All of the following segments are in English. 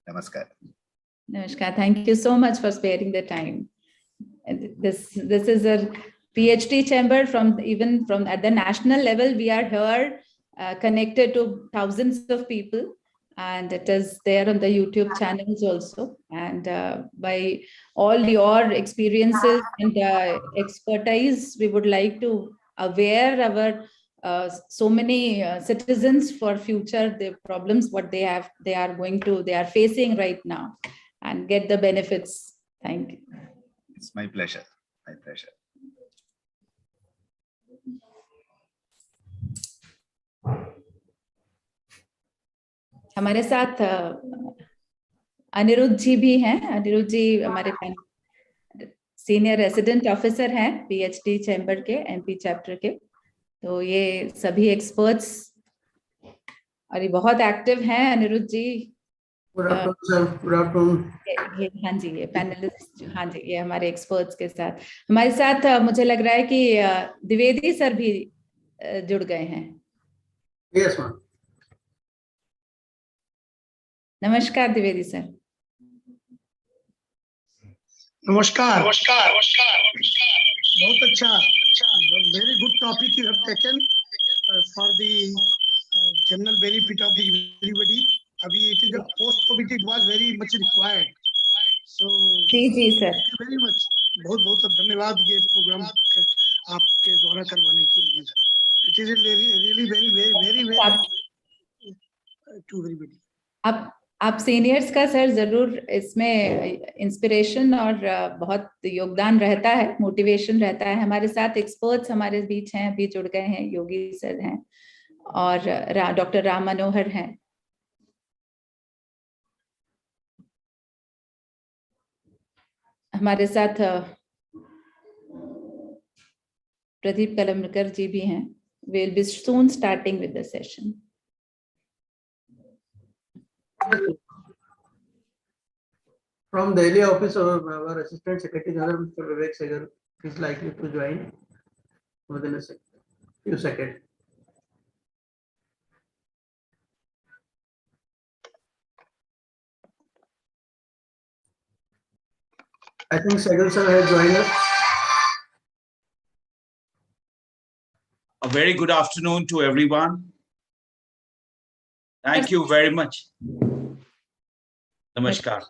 Namaskar. Namaskar. Thank you so much for sparing the time. This is a PhD chamber from at the national level. We are here connected to thousands of people, and it is there on the YouTube channels also. And by all your experiences and expertise, we would like to aware our so many citizens for future the problems what they are facing right now, and get the benefits. Thank you. It's my pleasure. My pleasure. हमारे साथ अनिरुद्ध जी भी हैं। अनिरुद्ध जी हमारे senior resident officer हैं PhD chamber के, MP chapter के। तो ये सभी एक्सपर्ट्स और ये बहुत एक्टिव हैं। अनिरुद्ध जी गुड आफ्टरनून। हाँ जी, ये पैनलिस्ट, हाँ जी, ये हमारे एक्सपर्ट्स के साथ हमारे साथ मुझे लग रहा है कि द्विवेदी सर भी जुड़ गए हैं। Yes ma'am. नमस्कार द्विवेदी सर। नमस्कार। नमस्कार। बहुत अच्छा, very good topic you have taken for the general benefit of everybody. अभी it is post covid, it was very much required. So जी सर, वेरी मच, बहुत बहुत धन्यवाद ये प्रोग्राम आपके द्वारा करवाने के लिए। It is really very to everybody. आप सीनियर्स का सर जरूर इसमें इंस्पिरेशन और बहुत योगदान रहता है, मोटिवेशन रहता है। हमारे साथ एक्सपर्ट्स हमारे बीच हैं, अभी जुड़ गए हैं। योगी सर हैं और डॉक्टर राम मनोहर हैं। हमारे साथ प्रदीप कलमकर जी भी हैं। We'll be soon starting with the session. From Delhi office, our Assistant Secretary General, Mr. Vivek Segar, is likely to join within a few seconds. I think Segar sir has joined us. A very good afternoon to everyone. Thank you very much. Namaskar.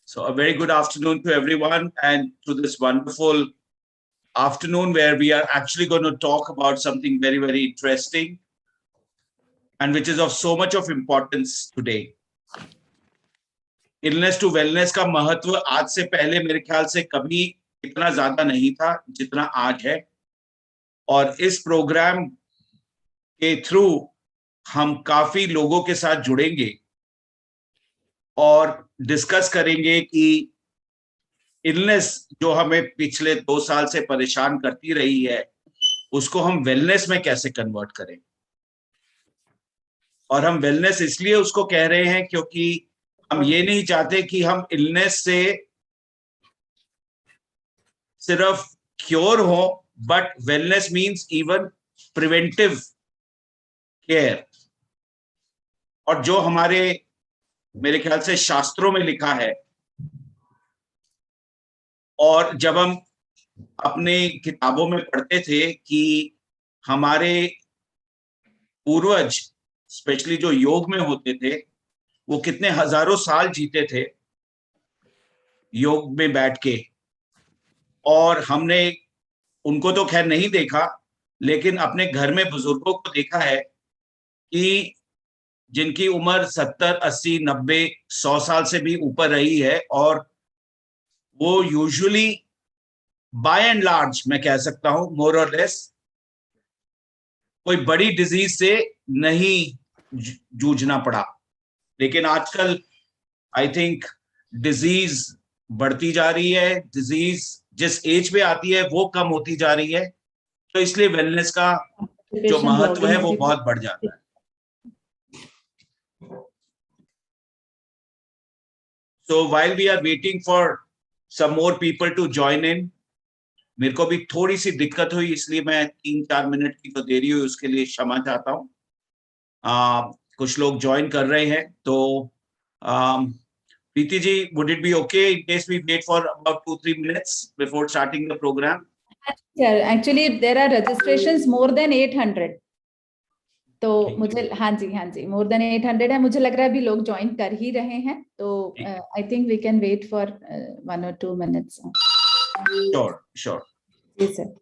So a very good afternoon to everyone, and to this wonderful afternoon where we are actually going to talk about something very, very interesting and which is of so much of importance today. Illness to wellness का महत्व आज से पहले मेरे ख्याल से कभी इतना ज्यादा नहीं था जितना आज है, और इस प्रोग्राम के थ्रू हम काफी लोगों के साथ जुड़ेंगे और डिस्कस करेंगे कि इलनेस जो हमें पिछले 2 साल से परेशान करती रही है उसको हम वेलनेस में कैसे कन्वर्ट करें। और हम वेलनेस इसलिए उसको कह रहे हैं क्योंकि हम ये नहीं चाहते कि हम इलनेस से सिर्फ क्योर हो, but wellness means even preventive care. और जो हमारे मेरे ख्याल से शास्त्रों में लिखा है, और जब हम अपने किताबों में पढ़ते थे कि हमारे पूर्वज स्पेशली जो योग में होते थे वो कितने हजारों साल जीते थे योग में बैठ के, और हमने उनको तो खैर नहीं देखा लेकिन अपने घर में बुजुर्गों को देखा है कि जिनकी उम्र 70, 80, 90, 100 साल से भी ऊपर रही है, और वो यूजुअली बाय एंड लार्ज मैं कह सकता हूं मोर और लेस कोई बड़ी डिजीज से नहीं जूझना पड़ा। लेकिन आजकल आई थिंक डिजीज बढ़ती जा रही है, डिजीज जिस एज पे आती है वो कम होती जा रही है, तो इसलिए वेलनेस का जो महत्व है वो बहुत बढ़ जाता है। So while we are waiting for some more people to join in, मेरे को भी थोड़ी सी दिक्कत हुई इसलिए मैं 3-4 मिनट की तो देरी हुई, उसके लिए क्षमा चाहता हूँ। कुछ लोग ज्वाइन कर रहे हैं, तो Preeti ji, would it be okay in case we wait for about 2-3 minutes before starting the program? Yeah, actually there are registrations more than 800. तो मुझे हाँ जी मोर देन 800 है. मुझे लग रहा है अभी लोग ज्वाइन कर ही रहे हैं, तो I think we can wait for 1 or 2 minutes. Sure. जी sir.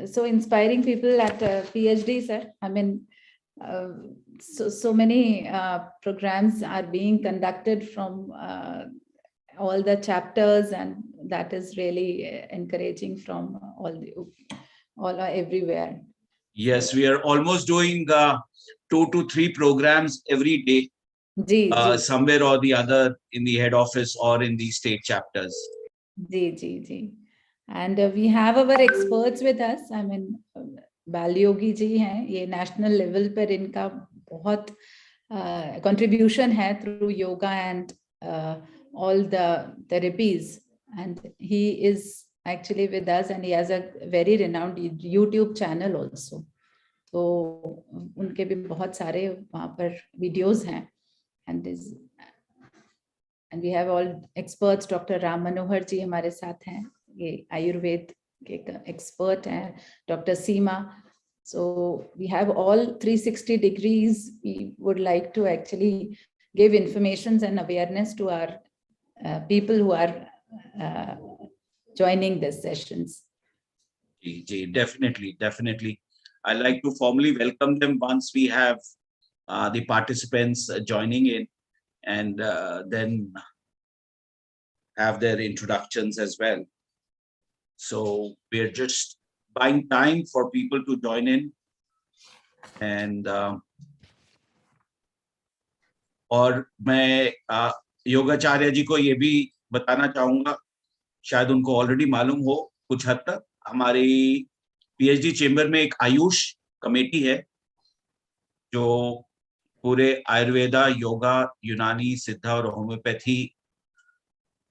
So inspiring people at PhD, sir. I mean, so many programs are being conducted from all the chapters, and that is really encouraging from all everywhere. Yes, we are almost doing 2 to 3 programs every day, somewhere or the other in the head office or in the state chapters. जी. And we have our experts with us. I mean, Balyogi ji हैं, ये national level पर इनका बहुत contribution है through yoga and all the therapies, and he is actually with us, and he has a very renowned YouTube channel also. तो उनके भी बहुत सारे वहाँ पर videos हैं, and we have all experts. Dr. Ram Manohar जी हमारे साथ हैं, ये आयुर्वेद के एक्सपर्ट हैं. Doctor Seema. So we have all 360 degrees. We would like to actually give information and awareness to our people who are joining these sessions. Definitely. I'd like to formally welcome them once we have the participants joining in, and then have their introductions as well. So we're just buying time for people to join in, and और मैं योगाचार्य जी को ये भी बताना चाहूंगा, शायद उनको already मालूम हो कुछ हद तक, हमारी पीएचडी चेंबर में एक आयुष कमेटी है जो पूरे आयुर्वेदा, योगा, यूनानी, सिद्धा और होम्योपैथी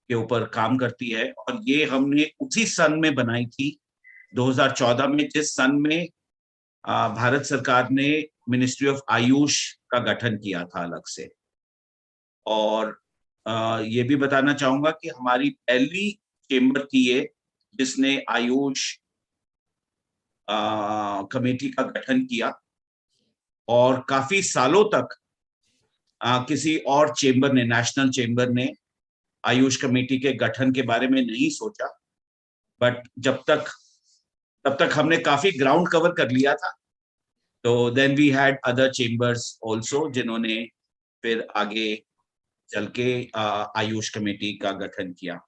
के ऊपर काम करती है. और ये हमने उसी सन में बनाई थी, 2014 में, जिस सन में भारत सरकार ने मिनिस्ट्री ऑफ आयुष का गठन किया था अलग से. और ये भी बताना चाहूंगा कि हमारी पहली चेंबर थी ये, जिसने आयुष कमेटी का गठन किया, और काफी सालों तक किसी और चेंबर ने, नेशनल चेंबर ने, आयुष कमेटी के गठन के बारे में नहीं सोचा. बट तब तक हमने काफी ग्राउंड कवर कर लिया था. तो then we had other chambers also, जिन्होंने फिर आगे चल के आयुष कमेटी का गठन किया.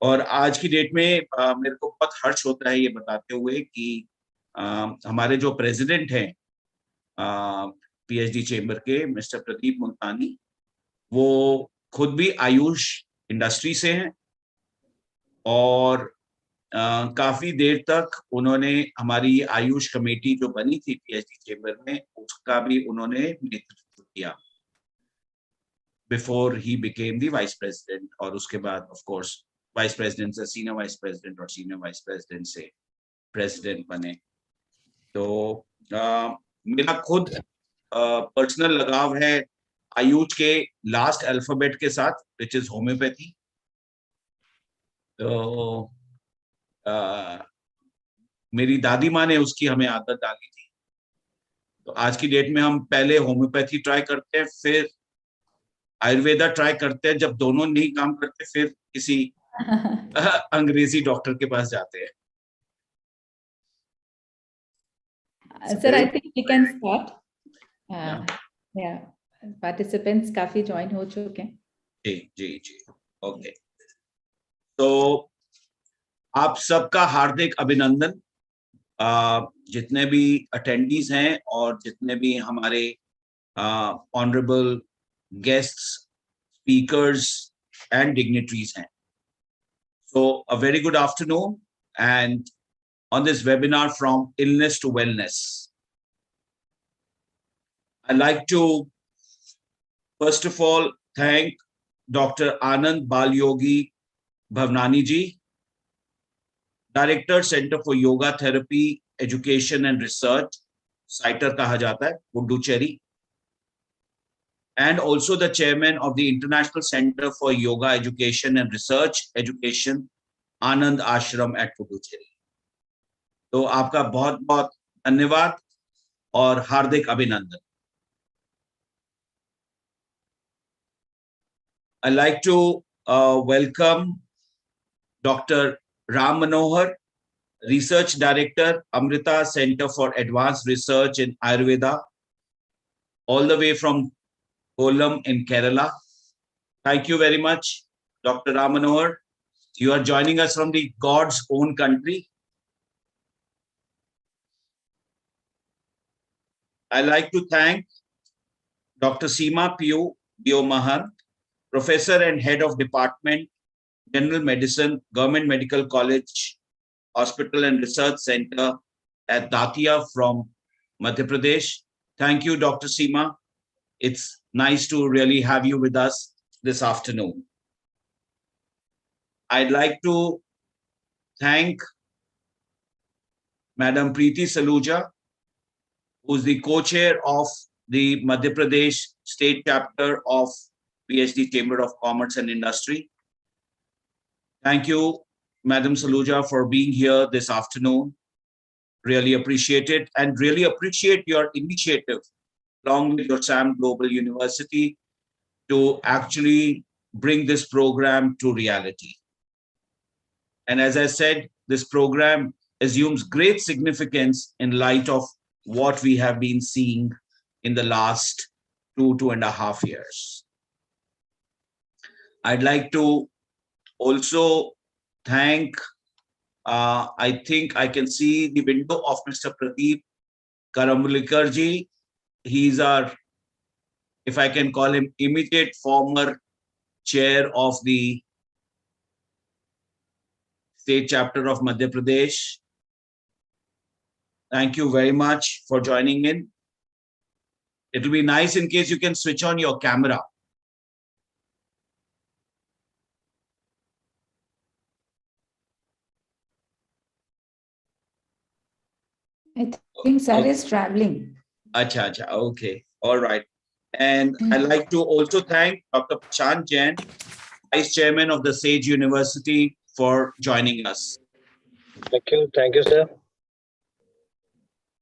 और आज की डेट में मेरे को बहुत हर्ष होता है ये बताते हुए कि हमारे जो प्रेसिडेंट हैं पीएचडी चेंबर के, मिस्टर प्रदीप मुल्तानी, वो खुद भी आयुष इंडस्ट्री से हैं, और काफी देर तक उन्होंने हमारी आयुष कमेटी जो बनी थी पीएचडी चेंबर में, उसका भी उन्होंने नेतृत्व किया before he became the vice president. और उसके बाद ऑफ कोर्स वाइस प्रेसिडेंट से सीनियर वाइस प्रेसिडेंट, और सीनियर वाइस प्रेसिडेंट से प्रेसिडेंट बने. तो मेरा खुद पर्सनल लगाव है आयुष के लास्ट अल्फाबेट के साथ, विच इज होम्योपैथी. तो मेरी दादी माँ ने उसकी हमें आदत डाली थी. तो आज की डेट में हम पहले होम्योपैथी ट्राई करते हैं, फिर आयुर्वेदा ट्राई करते हैं. जब दोनों नहीं काम करते, फिर किसी अंग्रेजी डॉक्टर के पास जाते हैं. Sir, I think we can start. Yeah, participants काफी join हो चुके हैं. जी. ओके. तो आप सबका हार्दिक अभिनंदन, जितने भी अटेंडीज हैं और जितने भी हमारे honourable guests, speakers and dignitaries हैं. So a very good afternoon, and on this webinar from illness to wellness, I'd like to first of all thank Dr. Anand Balyogi Bhavnani ji, Director, Center for Yoga Therapy, Education and Research, CITER kaha jata hai, Puducherry, and also the Chairman of the International Center for Yoga Education and Research, Education, Anand Ashram at Puducherry. तो आपका बहुत बहुत धन्यवाद और हार्दिक अभिनंदन. I'd like to welcome Dr. Ram Manohar, Research Director, Amrita Center for Advanced Research in Ayurveda, all the way from Kollam in Kerala. Thank you very much, Dr. Ram Manohar. You are joining us from the God's own country. I'd like to thank Dr. Seema Piyu Mahant, Professor and Head of Department, General Medicine, Government Medical College, Hospital and Research Center at Datia from Madhya Pradesh. Thank you, Dr. Seema. It's nice to really have you with us this afternoon. I'd like to thank Madam Preeti Saluja, who's the co-chair of the Madhya Pradesh State Chapter of PhD Chamber of Commerce and Industry. Thank you, Madam Saluja, for being here this afternoon. Really appreciate it, and really appreciate your initiative along with your SAM Global University to actually bring this program to reality. And as I said, this program assumes great significance in light of what we have been seeing in the last 2.5 years. I'd like to also thank, I think I can see the window of Mr. Pradeep Karambulikarji. He's our, if I can call him, immediate former chair of the State Chapter of Madhya Pradesh. Thank you very much for joining in. It will be nice in case you can switch on your camera. I think sir is traveling. Acha, okay, all right. And I'd like to also thank Dr. Prashant Jain, Vice Chairman of the Sage University, for joining us. Thank you, sir.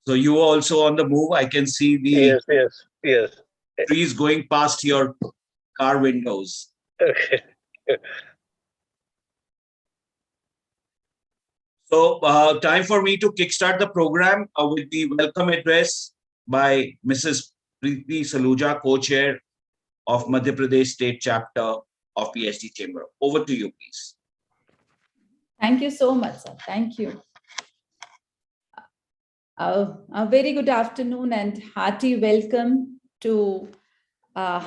So you are also on the move. I can see the Yes. trees going past your car windows. Okay. So time for me to kickstart the program with the welcome address by Mrs. Preeti Saluja, co-chair of Madhya Pradesh State Chapter of PhD Chamber. Over to you, please. Thank you so much, sir. Thank you. A very good afternoon and hearty welcome to our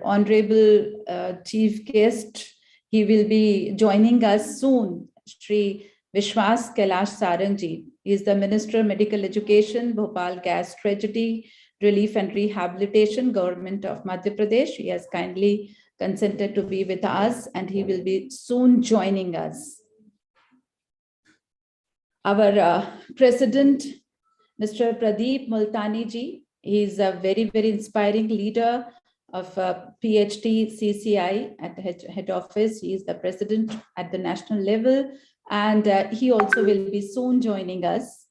honorable chief guest. He will be joining us soon, Shri Vishwas Kailash Sarangji. He is the Minister of Medical Education, Bhopal Gas Tragedy Relief and Rehabilitation, Government of Madhya Pradesh. He has kindly consented to be with us and he will be soon joining us. Our President, Mr. Pradeep Multani ji, he is a very, very inspiring leader of PhD CCI at the head office. He is the president at the national level, and he also will be soon joining us.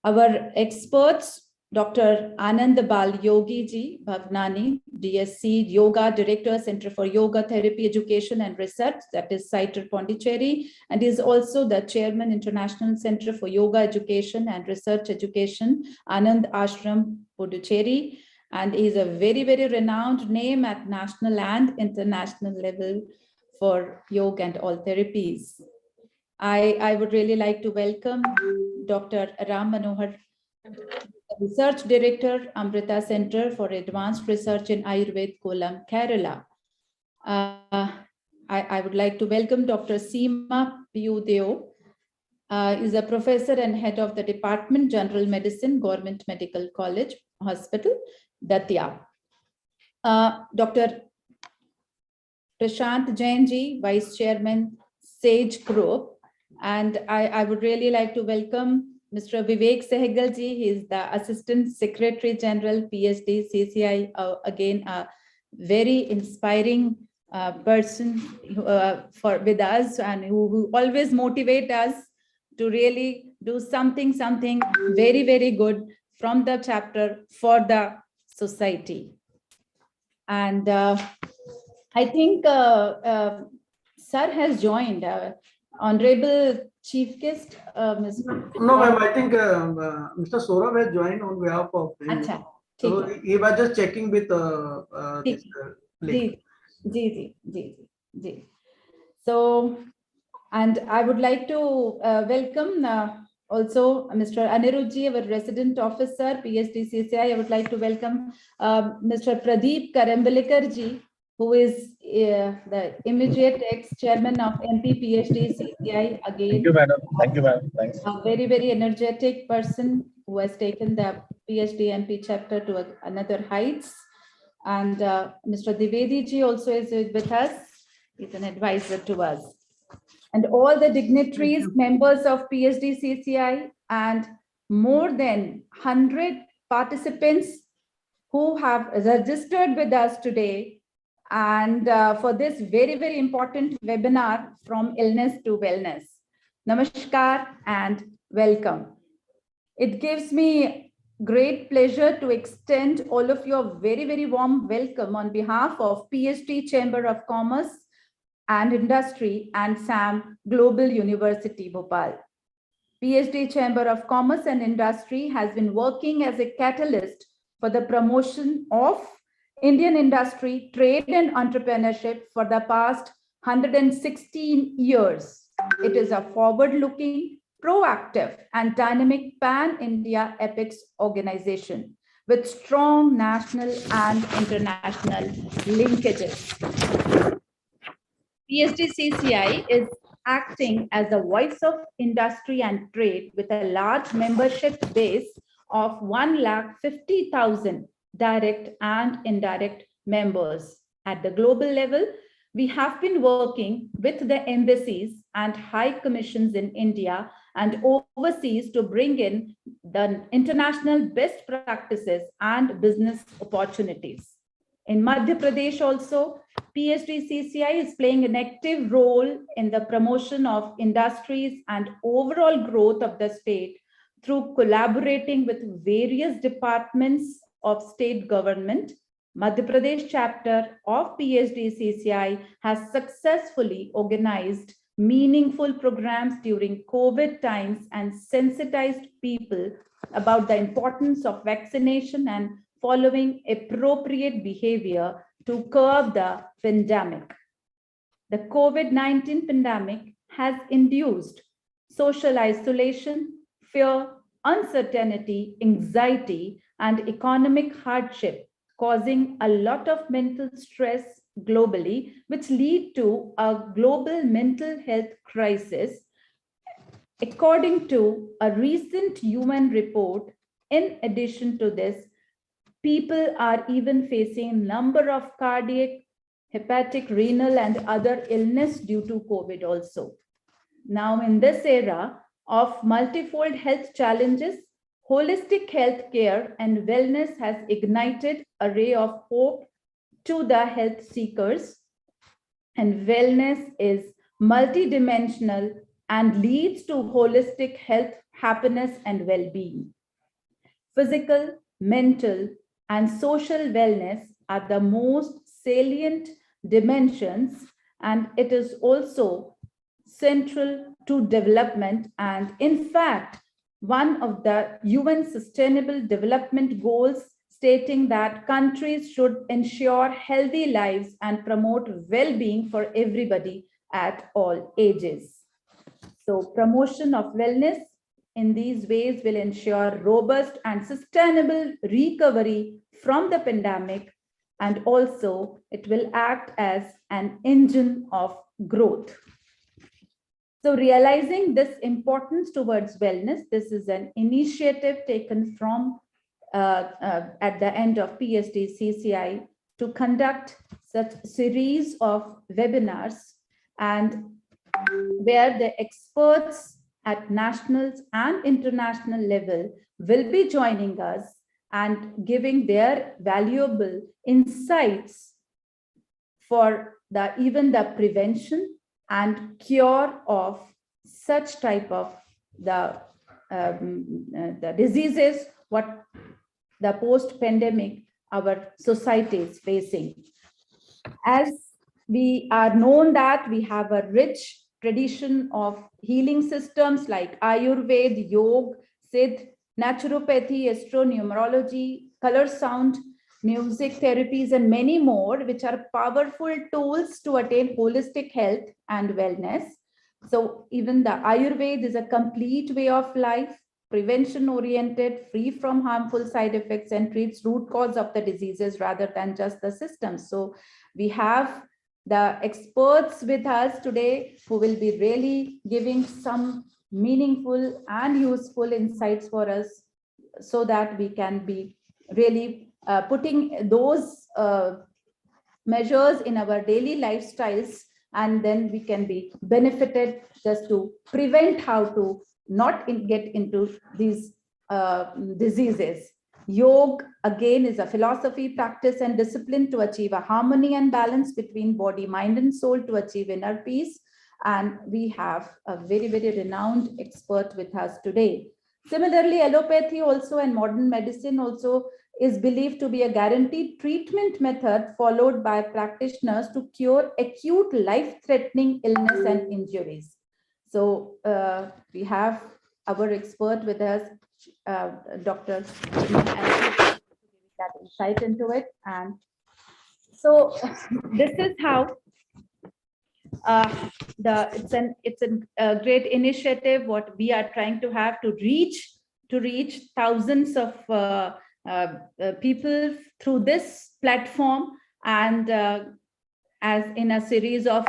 Our experts, Dr. Anand Balyogi ji Bhavnani, DSc Yoga Director, Center for Yoga Therapy Education and Research, that is CITER Pondicherry, and is also the Chairman, International Center for Yoga Education and Research Education, Anand Ashram, Puducherry, and is a very, very renowned name at national and international level for yoga and all therapies. I would really like to welcome Dr. Ram Manohar, Research Director, Amrita Center for Advanced Research in Ayurveda, Kollam, Kerala. I would like to welcome Dr. Seema Piyu is a professor and head of the Department, General Medicine, Government Medical College, Hospital, Datia. Dr. Prashant Jain ji, Vice Chairman, Sage Group. And I would really like to welcome Mr. Vivek Sehgal ji. He is the Assistant Secretary General, PhD, CCI. Again, a very inspiring person with us, and who always motivate us to really do something very, very good from the chapter for the society. And I think Sir has joined. Honorable Chief Guest, Mr. No, ma'am, I think Mr. Saurabh has joined on behalf of him. Acha, So he was just checking with this link. Ji. So, and I would like to welcome also Mr. Anirudh ji, our resident officer, PhD CCI. I would like to welcome Mr. Pradeep Karambalikar ji, who is the immediate ex-chairman of MP PhD CCI. Again, Thank you, madam. Thank you, madam. Thanks. a very, very energetic person who has taken the PhD MP chapter to another heights. And Mr. Divedi ji also is with us. He's an advisor to us. And all the dignitaries, members of PhD CCI, and more than 100 participants who have registered with us today, and for this very, very important webinar from illness to wellness. Namaskar and welcome. It gives me great pleasure to extend all of you a very, very warm welcome on behalf of PhD Chamber of Commerce and Industry and SAM Global University, Bhopal. PhD Chamber of Commerce and Industry has been working as a catalyst for the promotion of Indian industry, trade and entrepreneurship for the past 116 years. It is a forward-looking, proactive and dynamic pan-India apex organization with strong national and international linkages. PhD CCI is acting as the voice of industry and trade with a large membership base of 150,000 direct and indirect members. At the global level, we have been working with the embassies and high commissions in India and overseas to bring in the international best practices and business opportunities. In Madhya Pradesh also, PhD CCI is playing an active role in the promotion of industries and overall growth of the state through collaborating with various departments of state government. Madhya Pradesh chapter of PhD CCI has successfully organized meaningful programs during COVID times and sensitized people about the importance of vaccination and following appropriate behavior to curb the pandemic. The COVID-19 pandemic has induced social isolation, fear, uncertainty, anxiety, and economic hardship, causing a lot of mental stress globally, which lead to a global mental health crisis. According to a recent UN report, in addition to this, people are even facing a number of cardiac, hepatic, renal, and other illness due to COVID also. Now, in this era of multifold health challenges, holistic health care and wellness has ignited a ray of hope to the health seekers. And wellness is multidimensional and leads to holistic health, happiness, and well-being. Physical, mental, and social wellness are the most salient dimensions, and it is also central to development. And in fact, one of the UN Sustainable Development Goals stating that countries should ensure healthy lives and promote well-being for everybody at all ages. So promotion of wellness in these ways will ensure robust and sustainable recovery from the pandemic, and also it will act as an engine of growth. So realizing this importance towards wellness, this is an initiative taken from at the end of PhD CCI to conduct such series of webinars, and where the experts at national and international level will be joining us and giving their valuable insights for even the prevention and cure of such type of the diseases what the post-pandemic our society is facing. As we are known that we have a rich tradition of healing systems like Ayurveda, Yoga, Siddha, naturopathy, astronumerology, color sound, music therapies, and many more, which are powerful tools to attain holistic health and wellness. So even the Ayurveda is a complete way of life, prevention-oriented, free from harmful side effects, and treats root cause of the diseases rather than just the symptoms. So we have the experts with us today who will be really giving some meaningful and useful insights for us so that we can be really putting those measures in our daily lifestyles, and then we can be benefited just to prevent how to not get into these diseases. Yoga, again, is a philosophy, practice, and discipline to achieve a harmony and balance between body, mind, and soul to achieve inner peace. And we have a very, very renowned expert with us today. Similarly, allopathy also and modern medicine also is believed to be a guaranteed treatment method followed by practitioners to cure acute life-threatening illness and injuries. So we have our expert with us, Dr. that insight into it. And so this is how it's a great initiative what we are trying to have to reach thousands of people through this platform, and as in a series of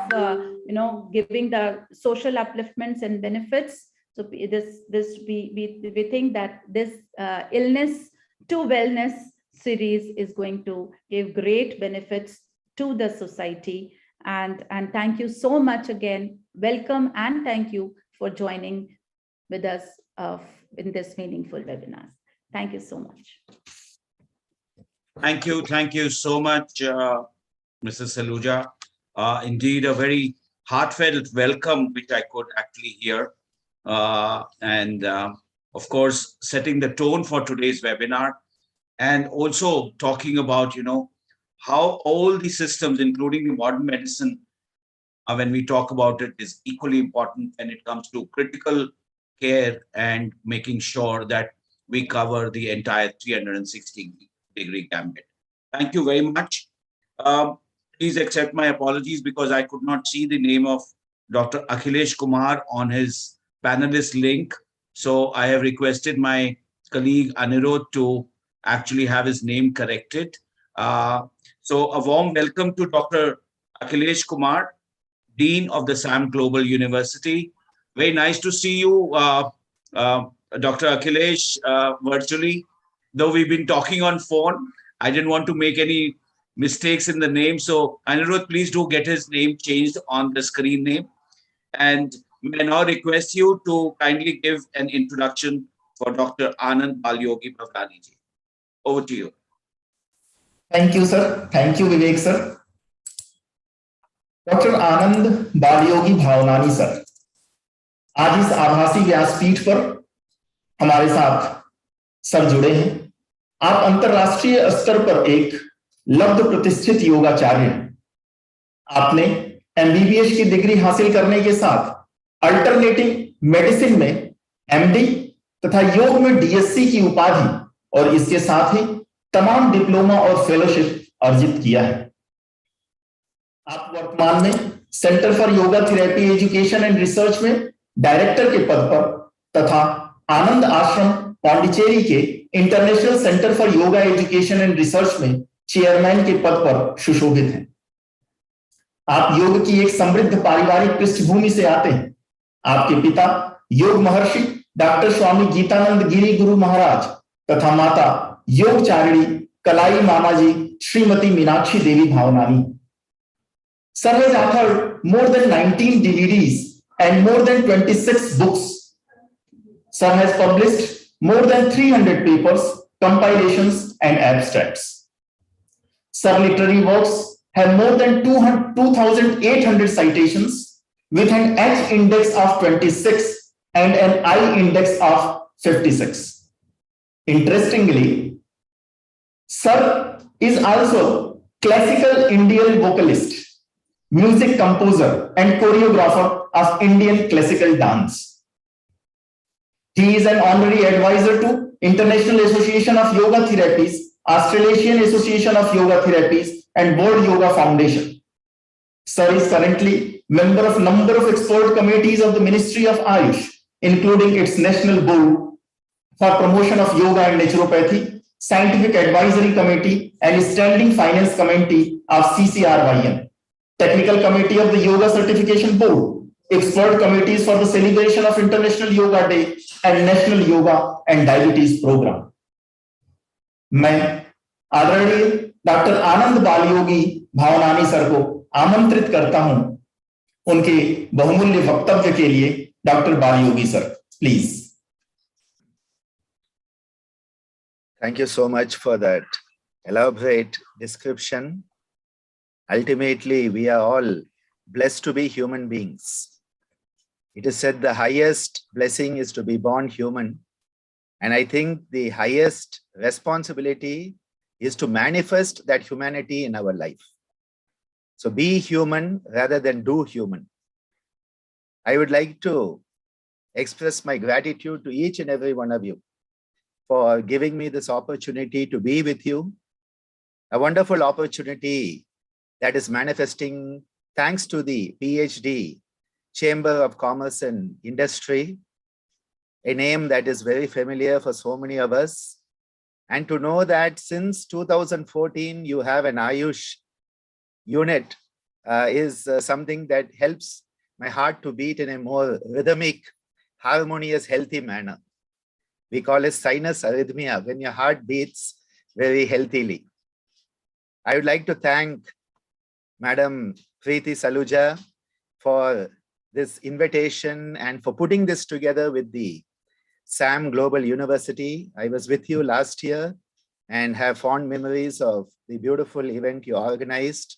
giving the social upliftments and benefits. So we think that this illness to wellness series is going to give great benefits to the society. And thank you so much again. Welcome and thank you for joining with us in this meaningful webinar. Thank you so much. Thank you so much, Mrs. Saluja. Indeed, a very heartfelt welcome, which I could actually hear. And of course, setting the tone for today's webinar, and also talking about, how all the systems, including the modern medicine, when we talk about it, is equally important when it comes to critical care and making sure that we cover the entire 360-degree gambit. Thank you very much. Please accept my apologies because I could not see the name of Dr. Akhilesh Kumar on his panelist link. So I have requested my colleague Anirudh to actually have his name corrected. So a warm welcome to Dr. Akhilesh Kumar, Dean of the SAM Global University. Very nice to see you, Dr. Akhilesh, virtually. Though we've been talking on phone, I didn't want to make any mistakes in the name. So Anirudh, please do get his name changed on the screen name. And may I now request you to kindly give an introduction for Dr. Anand Balyogi Bhavnani ji. Over to you. Thank you, sir. Thank you, Vivek, sir. Doctor Anand Balyogi Bhavnani sir आज इस आभासी व्यासपीठ पर हमारे साथ sir जुड़े हैं। आप अंतरराष्ट्रीय स्तर पर एक लब्ध प्रतिष्ठित योगाचार्य हैं। आपने एमबीबीएस की डिग्री हासिल करने के साथ अल्टरनेटिव मेडिसिन में एमडी तथा योग में डीएससी की उपाधि और इसके साथ ही तमाम डिप्लोमा और फेलोशिप अर्जित किया है। आप वर्तमान में centre for yoga therapy education and research में डायरेक्टर के पद पर तथा आनंद आश्रम पांडिचेरी के international centre for yoga education and research में चेयरमैन के पद पर सुशोभित हैं। आप योग की एक समृद्ध पारिवारिक पृष्ठभूमि से आते हैं। आपके पिता योग महर्षि डॉक्टर स्वामी गीतानंद गिरी गुरु महाराज तथा माता योगचारिणी कलाई मामाजी Srimati Meenakshi Devi Bhavanani. Sir has authored more than 19 DVDs and more than 26 books. Sir has published more than 300 papers, compilations, and abstracts. Sir literary works have more than 2,800 citations with an H index of 26 and an I index of 56. Interestingly, Sir is also classical Indian vocalist, music composer, and choreographer of Indian classical dance. He is an honorary advisor to International Association of Yoga Therapies, Australasian Association of Yoga Therapies, and World Yoga Foundation. Sir is currently member of number of expert committees of the Ministry of Ayush, including its National Board for Promotion of Yoga and Naturopathy, Scientific Advisory Committee, and Standing Finance Committee of CCRYM, Technical Committee of the Yoga Certification Board, expert committees for the celebration of International Yoga Day and National Yoga and Diabetes Program. मैं आदरणीय doctor Anand Balyogi Bhavnani sir को आमंत्रित करता हूं उनके बहुमूल्य वक्तव्य के लिए. Doctor Balyogi sir, please. Thank you so much for that elaborate description. Ultimately, we are all blessed to be human beings. It is said the highest blessing is to be born human. And I think the highest responsibility is to manifest that humanity in our life. So be human rather than do human. I would like to express my gratitude to each and every one of you for giving me this opportunity to be with you. A wonderful opportunity that is manifesting thanks to the PhD Chamber of Commerce and Industry, a name that is very familiar for so many of us. And to know that since 2014, you have an Ayush unit is something that helps my heart to beat in a more rhythmic, harmonious, healthy manner. We call it sinus arrhythmia, when your heart beats very healthily. I would like to thank Madam Preeti Saluja for this invitation and for putting this together with the SAM Global University. I was with you last year and have fond memories of the beautiful event you organized.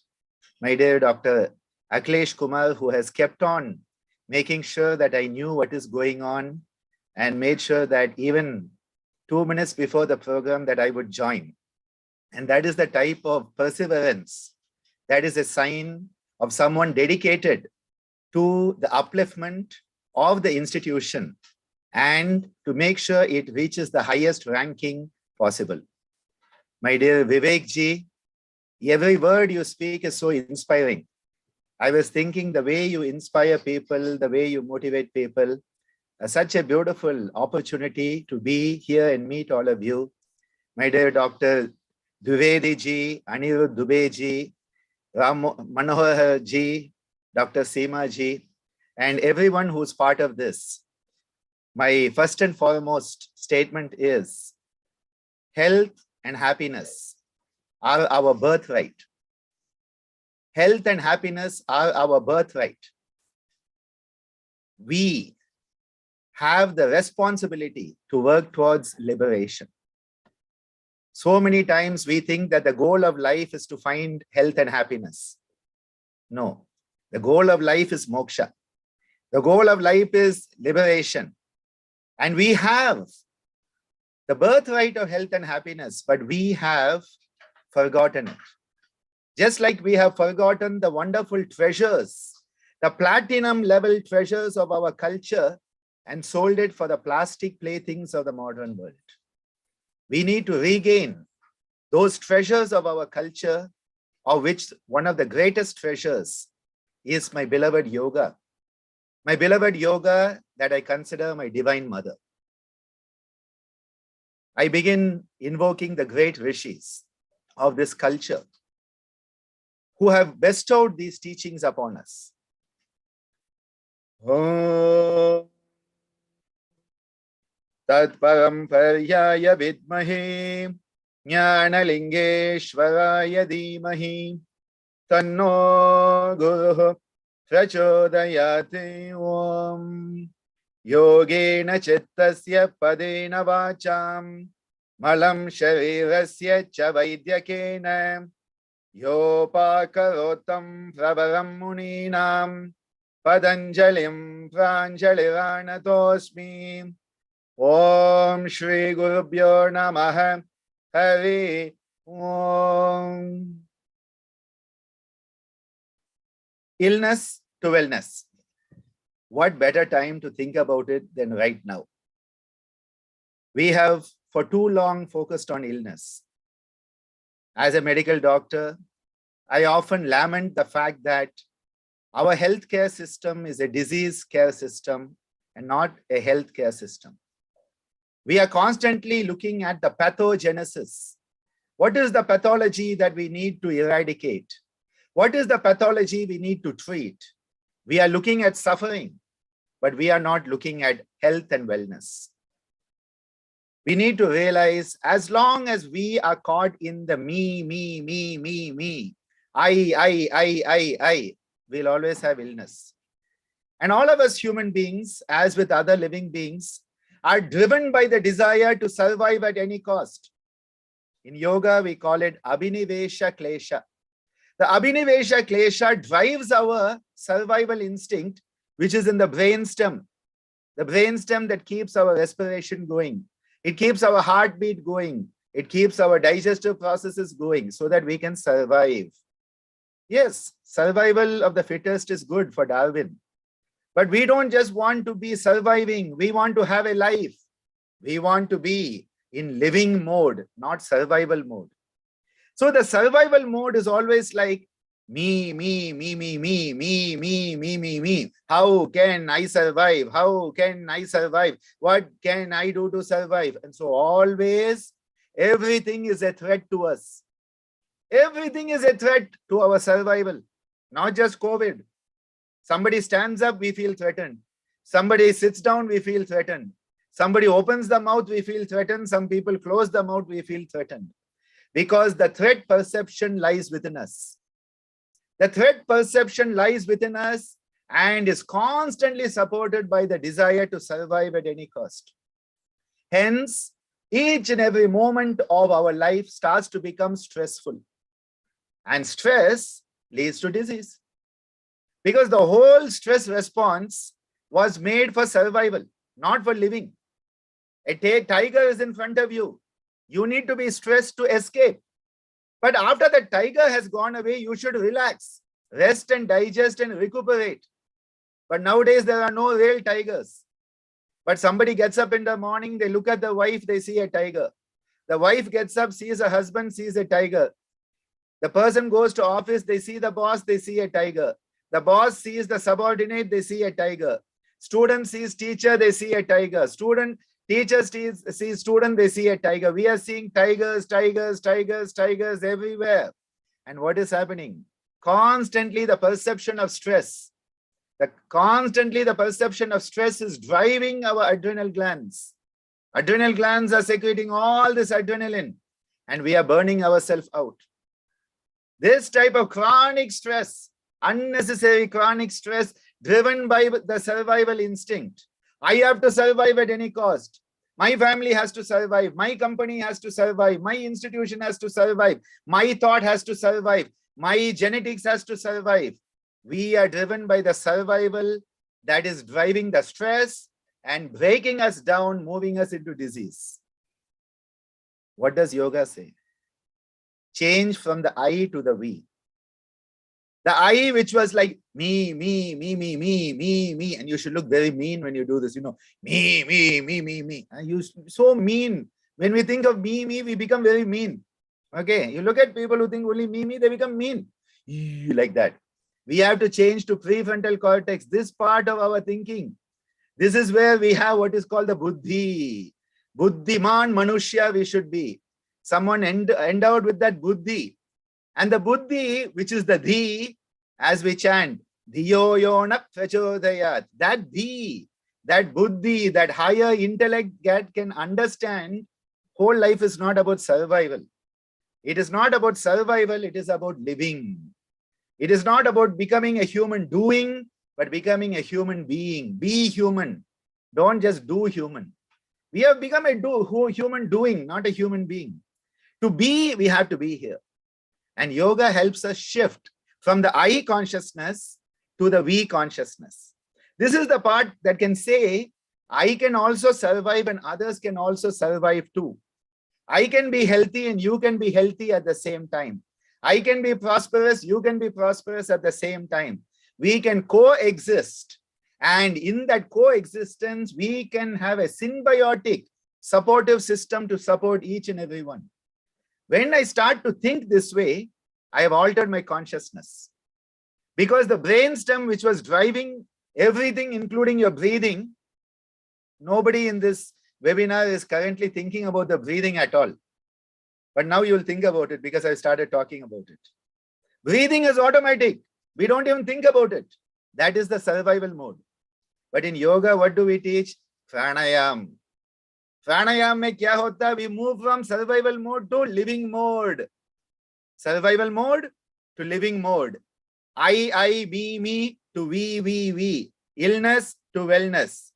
My dear Dr. Akhilesh Kumar, who has kept on making sure that I knew what is going on and made sure that even 2 minutes before the program that I would join. And that is the type of perseverance that is a sign of someone dedicated to the upliftment of the institution and to make sure it reaches the highest ranking possible. My dear Vivek ji, every word you speak is so inspiring. I was thinking the way you inspire people, the way you motivate people, such a beautiful opportunity to be here and meet all of you. My dear Dr. Dwivedi ji, Anirudh Dubey ji, Ram Manohar ji, Dr. Seema ji, and everyone who's part of this. My first and foremost statement is health and happiness are our birthright. Health and happiness are our birthright. We have the responsibility to work towards liberation. So many times we think that the goal of life is to find health and happiness. No, the goal of life is moksha. The goal of life is liberation. And we have the birthright of health and happiness, but we have forgotten it. Just like we have forgotten the wonderful treasures, the platinum level treasures of our culture, and sold it for the plastic playthings of the modern world. We need to regain those treasures of our culture, of which one of the greatest treasures is my beloved yoga. My beloved yoga that I consider my divine mother. I begin invoking the great rishis of this culture who have bestowed these teachings upon us. Om Tat Param Paryaya Vidmahe Jnanalingeshwaraya dhimahi tanno guruh prachodayate. Om yogena chittasya padena vacham malam sharirasya cha vaidyakena yopakarotam pravaram muninam padanjalim pranjaliranatosmi. Om Shri Gurubhyo Namaha Hari Om. Illness to wellness. What better time to think about it than right now? We have for too long focused on illness. As a medical doctor, I often lament the fact that our healthcare system is a disease care system and not a healthcare system. We are constantly looking at the pathogenesis. What is the pathology that we need to eradicate? What is the pathology we need to treat? We are looking at suffering, but we are not looking at health and wellness. We need to realize as long as we are caught in the me, I, we'll always have illness. And all of us human beings, as with other living beings, are driven by the desire to survive at any cost. In yoga, we call it Abhinivesha Klesha. The Abhinivesha Klesha drives our survival instinct, which is in the brainstem. The brainstem that keeps our respiration going. It keeps our heartbeat going. It keeps our digestive processes going so that we can survive. Yes, survival of the fittest is good for Darwin. But we don't just want to be surviving. We want to have a life. We want to be in living mode, not survival mode. So the survival mode is always like me. How can I survive? How can I survive? What can I do to survive? And so always everything is a threat to us. Everything is a threat to our survival, not just COVID. Somebody stands up, we feel threatened. Somebody sits down, we feel threatened. Somebody opens the mouth, we feel threatened. Some people close the mouth, we feel threatened. Because the threat perception lies within us. The threat perception lies within us and is constantly supported by the desire to survive at any cost. Hence, each and every moment of our life starts to become stressful. And stress leads to disease. Because the whole stress response was made for survival, not for living. A tiger is in front of you. You need to be stressed to escape. But after the tiger has gone away, you should relax, rest and digest and recuperate. But nowadays, there are no real tigers. But somebody gets up in the morning, they look at the wife, they see a tiger. The wife gets up, sees her husband, sees a tiger. The person goes to office, they see the boss, they see a tiger. The boss sees the subordinate, they see a tiger. Student sees teacher, they see a tiger. Teacher sees student, they see a tiger. We are seeing tigers everywhere. And what is happening? Constantly the perception of stress. Constantly the perception of stress is driving our adrenal glands. Adrenal glands are secreting all this adrenaline and we are burning ourselves out. This type of chronic stress, unnecessary chronic stress driven by the survival instinct. I have to survive at any cost. My family has to survive. My company has to survive. My institution has to survive. My thought has to survive. My genetics has to survive. We are driven by the survival that is driving the stress and breaking us down, moving us into disease. What does yoga say? Change from the I to the we. The I, which was like me, and you should look very mean when you do this, me. And you so mean. When we think of me, we become very mean. Okay, you look at people who think only me, they become mean. Like that. We have to change to prefrontal cortex, this part of our thinking. This is where we have what is called the buddhi. Buddhiman manushya we should be. Someone endowed with that buddhi. And the buddhi, which is the dhi, as we chant, dhiyo yona prachodayat. That dhi, that buddhi, that higher intellect that can understand, whole life is not about survival. It is not about survival, it is about living. It is not about becoming a human doing, but becoming a human being. Be human. Don't just do human. We have become a human doing, not a human being. To be, we have to be here. And yoga helps us shift from the I consciousness to the we consciousness. This is the part that can say, I can also survive and others can also survive too. I can be healthy and you can be healthy at the same time. I can be prosperous, you can be prosperous at the same time. We can coexist. And in that coexistence, we can have a symbiotic supportive system to support each and every one. When I start to think this way, I have altered my consciousness. Because the brainstem which was driving everything, including your breathing, nobody in this webinar is currently thinking about the breathing at all. But now you'll think about it because I started talking about it. Breathing is automatic. We don't even think about it. That is the survival mode. But in yoga, what do we teach? Pranayam. Pranayam mein kya hota? We move from survival mode to living mode. Survival mode to living mode. I, me to we. Illness to wellness.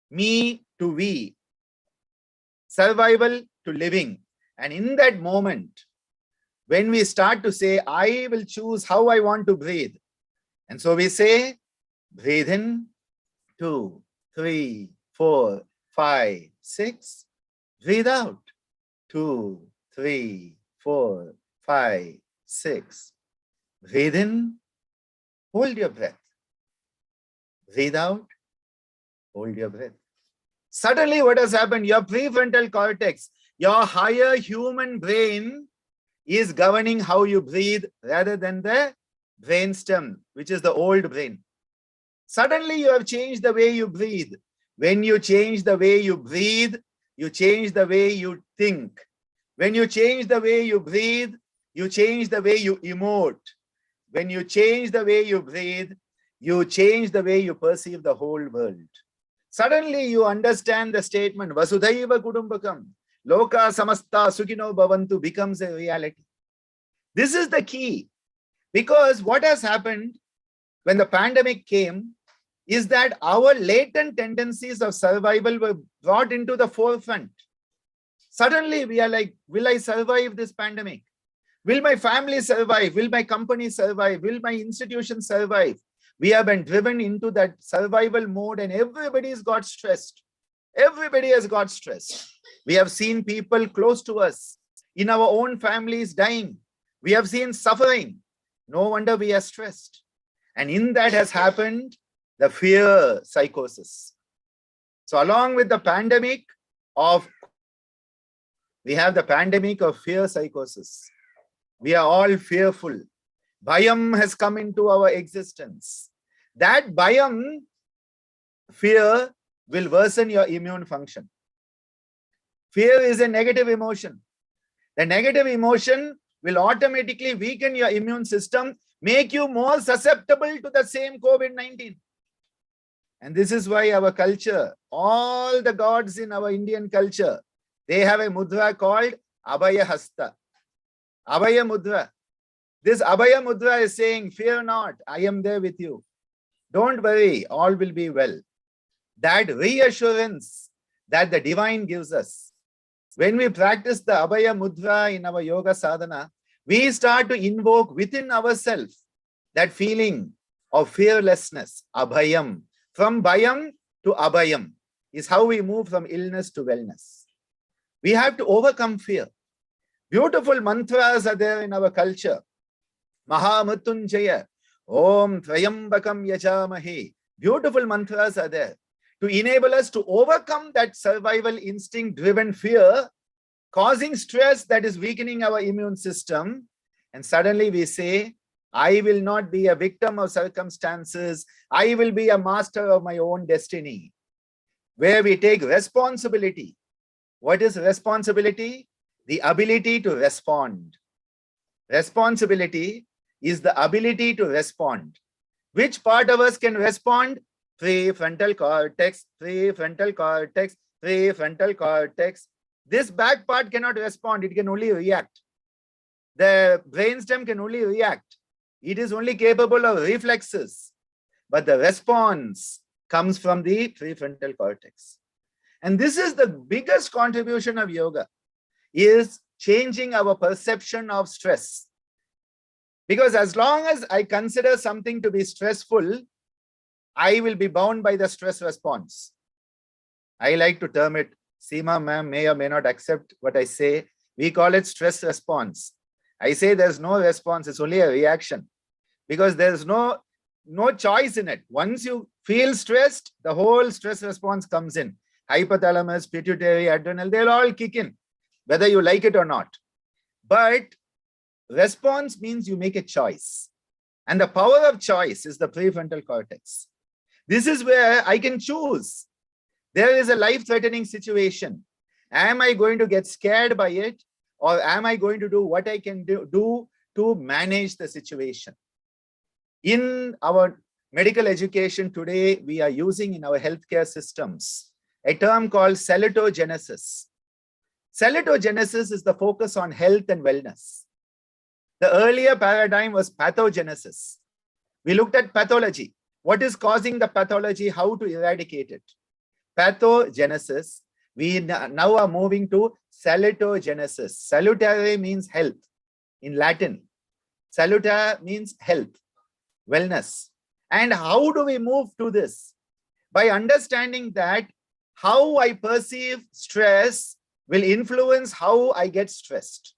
Me to we. Survival to living. And in that moment, when we start to say, I will choose how I want to breathe. And so we say, breathe in, 2, 3, 4, 5, 6. Breathe out, 2, 3, 4, 5, 6. Breathe in, hold your breath. Breathe out, hold your breath. Suddenly what has happened? Your prefrontal cortex, your higher human brain is governing how you breathe rather than the brainstem, which is the old brain. Suddenly you have changed the way you breathe. When you change the way you breathe, you change the way you think. When you change the way you breathe, you change the way you emote. When you change the way you breathe, you change the way you perceive the whole world. Suddenly you understand the statement, Vasudhaiva Kudumbakam, Loka Samasta Sukhino Bhavantu becomes a reality. This is the key. Because what has happened when the pandemic came is that our latent tendencies of survival were brought into the forefront. Suddenly we are like, will I survive this pandemic? Will my family survive? Will my company survive? Will my institution survive? We have been driven into that survival mode and everybody's got stressed. Everybody has got stressed. We have seen people close to us in our own families dying. We have seen suffering. No wonder we are stressed. And in that has happened the fear psychosis. So along with the pandemic we have the pandemic of fear psychosis. We are all fearful. Bhayam has come into our existence. That bhayam, fear, will worsen your immune function. Fear is a negative emotion. The negative emotion will automatically weaken your immune system, make you more susceptible to the same COVID-19. And this is why our culture, all the gods in our Indian culture, they have a mudra called Abaya Hasta. Abaya Mudra. This Abaya Mudra is saying, fear not, I am there with you. Don't worry, all will be well. That reassurance that the divine gives us. When we practice the Abaya Mudra in our yoga sadhana, we start to invoke within ourselves that feeling of fearlessness, abhayam. From bhayam to abhayam is how we move from illness to wellness. We have to overcome fear. Beautiful mantras are there in our culture. Mahamrityunjaya, Om Trayambakam Yajamahe. Beautiful mantras are there to enable us to overcome that survival instinct driven fear, causing stress that is weakening our immune system. And suddenly we say, I will not be a victim of circumstances. I will be a master of my own destiny. Where we take responsibility. What is responsibility? The ability to respond. Responsibility is the ability to respond. Which part of us can respond? Prefrontal cortex, prefrontal cortex, prefrontal cortex. This back part cannot respond. It can only react. The brainstem can only react. It is only capable of reflexes, but the response comes from the prefrontal cortex. And this is the biggest contribution of yoga, is changing our perception of stress. Because as long as I consider something to be stressful, I will be bound by the stress response. I like to term it, Seema ma'am may or may not accept what I say, we call it stress response. I say there's no response, it's only a reaction. Because there's no choice in it. Once you feel stressed, the whole stress response comes in. Hypothalamus, pituitary, adrenal, they'll all kick in, whether you like it or not. But response means you make a choice. And the power of choice is the prefrontal cortex. This is where I can choose. There is a life-threatening situation. Am I going to get scared by it? Or am I going to do what I can do to manage the situation? In our medical education today, we are using in our healthcare systems a term called Seletogenesis. Seletogenesis is the focus on health and wellness. The earlier paradigm was pathogenesis. We looked at pathology. What is causing the pathology? How to eradicate it? Pathogenesis. We now are moving to Seletogenesis. Salutare means health in Latin. Salutare means health, wellness. And how do we move to this? By understanding that how I perceive stress will influence how I get stressed.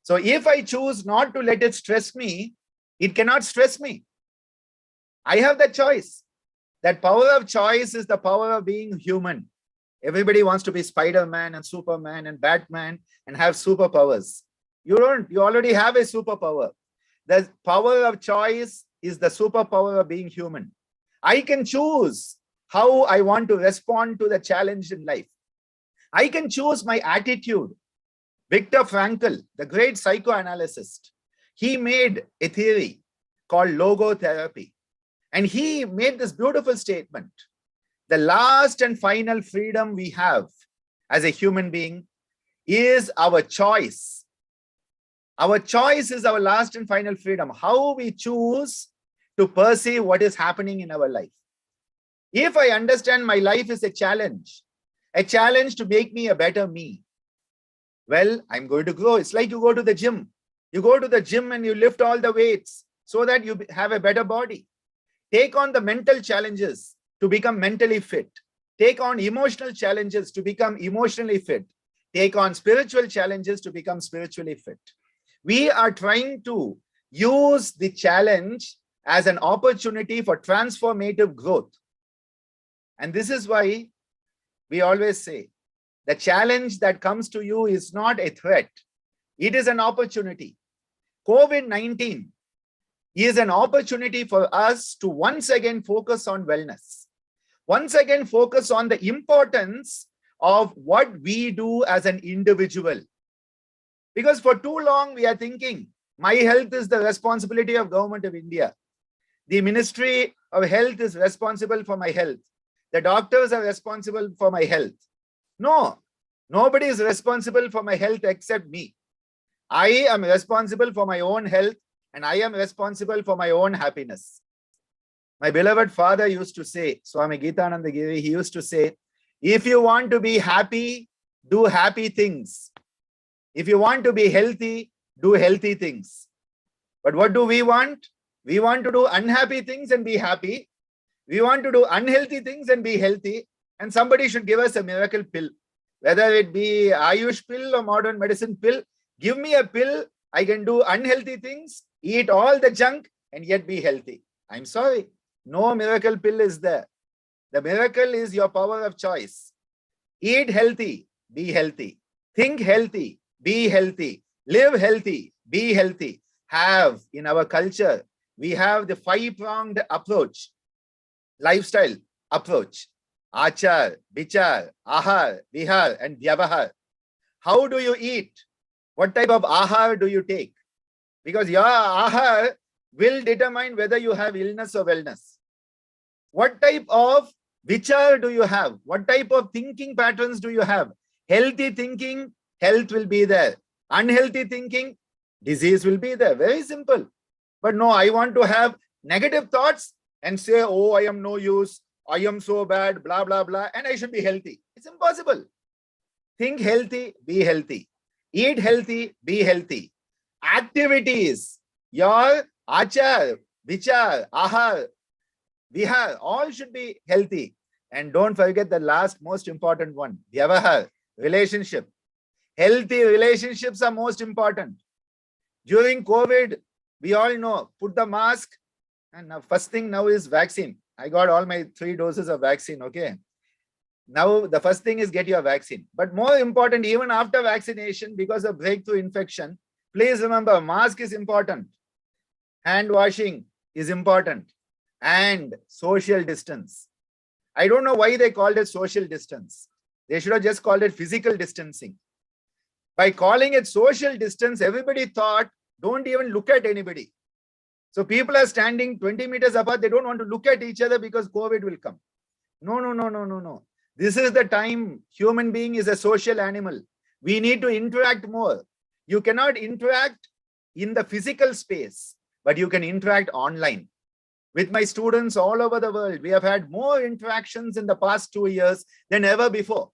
So if I choose not to let it stress me, it cannot stress me. I have that choice. That power of choice is the power of being human. Everybody wants to be Spider-Man and Superman and Batman and have superpowers. You don't, you already have a superpower. The power of choice is the superpower of being human. I can choose how I want to respond to the challenge in life. I can choose my attitude. Viktor Frankl, the great psychoanalyst, he made a theory called logotherapy. And he made this beautiful statement. The last and final freedom we have as a human being is our choice. Our choice is our last and final freedom. How we choose to perceive what is happening in our life. If I understand my life is a challenge to make me a better me, well, I'm going to grow. It's like you go to the gym. You go to the gym and you lift all the weights so that you have a better body. Take on the mental challenges to become mentally fit. Take on emotional challenges to become emotionally fit. Take on spiritual challenges to become spiritually fit. We are trying to use the challenge as an opportunity for transformative growth. And this is why we always say, the challenge that comes to you is not a threat. It is an opportunity. COVID-19 is an opportunity for us to once again focus on wellness. Once again, focus on the importance of what we do as an individual. Because for too long, we are thinking, my health is the responsibility of Government of India. The Ministry of Health is responsible for my health. The doctors are responsible for my health. No, nobody is responsible for my health except me. I am responsible for my own health and I am responsible for my own happiness. My beloved father used to say, Swami Geetananda Giri, he used to say, if you want to be happy, do happy things. If you want to be healthy, do healthy things. But what do we want? We want to do unhappy things and be happy. We want to do unhealthy things and be healthy. And somebody should give us a miracle pill. Whether it be Ayush pill or modern medicine pill, give me a pill. I can do unhealthy things, eat all the junk and yet be healthy. I'm sorry. No miracle pill is there. The miracle is your power of choice. Eat healthy, be healthy. Think healthy, be healthy. Live healthy, be healthy. Have in our culture, we have the 5-pronged approach, lifestyle approach. Achar, Vichar, Ahar, Vihar, and Vyavahar. How do you eat? What type of Ahar do you take? Because your Ahar will determine whether you have illness or wellness. What type of Vichar do you have? What type of thinking patterns do you have? Healthy thinking, health will be there. Unhealthy thinking, Disease will be there. Very simple. But no, I want to have negative thoughts and say, oh, I am no use. I am so bad, blah, blah, blah. And I should be healthy. It's impossible. Think healthy, be healthy. Eat healthy, be healthy. Activities, your achar, vichar, ahar, vihar, all should be healthy. And don't forget the last most important one, vyavahar, relationship. Healthy relationships are most important. During COVID, we all know, put the mask, and now first thing now is vaccine. I got all my 3 doses of vaccine, okay? Now the first thing is get your vaccine. But more important, even after vaccination, because of breakthrough infection, please remember, mask is important. Hand washing is important. And social distance. I don't know why they called it social distance. They should have just called it physical distancing. By calling it social distance, everybody thought, don't even look at anybody. So people are standing 20 meters apart. They don't want to look at each other because COVID will come. No, no, no, no, no, no. This is the time. Human being is a social animal. We need to interact more. You cannot interact in the physical space, but you can interact online. With my students all over the world, we have had more interactions in the past 2 years than ever before.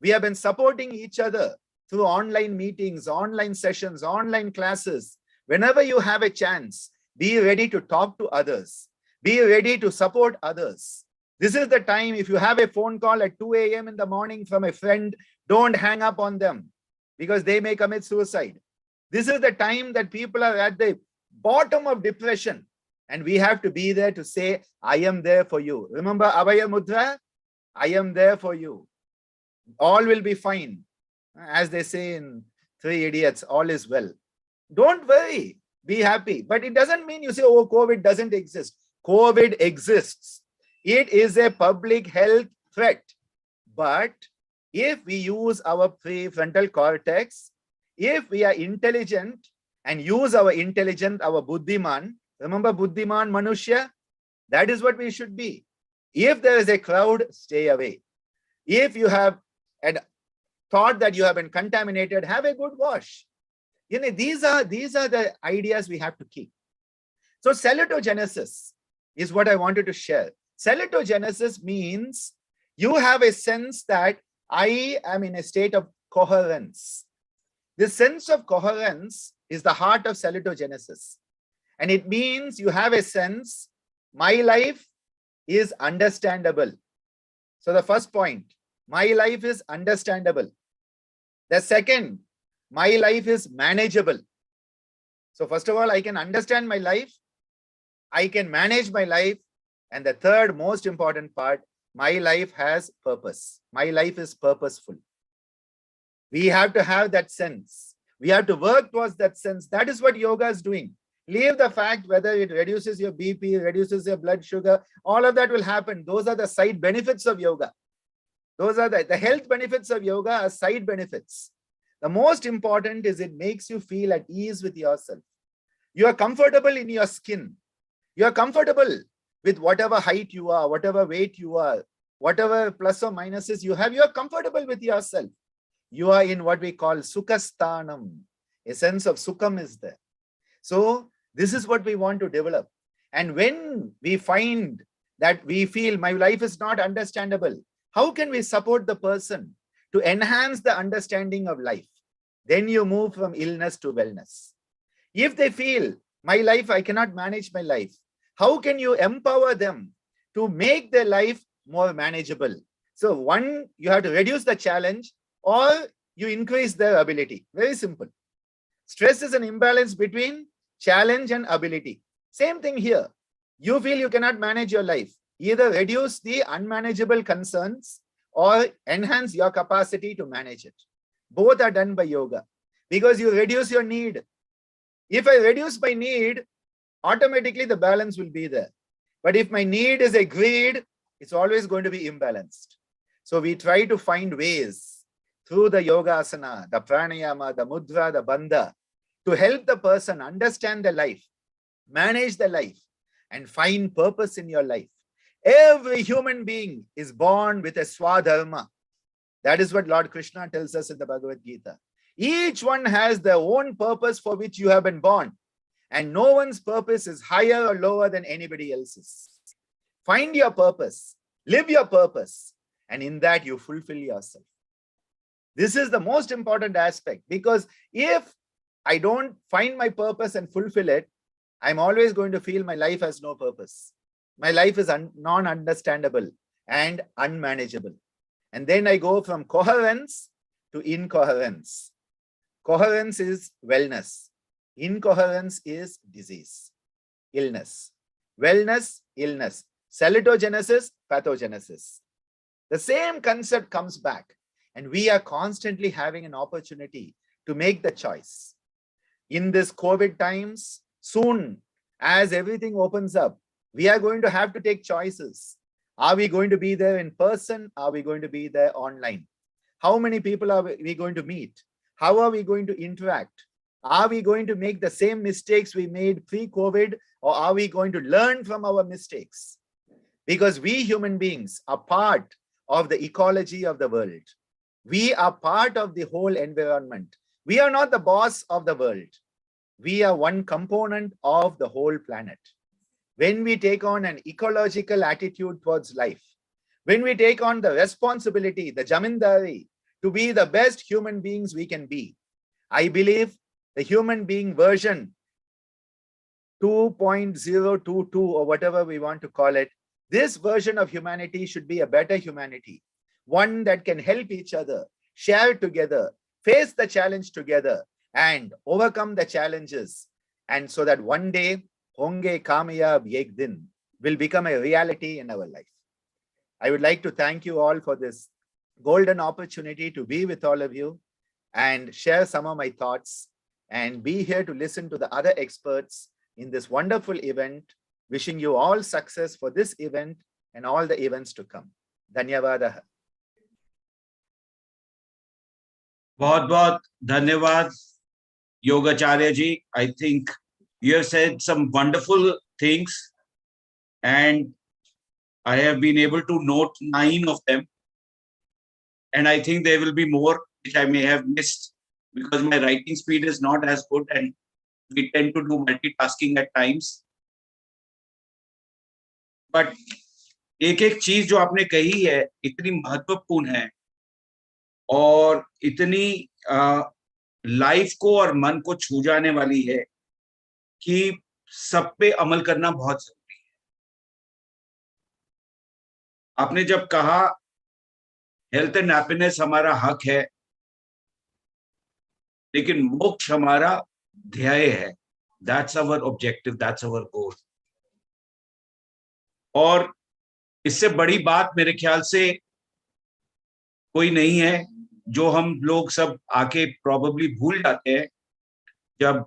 We have been supporting each other through online meetings, online sessions, online classes. Whenever you have a chance, be ready to talk to others. Be ready to support others. This is the time. If you have a phone call at 2 a.m. in the morning from a friend, don't hang up on them because they may commit suicide. This is the time that people are at the bottom of depression. And we have to be there to say, I am there for you. Remember Abaya Mudra? I am there for you. All will be fine. As they say in Three Idiots, all is well. Don't worry. Be happy. But it doesn't mean you say, oh, COVID doesn't exist. COVID exists. It is a public health threat. But if we use our prefrontal cortex, if we are intelligent and use our intelligence, our buddhiman, remember buddhiman manushya? That is what we should be. If there is a crowd, stay away. If you have thought that you have been contaminated, have a good wash. You know, these are the ideas we have to keep. So seletogenesis is what I wanted to share. Seletogenesis means you have a sense that I am in a state of coherence. This sense of coherence is the heart of seletogenesis. And it means you have a sense, my life is understandable. So the first point, my life is understandable. The second, my life is manageable. So first of all, I can understand my life. I can manage my life. And the third most important part, my life has purpose. My life is purposeful. We have to have that sense. We have to work towards that sense. That is what yoga is doing. Leave the fact whether it reduces your BP, reduces your blood sugar, all of that will happen. Those are the side benefits of yoga. Those are the health benefits of yoga are side benefits. The most important is it makes you feel at ease with yourself. You are comfortable in your skin. You are comfortable with whatever height you are, whatever weight you are, whatever plus or minuses you have, you are comfortable with yourself. You are in what we call sukhasthanam. A sense of sukham is there. So this is what we want to develop. And when we find that we feel my life is not understandable, how can we support the person to enhance the understanding of life? Then you move from illness to wellness. If they feel my life, I cannot manage my life, how can you empower them to make their life more manageable? So one, you have to reduce the challenge or you increase their ability. Very simple. Stress is an imbalance between challenge and ability. Same thing here. You feel you cannot manage your life. Either reduce the unmanageable concerns or enhance your capacity to manage it. Both are done by yoga because you reduce your need. If I reduce my need, automatically the balance will be there. But if my need is a greed, it's always going to be imbalanced. So we try to find ways through the yoga asana, the pranayama, the mudra, the bandha, to help the person understand the life, manage the life, and find purpose in your life. Every human being is born with a swadharma. That is what Lord Krishna tells us in the Bhagavad Gita. Each one has their own purpose for which you have been born. And no one's purpose is higher or lower than anybody else's. Find your purpose, live your purpose, and in that you fulfill yourself. This is the most important aspect, because if I don't find my purpose and fulfill it, I'm always going to feel my life has no purpose. My life is non-understandable and unmanageable. And then I go from coherence to incoherence. Coherence is wellness. Incoherence is disease, illness. Wellness, illness. Seletogenesis, pathogenesis. The same concept comes back, and we are constantly having an opportunity to make the choice. In this COVID times, soon as everything opens up, we are going to have to take choices. Are we going to be there in person? Are we going to be there online? How many people are we going to meet? How are we going to interact? Are we going to make the same mistakes we made pre-COVID, or are we going to learn from our mistakes? Because we human beings are part of the ecology of the world. We are part of the whole environment. We are not the boss of the world. We are one component of the whole planet. When we take on an ecological attitude towards life, when we take on the responsibility, the jamindari, to be the best human beings we can be, I believe the human being version 2.022 or whatever we want to call it, this version of humanity should be a better humanity, one that can help each other, share together, face the challenge together, and overcome the challenges. And so that one day, honge kamyab ek din will become a reality in our life. I would like to thank you all for this golden opportunity to be with all of you and share some of my thoughts and be here to listen to the other experts in this wonderful event. Wishing you all success for this event and all the events to come. Dhanyavada. बहुत धन्यवाद Yogacharya ji. I think you have said some wonderful things, and I have been able to note 9 of them, and I think there will be more which I may have missed because my writing speed is not as good and we tend to do multitasking at times. But एक चीज जो आपने कही है इतनी महत्वपूर्ण है और इतनी लाइफ को और मन को छू जाने वाली है कि सब पे अमल करना बहुत जरूरी है। आपने जब कहा हेल्थ एंड हैप्पीनेस हमारा हक है, लेकिन मोक्ष हमारा ध्येय है। That's our objective, that's our goal. और इससे बड़ी बात मेरे ख्याल से कोई नहीं है, जो हम लोग सब आके प्रॉबेबली भूल जाते हैं जब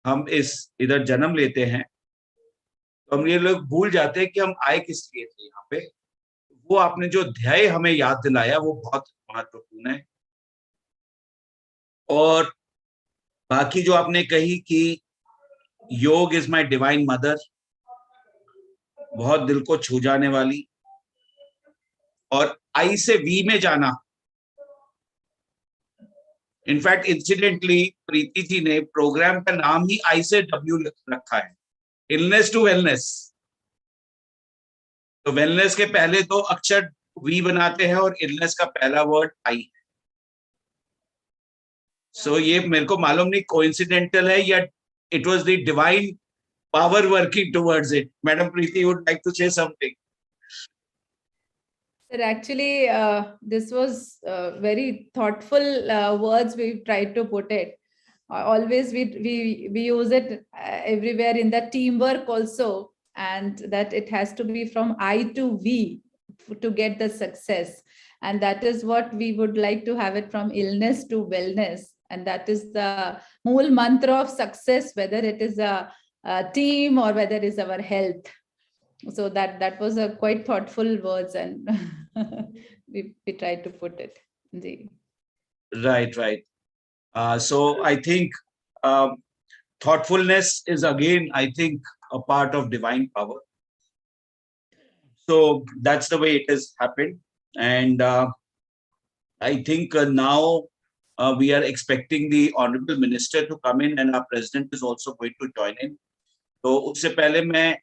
हम इधर जन्म लेते हैं। तो हम ये लोग भूल जाते हैं कि हम आए किस लिए थे यहाँ पे। वो आपने जो ध्येय हमें याद दिलाया वो बहुत महत्वपूर्ण है। और बाकी जो आपने कही कि योग इज माय डिवाइन मदर, बहुत दिल को छू जाने वाली। और आई से वी में जाना, इनफैक्ट इंसिडेंटली प्रीति जी ने प्रोग्राम का नाम ही आई से डब्ल्यू रखा है, इलनेस टू वेलनेस। तो वेलनेस के पहले 2 अक्षर वी बनाते हैं और इलनेस का पहला वर्ड आई है। सो ये मेरे को मालूम नहीं कोइंसिडेंटल है या it was the divine power working towards it. Madam Preeti, you would like to say something? Sir, actually, this was very thoughtful words we've tried to put it. Always we use it everywhere in the teamwork also, and that it has to be from I to we to get the success. And that is what we would like to have it, from illness to wellness. And that is the whole mantra of success, whether it is a team or whether it is our health. So that was a quite thoughtful words, and we tried to put it. Right. So I think thoughtfulness is again, I think, a part of divine power. So that's the way it has happened. And I think now we are expecting the Honorable Minister to come in, and our President is also going to join in. तो उससे पहले मैं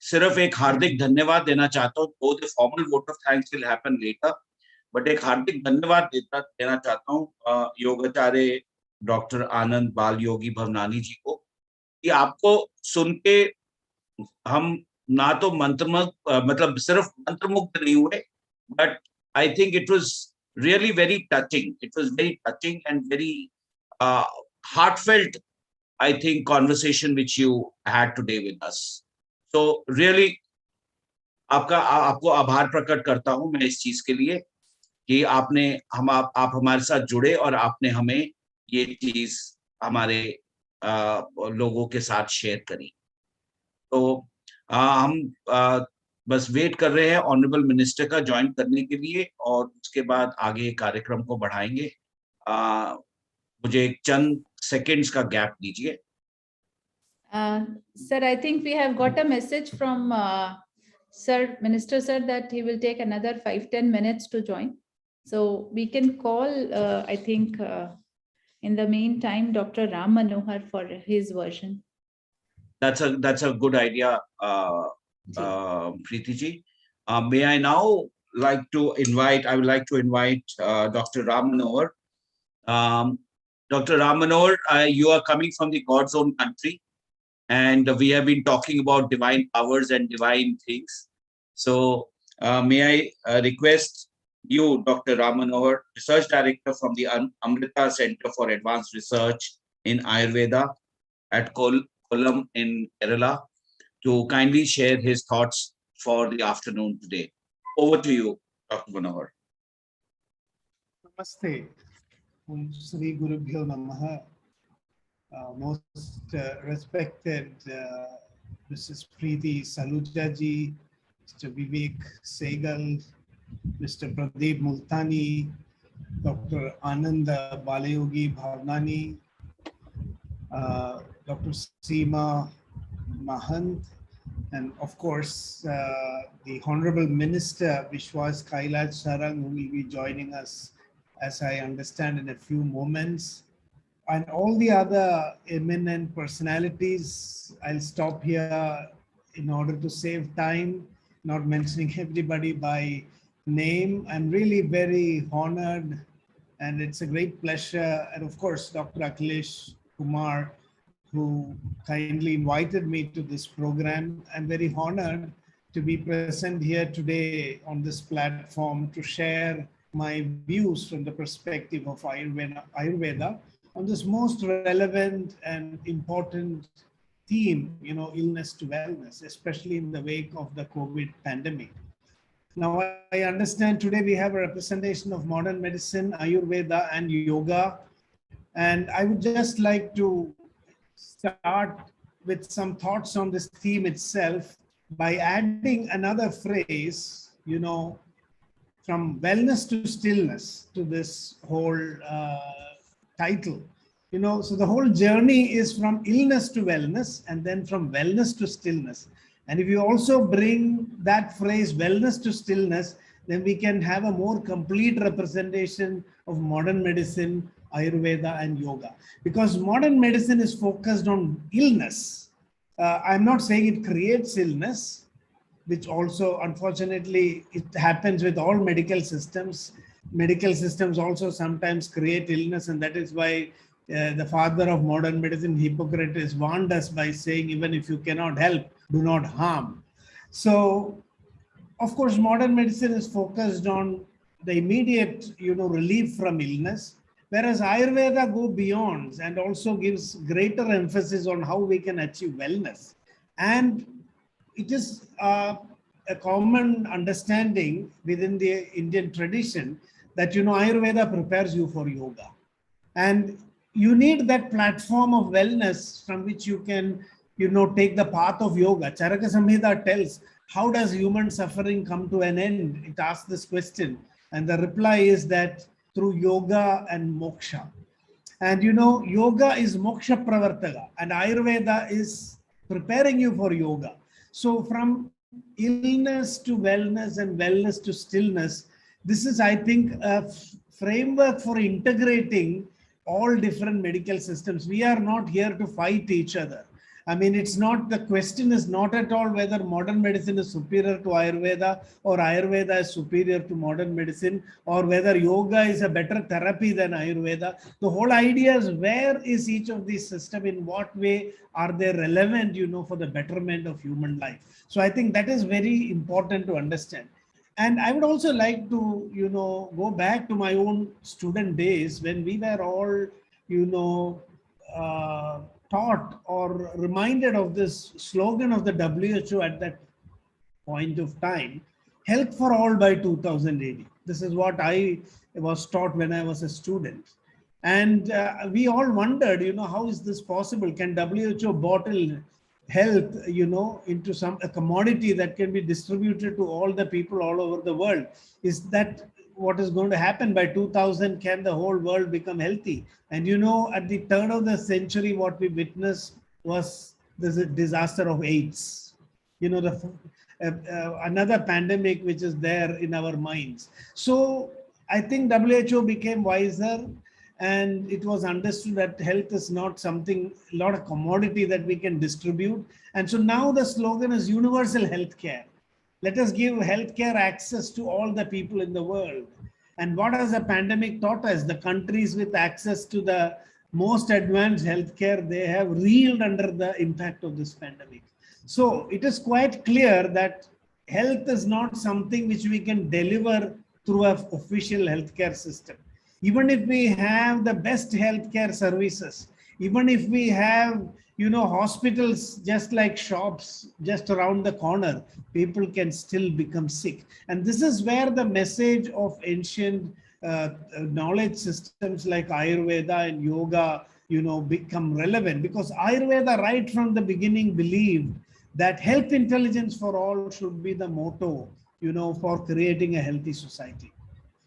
सिर्फ एक हार्दिक धन्यवाद देना चाहता हूँ. Though the formal vote of thanks will happen later, but एक हार्दिक धन्यवाद देना चाहता हूँ योगाचार्य डॉक्टर आनंद बाल योगी भवनानी जी को, कि आपको सुन के हम ना तो मतलब सिर्फ मंत्रमुग्ध नहीं हुए, but I think it was really very touching. It was very touching and very heartfelt, I think, conversation which you had today with us. So really आपको आभार प्रकट करता हूं मैं इस चीज के लिए कि आप हमारे साथ जुड़े और आपने हमें ये चीज हमारे लोगों के साथ शेयर करी. तो हम बस वेट कर रहे हैं ऑनरेबल मिनिस्टर का ज्वाइन करने के लिए, और उसके बाद आगे कार्यक्रम को बढ़ाएंगे. मुझे एक चंद सेकंड्स का गैप दीजिए. Sir, I think we have got a message from Sir, Minister Sir, that he will take another 5-10 minutes to join. So we can call, I think, in the meantime, Dr. Ram Manohar for his version. That's a good idea, Preeti ji. May I now I would like to invite Dr. Ram Manohar. Dr. Ram Manohar, you are coming from the God's own country, and we have been talking about divine powers and divine things. So may I request you, Dr. Ram Manohar, Research Director from the Amrita Center for Advanced Research in Ayurveda at Kollam in Kerala, to kindly share his thoughts for the afternoon today. Over to you, Dr. Manohar. Namaste. Sri Gurubhyo Namaha. Most respected Mrs. Preeti Saluja ji, Mr. Vivek Segal, Mr. Pradeep Multani, Dr. Ananda Balayogi Bhavnani, Dr. Seema Mahant, and of course the Honorable Minister Vishwas Kailaj Sarang, who will be joining us, as I understand, in a few moments, and all the other eminent personalities. I'll stop here in order to save time, not mentioning everybody by name. I'm really very honored, and it's a great pleasure. And of course, Dr. Akhilesh Kumar, who kindly invited me to this program. I'm very honored to be present here today on this platform to share my views from the perspective of Ayurveda on this most relevant and important theme, illness to wellness, especially in the wake of the COVID pandemic. Now, I understand today we have a representation of modern medicine, Ayurveda, and yoga. And I would just like to start with some thoughts on this theme itself by adding another phrase, from wellness to stillness to this whole title. So the whole journey is from illness to wellness, and then from wellness to stillness. And if you also bring that phrase wellness to stillness, then we can have a more complete representation of modern medicine, Ayurveda, and yoga. Because modern medicine is focused on illness. I'm not saying it creates illness, which also, unfortunately, it happens with all medical systems. Medical systems also sometimes create illness, and that is why the father of modern medicine, Hippocrates, warned us by saying, even if you cannot help, do not harm. So, of course, modern medicine is focused on the immediate, relief from illness, whereas Ayurveda go beyond and also gives greater emphasis on how we can achieve wellness. And it is a common understanding within the Indian tradition that, Ayurveda prepares you for yoga. And you need that platform of wellness from which you can, take the path of yoga. Charaka Samhita tells, how does human suffering come to an end? It asks this question. And the reply is that through yoga and moksha. And yoga is moksha pravartaka, and Ayurveda is preparing you for yoga. So from illness to wellness and wellness to stillness, this is, I think, a framework for integrating all different medical systems. We are not here to fight each other. I mean, it's not, the question is not at all whether modern medicine is superior to Ayurveda or Ayurveda is superior to modern medicine, or whether yoga is a better therapy than Ayurveda. The whole idea is, where is each of these systems, in what way are they relevant, for the betterment of human life. So I think that is very important to understand. And I would also like to, go back to my own student days when we were all, taught or reminded of this slogan of the WHO at that point of time, health for all by 2000 AD. This is what I was taught when I was a student. And we all wondered, how is this possible? Can WHO bottle health, into a commodity that can be distributed to all the people all over the world? Is that what is going to happen by 2000? Can the whole world become healthy? And at the turn of the century, what we witnessed was this disaster of AIDS. Another pandemic which is there in our minds. So I think WHO became wiser, and it was understood that health is not something, not a commodity that we can distribute. And so now the slogan is universal healthcare. Let us give healthcare access to all the people in the world. And what has the pandemic taught us? The countries with access to the most advanced healthcare, they have reeled under the impact of this pandemic. So it is quite clear that health is not something which we can deliver through an official healthcare system. Even if we have the best healthcare services, even if we have, hospitals just like shops just around the corner, people can still become sick. And this is where the message of ancient knowledge systems like Ayurveda and yoga, become relevant, because Ayurveda right from the beginning believed that health intelligence for all should be the motto, for creating a healthy society.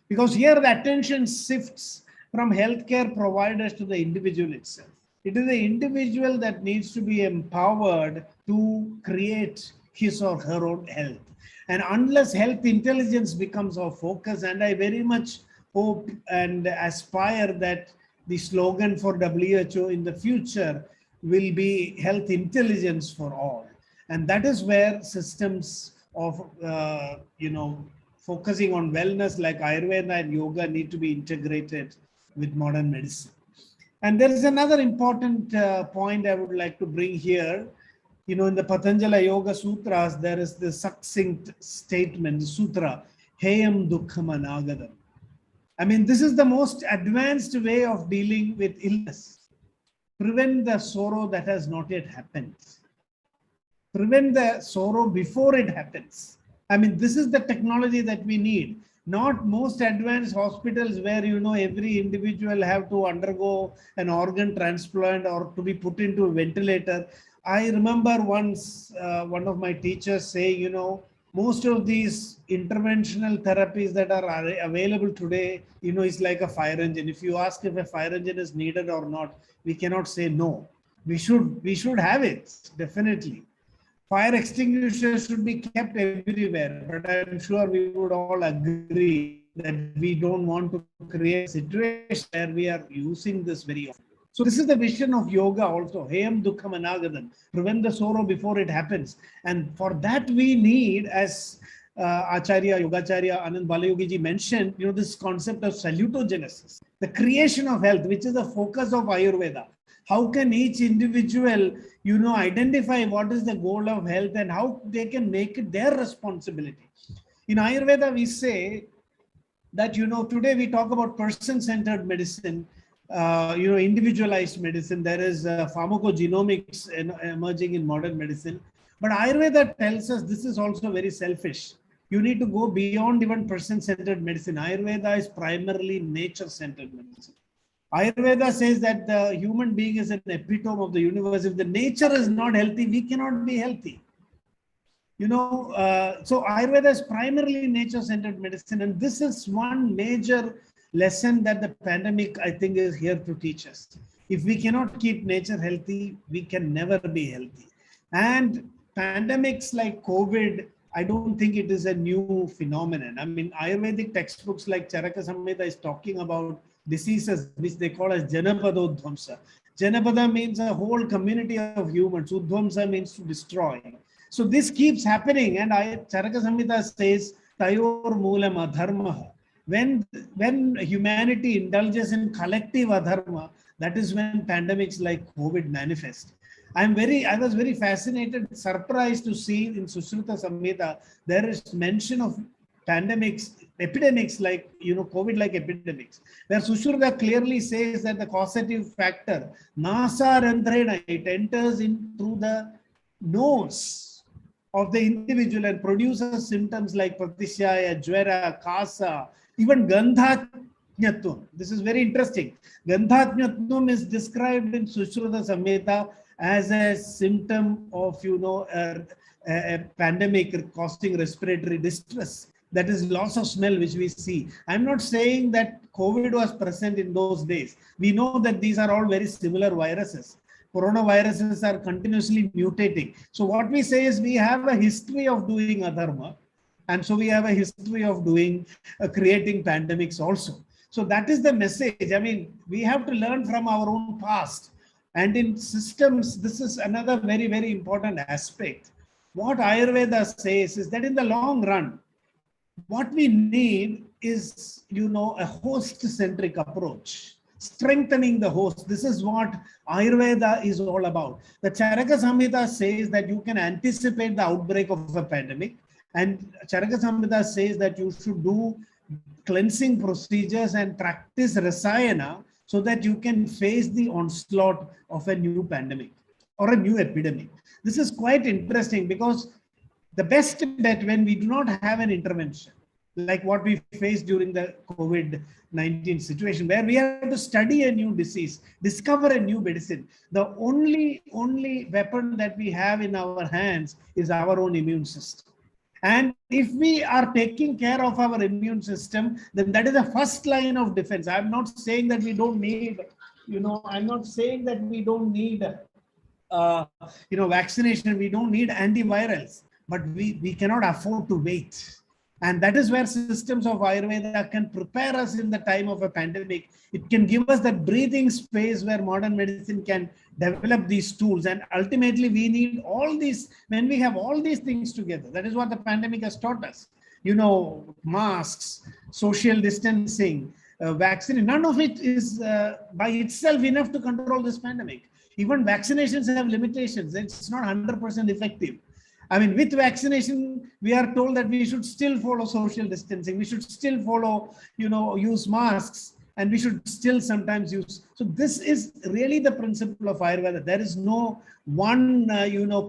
Because here the attention shifts from healthcare providers to the individual itself. It is the individual that needs to be empowered to create his or her own health. And unless health intelligence becomes our focus, and I very much hope and aspire that the slogan for WHO in the future will be health intelligence for all. And that is where systems of, focusing on wellness like Ayurveda and yoga need to be integrated with modern medicine. And there is another important point I would like to bring here. In the Patanjali Yoga Sutras, there is the succinct statement, the sutra, Heyam Dukkham Anagadam. I mean, this is the most advanced way of dealing with illness. Prevent the sorrow that has not yet happened. Prevent the sorrow before it happens. I mean, this is the technology that we need. Not most advanced hospitals where, every individual have to undergo an organ transplant or to be put into a ventilator. I remember once one of my teachers saying, most of these interventional therapies that are available today, is like a fire engine. If you ask if a fire engine is needed or not, we cannot say no. We should have it, definitely. Fire extinguishers should be kept everywhere, but I'm sure we would all agree that we don't want to create a situation where we are using this very often. So this is the vision of yoga also. Heyam Dukkham Anagadam. Prevent the sorrow before it happens. And for that we need, as Acharya, Yogacharya, Anand Balayogi ji mentioned, this concept of Seletogenesis, the creation of health, which is the focus of Ayurveda. How can each individual, identify what is the goal of health and how they can make it their responsibility. In Ayurveda, we say that, today we talk about person-centered medicine, individualized medicine. There is pharmacogenomics emerging in modern medicine. But Ayurveda tells us this is also very selfish. You need to go beyond even person-centered medicine. Ayurveda is primarily nature-centered medicine. Ayurveda says that the human being is an epitome of the universe. If the nature is not healthy, we cannot be healthy. So Ayurveda is primarily nature-centered medicine. And this is one major lesson that the pandemic, I think, is here to teach us. If we cannot keep nature healthy, we can never be healthy. And pandemics like COVID I don't think it is a new phenomenon. I mean, Ayurvedic textbooks like Charaka Samhita is talking about diseases which they call as Janapadodvamsa. Janapada means a whole community of humans. Udvamsa means to destroy. So this keeps happening, and Charaka Samhita says, Tayor Moolam Adharma. When humanity indulges in collective adharma, that is when pandemics like COVID manifest. I was very fascinated, surprised to see in Sushruta Samhita, there is mention of pandemics, epidemics like, COVID-like epidemics, where Sushruta clearly says that the causative factor, nasa randhrena, it enters in through the nose of the individual and produces symptoms like pratishaya, jwara, kasa, even gandhatnyatvam. This is very interesting. Gandhatnyatvam is described in Sushruta Samhita as a symptom of, a pandemic causing respiratory distress. That is loss of smell, which we see. I'm not saying that COVID was present in those days. We know that these are all very similar viruses. Coronaviruses are continuously mutating. So what we say is we have a history of doing adharma. And so we have a history of doing, creating pandemics also. So that is the message. I mean, we have to learn from our own past. And in systems, this is another very, very important aspect. What Ayurveda says is that in the long run, what we need is, a host-centric approach, strengthening the host. This is what Ayurveda is all about. The Charaka Samhita says that you can anticipate the outbreak of a pandemic. And Charaka Samhita says that you should do cleansing procedures and practice rasayana so that you can face the onslaught of a new pandemic or a new epidemic. This is quite interesting because the best bet when we do not have an intervention, like what we faced during the COVID-19 situation, where we have to study a new disease, discover a new medicine, the only weapon that we have in our hands is our own immune system. And if we are taking care of our immune system, then that is the first line of defense. I'm not saying that we don't need, I'm not saying that we don't need, vaccination. We don't need antivirals, but we cannot afford to wait. And that is where systems of Ayurveda can prepare us in the time of a pandemic. It can give us that breathing space where modern medicine can develop these tools. And ultimately, we need all these, when we have all these things together, that is what the pandemic has taught us. Masks, social distancing, vaccine, none of it is by itself enough to control this pandemic. Even vaccinations have limitations. It's not 100% effective. I mean, with vaccination, we are told that we should still follow social distancing. We should still follow, use masks, and we should still sometimes use. So this is really the principle of Ayurveda. There is no one,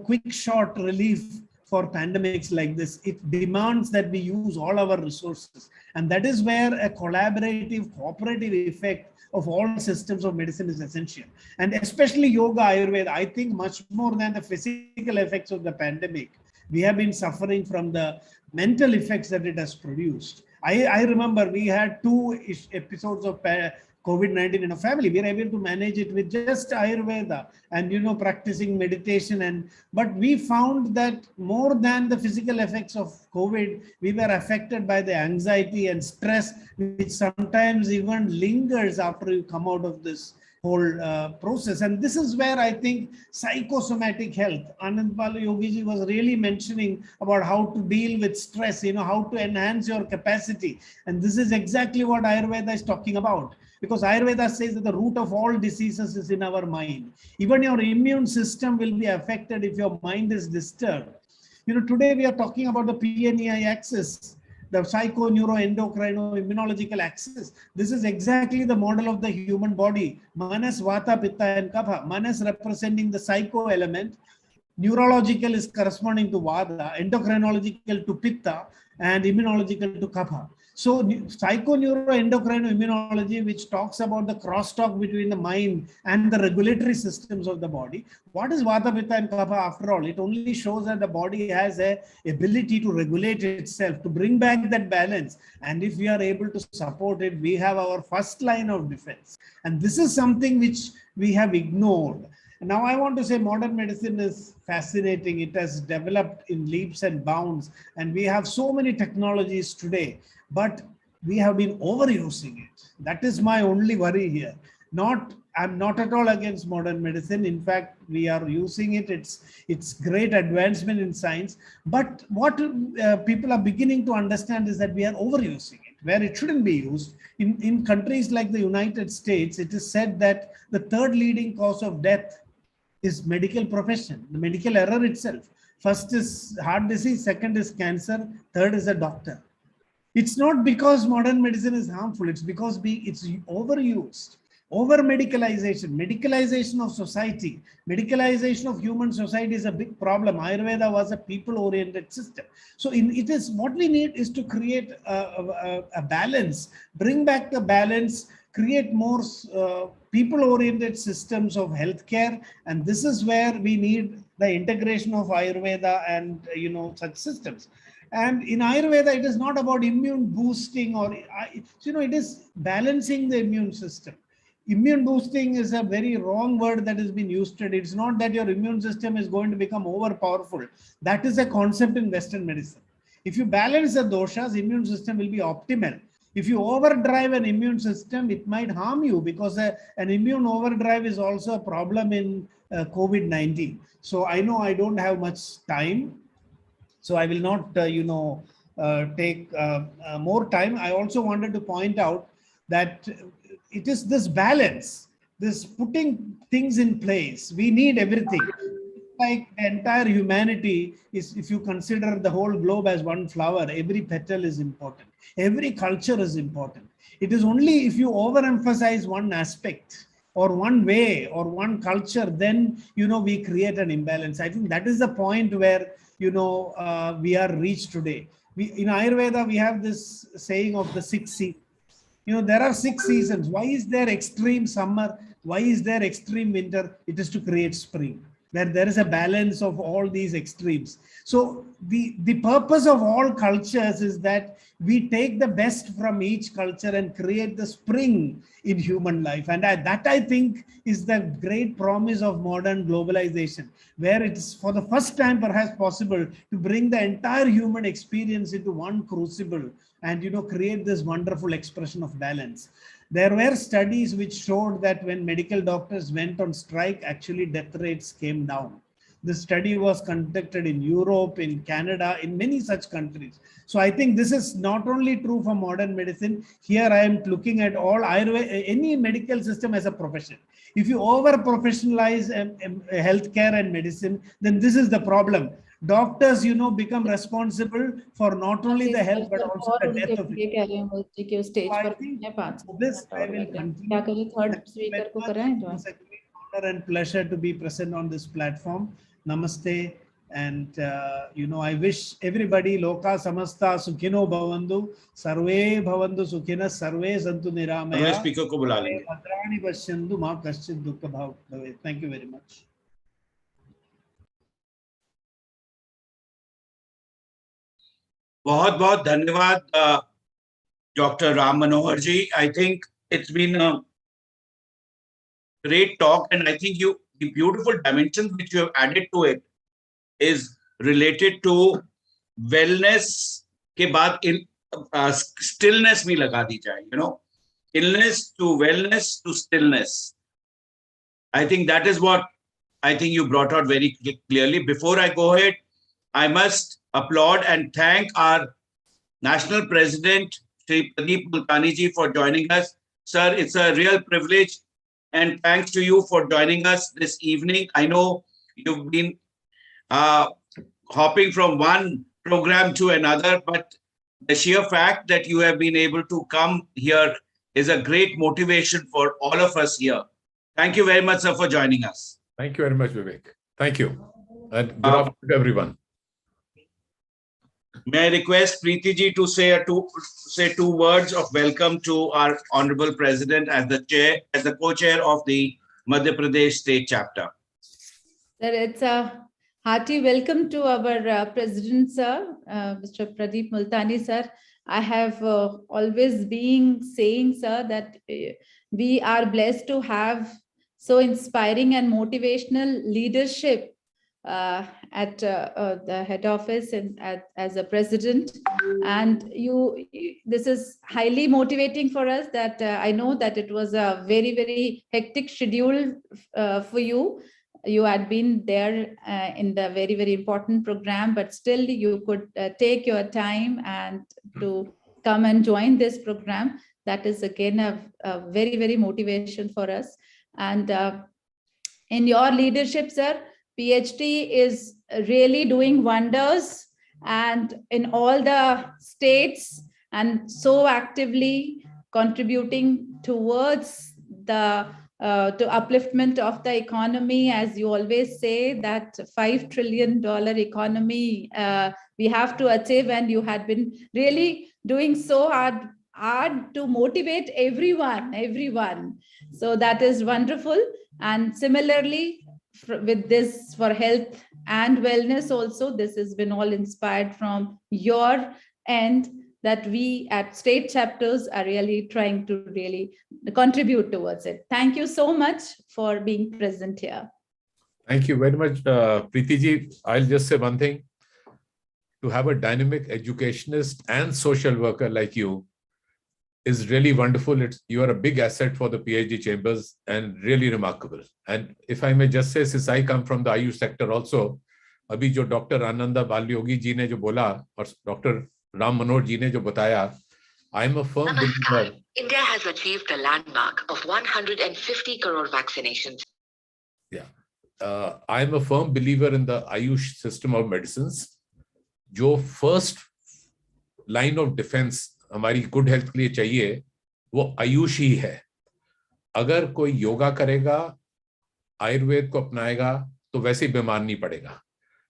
quick shot relief for pandemics like this. It demands that we use all our resources. And that is where a collaborative, cooperative effect of all systems of medicine is essential. And especially yoga, Ayurveda, I think much more than the physical effects of the pandemic, we have been suffering from the mental effects that it has produced. I remember we had 2 episodes of COVID-19 in a family. We were able to manage it with just Ayurveda and, practicing meditation. But we found that more than the physical effects of COVID, we were affected by the anxiety and stress, which sometimes even lingers after you come out of this whole process. And this is where I think psychosomatic health, Anandpal Yogiji was really mentioning about how to deal with stress, how to enhance your capacity. And this is exactly what Ayurveda is talking about. Because Ayurveda says that the root of all diseases is in our mind. Even your immune system will be affected if your mind is disturbed. Today we are talking about the PNEI axis, the psycho-neuro-endocrino-immunological axis. This is exactly the model of the human body. Manas, Vata, Pitta, and Kapha. Manas representing the psycho element. Neurological is corresponding to Vata, endocrinological to Pitta, and immunological to Kapha. So psychoneuroendocrino-immunology, which talks about the crosstalk between the mind and the regulatory systems of the body. What is Vata, Pitta, and Kapha after all? It only shows that the body has an ability to regulate itself, to bring back that balance. And if we are able to support it, we have our first line of defense. And this is something which we have ignored. Now I want to say modern medicine is fascinating. It has developed in leaps and bounds, and we have so many technologies today, but we have been overusing it. That is my only worry here. I'm not at all against modern medicine. In fact, we are using it. It's great advancement in science. But what people are beginning to understand is that we are overusing it, where it shouldn't be used. In countries like the United States, it is said that the third leading cause of death is medical profession, the medical error itself. First is heart disease, second is cancer, third is a doctor. It's not because modern medicine is harmful, it's because it's overused. Over medicalization of society, medicalization of human society is a big problem. Ayurveda was a people-oriented system. So what we need is to create a balance, bring back the balance, create more people-oriented systems of healthcare, and this is where we need the integration of Ayurveda and such systems. And in Ayurveda, it is not about immune boosting it is balancing the immune system. Immune boosting is a very wrong word that has been used today. It's not that your immune system is going to become overpowerful. That is a concept in Western medicine. If you balance the doshas, immune system will be optimal. If you overdrive an immune system, it might harm you, because an immune overdrive is also a problem in COVID-19. So I know I don't have much time, so I will not, take more time. I also wanted to point out that it is this balance, this putting things in place. We need everything. Like the entire humanity is, if you consider the whole globe as one flower, every petal is important. Every culture is important. It is only if you overemphasize one aspect or one way or one culture, then, we create an imbalance. I think that is the point where, we are reached today. In Ayurveda, we have this saying of the 6 seasons. There are 6 seasons. Why is there extreme summer? Why is there extreme winter? It is to create spring, where there is a balance of all these extremes. So the purpose of all cultures is that we take the best from each culture and create the spring in human life. And that I think is the great promise of modern globalization, where it's for the first time perhaps possible to bring the entire human experience into one crucible and create this wonderful expression of balance. There were studies which showed that when medical doctors went on strike, actually death rates came down. The study was conducted in Europe, in Canada, in many such countries. So I think this is not only true for modern medicine. Here I am looking at all Ayurveda, any medical system as a profession. If you over professionalize healthcare and medicine, then this is the problem. Doctors, become responsible for not only the health but also the death of people. So I think this I will continue. It's a great honor and pleasure to be present on this platform. Namaste. And, I wish everybody, Loka Samasta Sukhino Bhavandu, Sarve Bhavandu Sukhina, Sarve Santu Niramaya. speaker ko bula lenge. Bhadrani Pasyandu Ma Kaschid Dukkha Bhav Bhave. Thank you very much. बहुत बहुत धन्यवाद Dr. Ram Manohar ji. I think it's been a great talk, and I think the beautiful dimensions which you have added to it is related to wellness के बाद in stillness भी लगा दी जाए, illness to wellness to stillness. I think that is what I think you brought out very clearly. Before I go ahead, I must applaud and thank our National President, Shri Pradeep Multani ji, for joining us. Sir, it's a real privilege, and thanks to you for joining us this evening. I know you've been hopping from one program to another, but the sheer fact that you have been able to come here is a great motivation for all of us here. Thank you very much, sir, for joining us. Thank you very much, Vivek. Thank you. And good afternoon to everyone. May I request Preeti ji to say two words of welcome to our Honorable President as the co-chair of the Madhya Pradesh State Chapter. Sir, it's a hearty welcome to our President, sir, Mr. Pradeep Multani, sir. I have always been saying, sir, that we are blessed to have so inspiring and motivational leadership at the head office and as a president. And this is highly motivating for us, that I know that it was a very, very hectic schedule for you. You had been there in the very, very important program, but still you could take your time and to come and join this program. That is again a very, very motivation for us. And in your leadership, sir, PhD is really doing wonders, and in all the states, and so actively contributing towards the to upliftment of the economy. As you always say, that $5 trillion economy we have to achieve, and you had been really doing so hard to motivate everyone. So that is wonderful. And similarly, with this for health and wellness also, this has been all inspired from your end, that we at state chapters are really trying to really contribute towards it. Thank you so much for being present here. Thank you very much, Preeti ji. I'll just say one thing. To have a dynamic educationist and social worker like you is really wonderful. You are a big asset for the PhD chambers and really remarkable. And if I may just say, since I come from the Ayush sector also, अभी जो doctor Ananda Balayogi जी ने जो बोला और doctor Ram Manohar जी ने जो बताया, I am a firm believer. India has achieved the landmark of 150 crore vaccinations. Yeah, I am a firm believer in the Ayush system of medicines. जो first line of defense हमारी good health के लिए चाहिए, वो आयुष ही है. अगर कोई योगा करेगा, आयुर्वेद को अपनाएगा, तो वैसे ही बीमार नहीं पड़ेगा.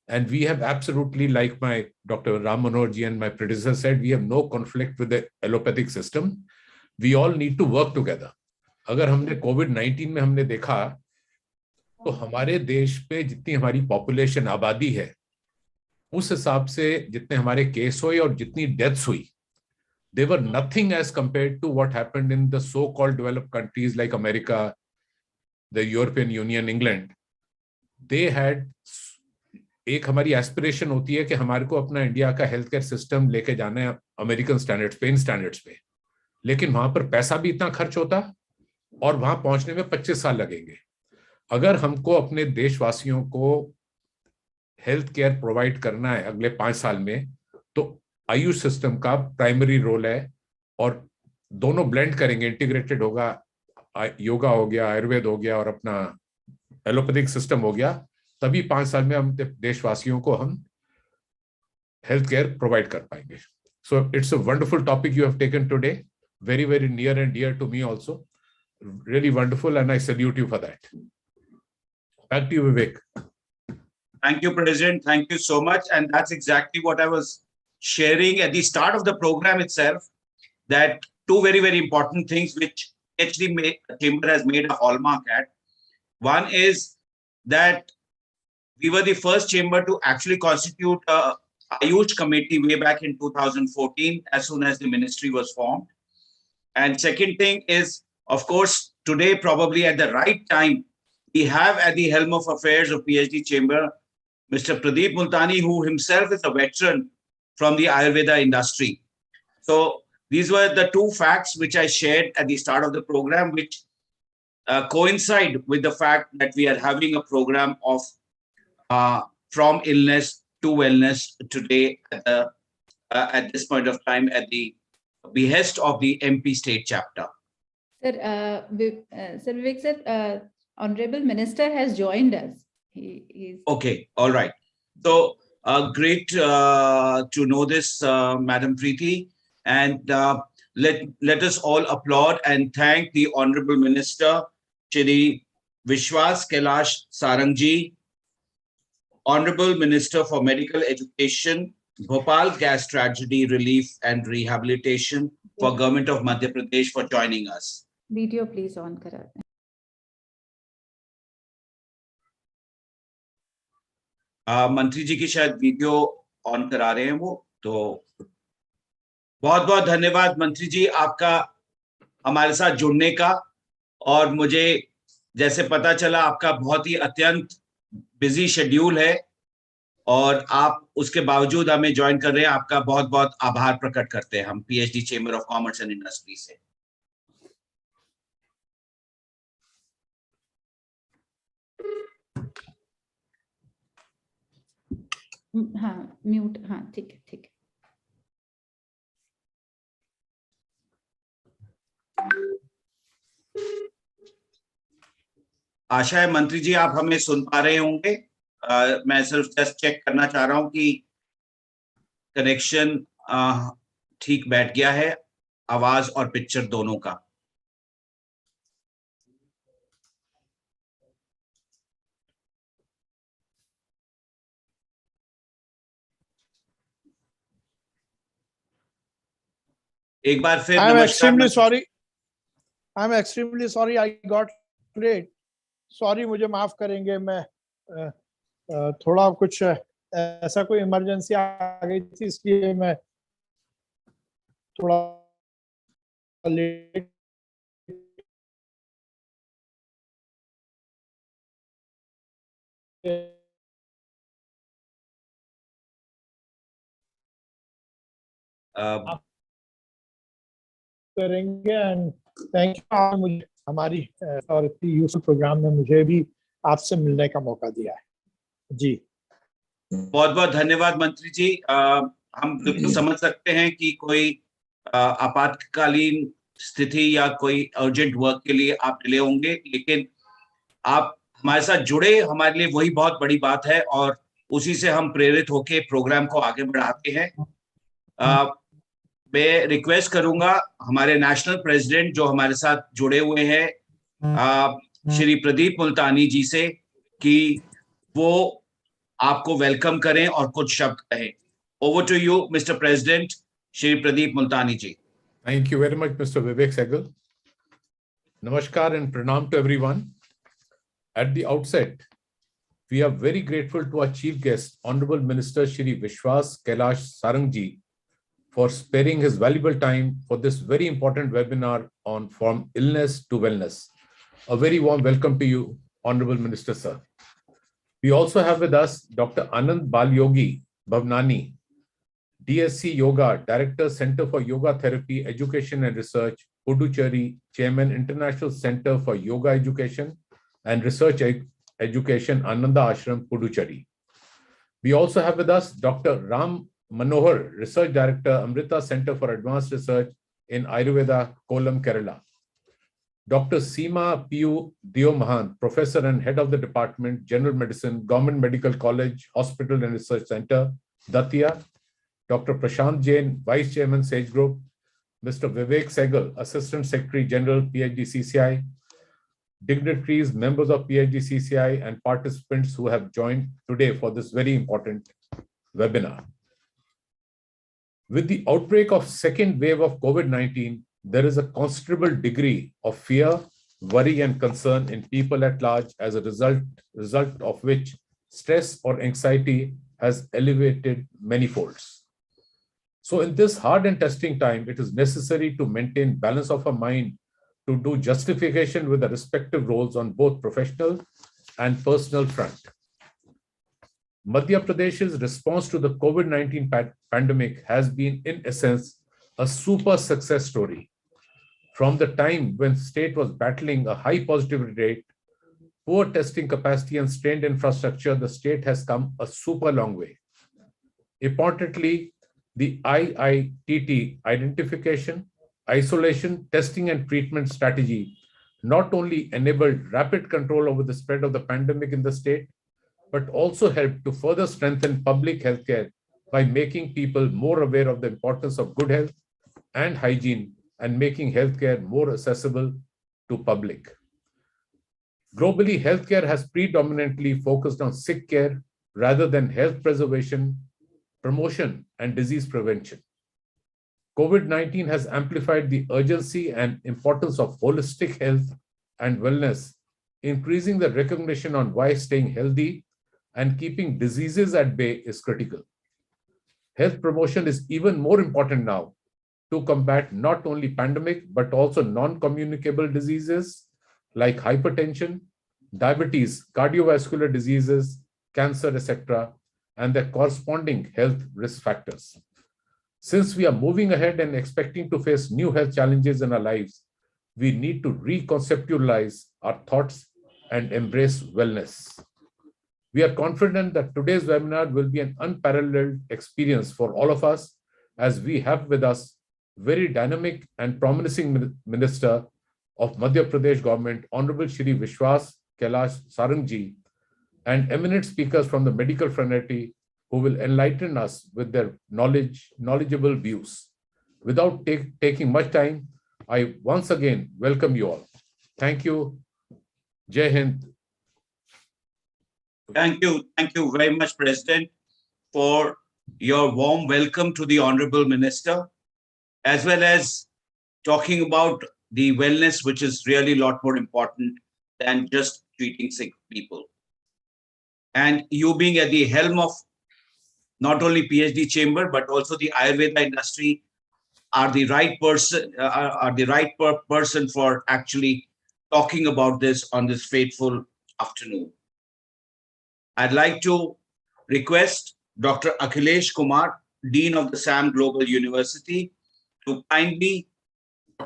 And we have absolutely, like my Dr. Ram Manohar ji and my predecessor said, we have no conflict with the allopathic system. We all need to work together. अगर हमने COVID-19 में हमने देखा, तो हमारे देश पे जितनी हमारी पॉपुलेशन आबादी है, उस हिसाब से जितने हमारे केस हुए और जितनी डेथ्स हुई, they were nothing as compared to what happened in the so-called developed countries like America, the European Union, England. They had एक हमारी एस्पिरेशन होती है कि हमारे को अपना इंडिया का हेल्थ केयर सिस्टम लेके जाना है अमेरिकन स्टैंडर्ड्स पे, इन स्टैंडर्ड्स पे. लेकिन वहां पर पैसा भी इतना खर्च होता और वहां पहुंचने में 25 साल लगेंगे. अगर हमको अपने देशवासियों को हेल्थ केयर प्रोवाइड करना है अगले 5 साल में, तो आयुष सिस्टम का प्राइमरी रोल है. और दोनों ब्लेंड करेंगे, इंटीग्रेटेड होगा, योगा हो गया, आयुर्वेद हो गया और अपना एलोपैथिक सिस्टम हो गया, तभी 5 साल में हम देशवासियों को हम हेल्थ केयर प्रोवाइड कर पाएंगे. So it's a wonderful topic you have taken today, very very near and dear to me also. Really wonderful and I salute you for that. Back to you, Vivek. Thank you, President. Thank you so much. And that's exactly what I was sharing at the start of the program itself, that two very, very important things which actually Chamber has made a hallmark at. One is that we were the first chamber to actually constitute a Ayush committee way back in 2014, as soon as the ministry was formed. And second thing is, of course, today, probably at the right time, we have at the helm of affairs of PhD Chamber, Mr. Pradeep Multani, who himself is a veteran from the Ayurveda industry. So these were the two facts which I shared at the start of the program, which coincide with the fact that we are having a program of from illness to wellness today at this point of time at the behest of the MP state chapter. Sir, Sir Vivek sir, Honorable Minister has joined us. He's Okay, all right. So great to know this, Madam Preeti, and let us all applaud and thank the Honorable Minister, Shri Vishwas Kailash Sarangji, Honorable Minister for Medical Education, Bhopal Gas Tragedy Relief and Rehabilitation for Government of Madhya Pradesh, for joining us. video please on kara. मंत्री जी की शायद video on करा रहे हैं वो, तो बहुत बहुत धन्यवाद मंत्री जी आपका हमारे साथ जुड़ने का, और मुझे जैसे पता चला आपका बहुत ही अत्यंत बिजी शेड्यूल है और आप उसके बावजूद हमें ज्वाइन कर रहे हैं, आपका बहुत बहुत आभार प्रकट करते हैं हम PhD chamber of commerce and industry से। हाँ म्यूट, हाँ ठीक है ठीक है। आशा है मंत्री जी आप हमें सुन पा रहे होंगे। मैं सिर्फ जस्ट चेक करना चाह रहा हूं कि कनेक्शन ठीक बैठ गया है, आवाज और पिक्चर दोनों का। एक बार फिर I'm नमस्कार। extremely sorry. I'm extremely sorry. I got late. Sorry, मुझे माफ करेंगे। मैं थोड़ा कुछ ऐसा कोई इमरजेंसी आ गई थी, इसलिए मैं थोड़ा लेट करेंगे। एंड थैंक यू, मुझे हमारी और यूट्यूब प्रोग्राम में मुझे भी आपसे मिलने का मौका दिया है जी। बहुत बहुत धन्यवाद मंत्री जी। हम बिल्कुल समझ सकते हैं कि कोई आपातकालीन स्थिति या कोई अर्जेंट वर्क के लिए आप डिले होंगे, लेकिन आप हमारे साथ जुड़े हमारे लिए वही बहुत बड़ी बात है और उसी से हम प्रेरित होकर प्रोग्राम को आगे बढ़ाते हैं। मैं रिक्वेस्ट करूंगा हमारे नेशनल प्रेसिडेंट जो हमारे साथ जुड़े हुए हैं श्री प्रदीप मुल्तानी जी से कि वो आपको वेलकम करें और कुछ शब्द कहें। Over to you mister president, Shri Pradeep Multani ji. Thank you very much, Mr. Vivek Sehgal. Namaskar and pranam to everyone. At the outset, we are very grateful to our chief guest, Honorable Minister Shri Vishwas Kailash Sarang ji, for sparing his valuable time for this very important webinar on From Illness to Wellness. A very warm welcome to you, Honorable Minister, sir. We also have with us Dr. Anand Balyogi Bhavnani, DSc Yoga, Director, Center for Yoga Therapy, Education and Research, Puducherry, Chairman, International Center for Yoga Education and Research Education, Ananda Ashram, Puducherry. We also have with us Dr. Ram Manohar, Research Director, Amrita Center for Advanced Research in Ayurveda, Kollam, Kerala. Dr. Seema Piyu Dio Mahan, Professor and Head of the Department, General Medicine, Government Medical College, Hospital and Research Center, Datia. Dr. Prashant Jain, Vice Chairman, Sage Group. Mr. Vivek Sehgal, Assistant Secretary General, PhD CCI. Dignitaries, members of PhD CCI, and participants who have joined today for this very important webinar. With the outbreak of second wave of COVID-19, there is a considerable degree of fear, worry, and concern in people at large as a result of which stress or anxiety has elevated many folds. So in this hard and testing time, it is necessary to maintain balance of our mind to do justification with the respective roles on both professional and personal front. Madhya Pradesh's response to the COVID-19 pandemic has been, in essence, a super success story. From the time when state was battling a high positivity rate, poor testing capacity and strained infrastructure, the state has come a super long way. Importantly, the IITT identification, isolation, testing and treatment strategy not only enabled rapid control over the spread of the pandemic in the state, but also helped to further strengthen public healthcare by making people more aware of the importance of good health and hygiene and making healthcare more accessible to public. Globally, healthcare has predominantly focused on sick care rather than health preservation, promotion, and disease prevention. COVID-19 has amplified the urgency and importance of holistic health and wellness, increasing the recognition on why staying healthy and keeping diseases at bay is critical. Health promotion is even more important now to combat not only pandemic, but also non-communicable diseases like hypertension, diabetes, cardiovascular diseases, cancer, etc., and their corresponding health risk factors. Since we are moving ahead and expecting to face new health challenges in our lives, we need to reconceptualize our thoughts and embrace wellness. We are confident that today's webinar will be an unparalleled experience for all of us, as we have with us very dynamic and promising Minister of Madhya Pradesh government, Honorable Shri Vishwas Kailash Sarang ji, and eminent speakers from the medical fraternity who will enlighten us with their knowledgeable views. Without taking much time, I once again welcome you all. Thank you. Jai Hind. Thank you very much, President, for your warm welcome to the Honorable Minister, as well as talking about the wellness, which is really a lot more important than just treating sick people. And you being at the helm of not only PhD chamber, but also the Ayurveda industry, are the right person for actually talking about this on this fateful afternoon. I'd like to request Dr. Akhilesh Kumar, Dean of the SAM Global University, to kindly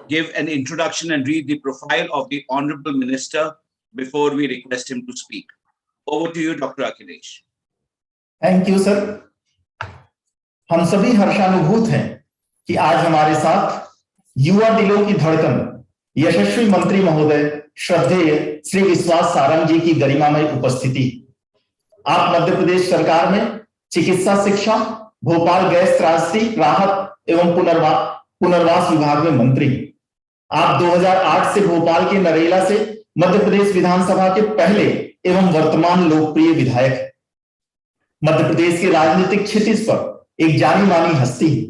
give an introduction and read the profile of the Honorable Minister before we request him to speak. Over to you, Dr. Akhilesh. Thank you sir. हम सभी हर्षानुभूत हैं कि आज हमारे साथ युवा दिलों की धड़कन यशस्वी मंत्री महोदय श्रद्धेय श्री विश्वास सारंग जी की गरिमामय उपस्थिति। आप मध्य प्रदेश सरकार में चिकित्सा शिक्षा, भोपाल गैस त्रासदी राहत एवं पुनर्वास विभाग में मंत्री। आप 2008 से भोपाल के नरेला से मध्य प्रदेश विधानसभा के पहले एवं वर्तमान लोकप्रिय विधायक हैं। मध्य प्रदेश के राजनीतिक क्षितिज पर एक जानी मानी हस्ती है।